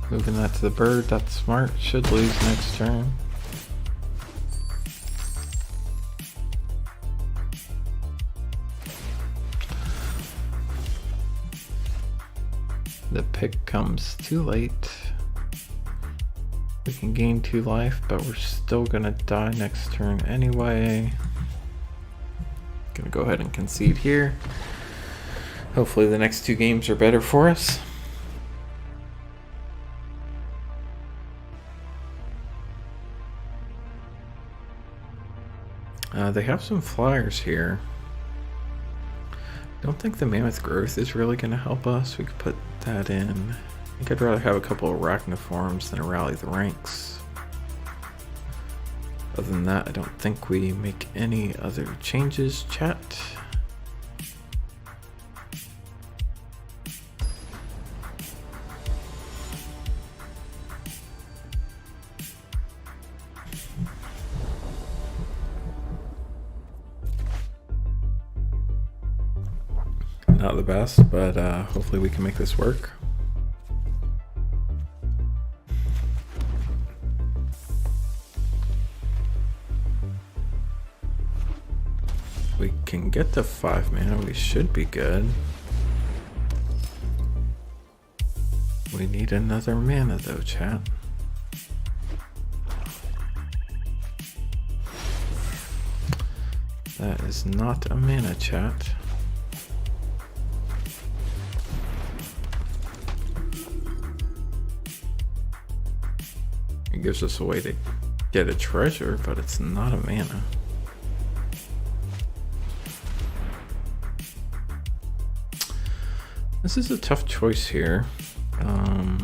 Moving that to the bird, that's smart. Should lose next turn. The pick comes too late. We can gain 2 life, but we're still gonna die next turn anyway. Gonna go ahead and concede here. Hopefully the next 2 games are better for us. They have some flyers here. Don't think the Mammoth Growth is really going to help us. We could put that in think I'd rather have a couple of arachniforms than a rally the ranks. Other than that, I don't think we make any other changes, chat. Not the best, but hopefully we can make this work. We can get to 5 mana, we should be good. We need another mana though, chat. That is not a mana, chat. It gives us a way to get a treasure, but it's not a mana. This is a tough choice here. I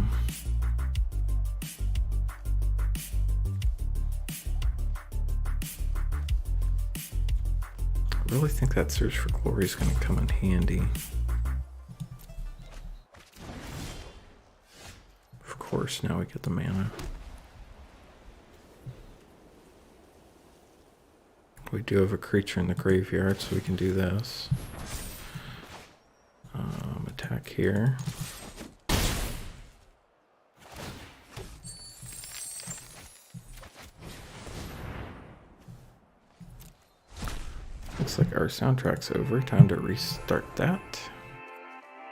really think that Search for Glory is going to come in handy. Of course, now we get the mana. We do have a creature in the graveyard, so we can do this. Attack here. Looks like our soundtrack's over. Time to restart that.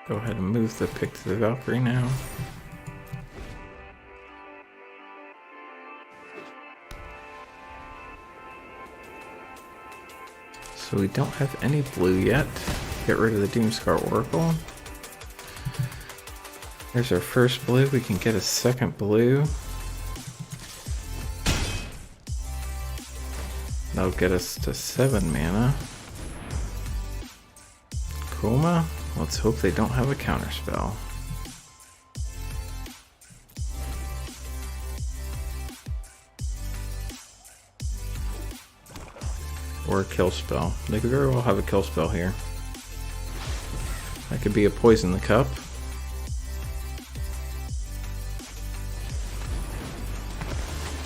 Go ahead and move the pick to the Valkyrie now. So we don't have any blue yet. Get rid of the Doomscar Oracle. There's our first blue. We can get a second blue. That'll get us to 7 mana. Kuma. Let's hope they don't have a counterspell. Or a kill spell. They could very well have a kill spell here. That could be a Poison the Cup.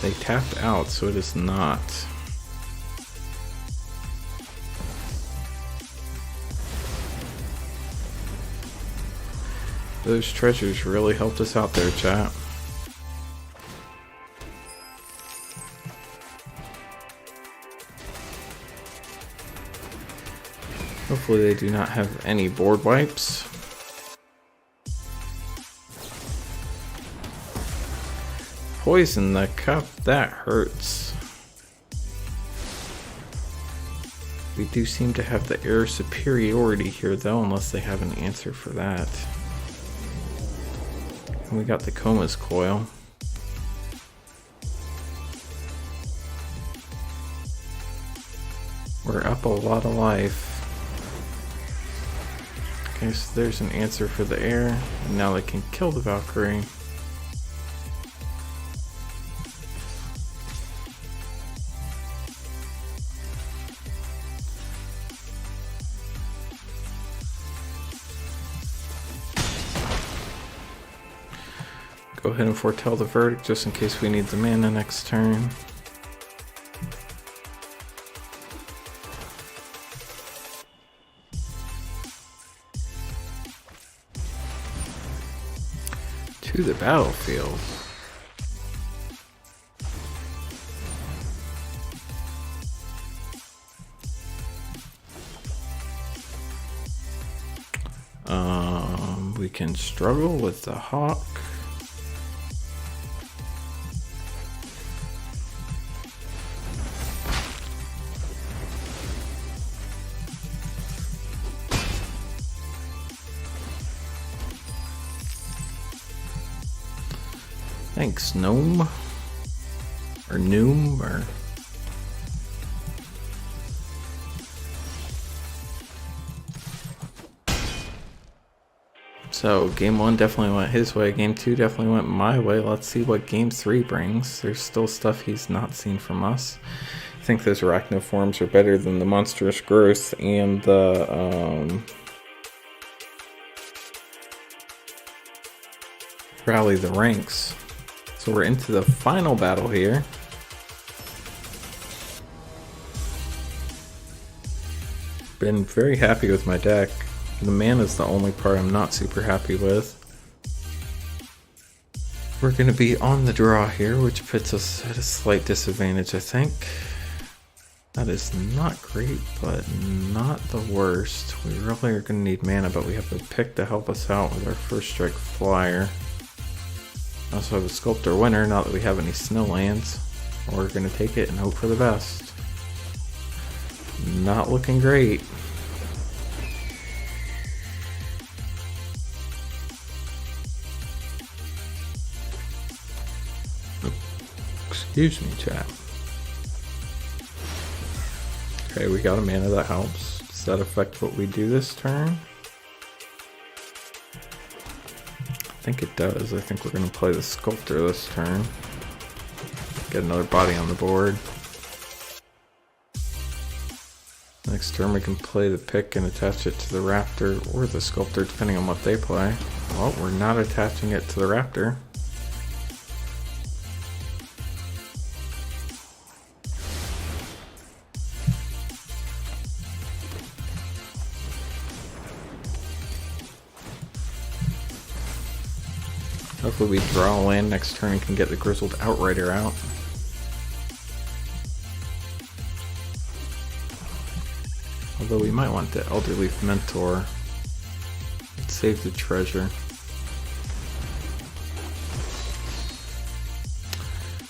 They tapped out, so it is not. Those treasures really helped us out there, chat. Hopefully they do not have any board wipes. Poison the Cup, that hurts. We do seem to have the air superiority here though, unless they have an answer for that. And we got the Coma's Coil. We're up a lot of life. Okay, so there's an answer for the air, and now they can kill the Valkyrie. Go ahead and foretell the verdict just in case we need the mana next turn. To the battlefield. We can struggle with the Hawk. Thanks, Gnome. Or Noom, or... So game 1 definitely went his way, game 2 definitely went my way. Let's see what game 3 brings. There's still stuff he's not seen from us. I think those arachnoforms are better than the monstrous growth and the rally the ranks. So we're into the final battle here. Been very happy with my deck. The mana is the only part I'm not super happy with. We're going to be on the draw here, which puts us at a slight disadvantage, I think. That is not great, but not the worst. We really are going to need mana, but we have the pick to help us out with our first strike flyer. We also have a Sculptor Winner, not that we have any snow lands. We're going to take it and hope for the best. Not looking great. Excuse me, chat. Okay, we got a mana that helps. Does that affect what we do this turn? I think it does. I think we're going to play the Sculptor this turn. Get another body on the board. Next turn we can play the pick and attach it to the Raptor or the Sculptor, depending on what they play. Well, we're not attaching it to the Raptor. Hopefully we draw a land next turn and can get the Grizzled Outrider out. Although we might want the Elderleaf Mentor. Let's save the treasure.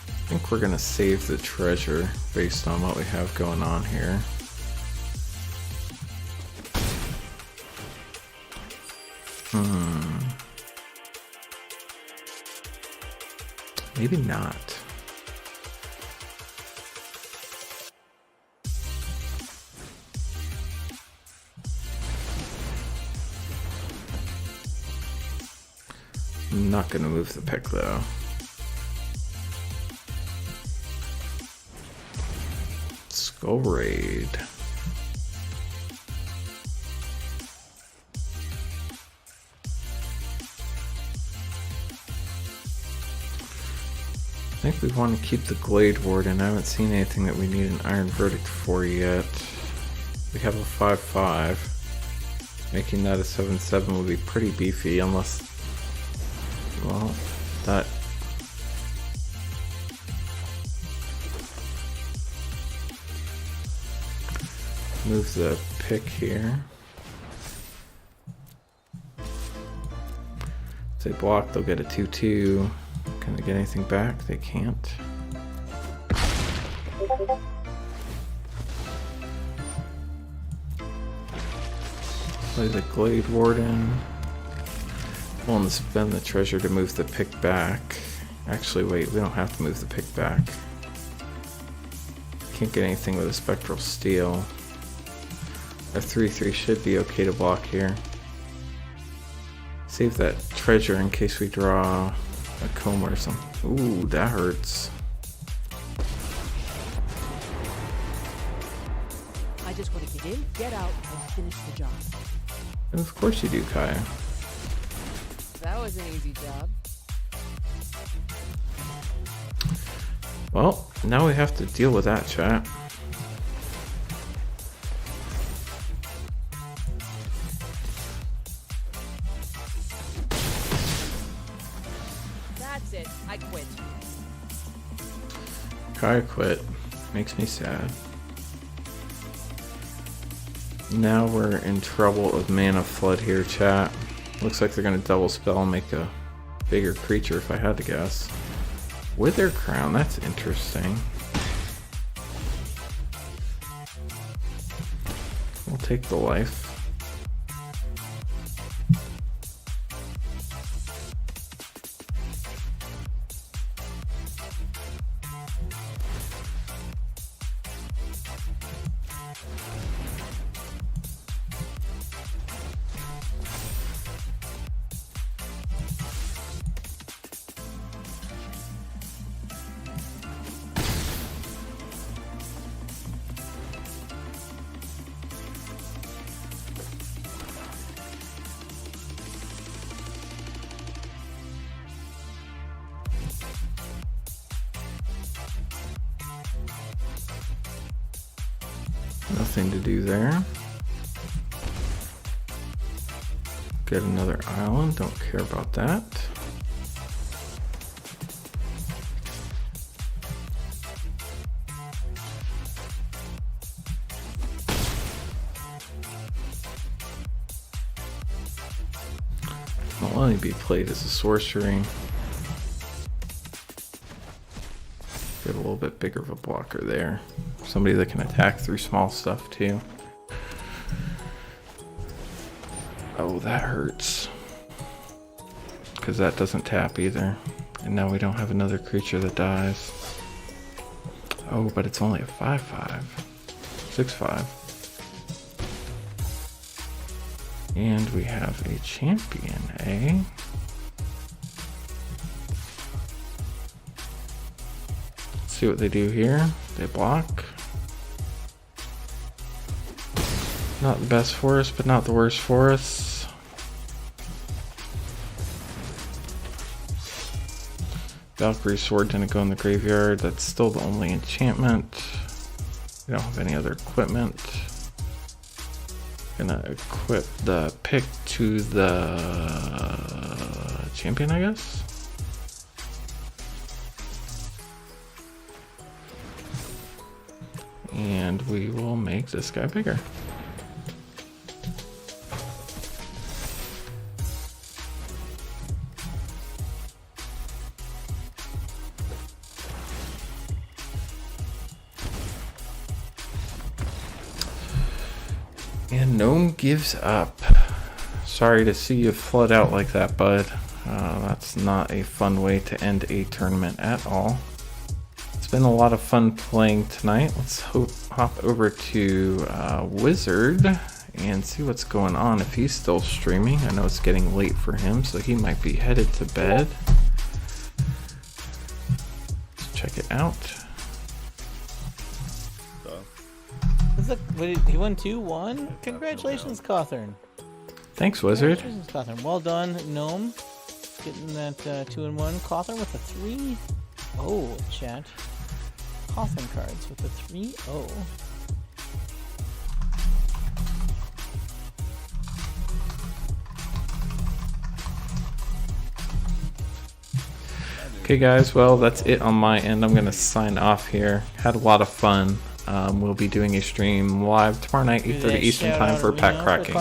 I think we're going to save the treasure based on what we have going on here. Maybe not. I'm not going to move the pick though. Skull Raid. I think we want to keep the Glade Warden. I haven't seen anything that we need an Iron Verdict for yet. We have a 5/5. Making that a 7/7 would be pretty beefy unless... well, that... move the pick here. If they block, they'll get a 2/2. Can they get anything back? They can't. Play the Glade Warden. We'll spend the treasure to move the pick back. Actually, wait, we don't have to move the pick back. Can't get anything with a Spectral Steel. Our 3/3 should be okay to block here. Save that treasure in case we draw a Coma or something. Ooh, that hurts. I just want to get in, get out, and finish the job. Of course you do, Kaya. That was an easy job. Well, now we have to deal with that, chat. That's it. I quit. Kaya quit. Makes me sad. Now we're in trouble with Mana Flood here, chat. Looks like they're going to double spell and make a bigger creature if I had to guess. Wither Crown, that's interesting. We'll take the life. Nothing to do there. Get another island, don't care about that. Will only be played as a sorcery. Get a little bit bigger of a blocker there. Somebody that can attack through small stuff too. Oh, that hurts. Because that doesn't tap either. And now we don't have another creature that dies. Oh, but it's only a 5/5. 6/5. And we have a champion, eh? Let's see what they do here. They block. Not the best for us, but not the worst for us. Valkyrie Sword didn't go in the graveyard. That's still the only enchantment. We don't have any other equipment. Gonna equip the pick to the champion, I guess. And we will make this guy bigger. And Gnome gives up. Sorry to see you flood out like that, bud. That's not a fun way to end a tournament at all. It's been a lot of fun playing tonight. Let's hop over to Wizard and see what's going on if he's still streaming. I know it's getting late for him, so he might be headed to bed. Let's check it out. He won 2-1. Congratulations, Cawthorn. Thanks, Wizard. Congratulations, Cawthorn. Well done, Gnome. Getting that 2-1. Cawthorn with a 3-0, chat. Cawthorn cards with a 3-0. Okay, guys. Well, that's it on my end. I'm going to sign off here. Had a lot of fun. We'll be doing a stream live tomorrow night, 8:30 Eastern time for pack cracking.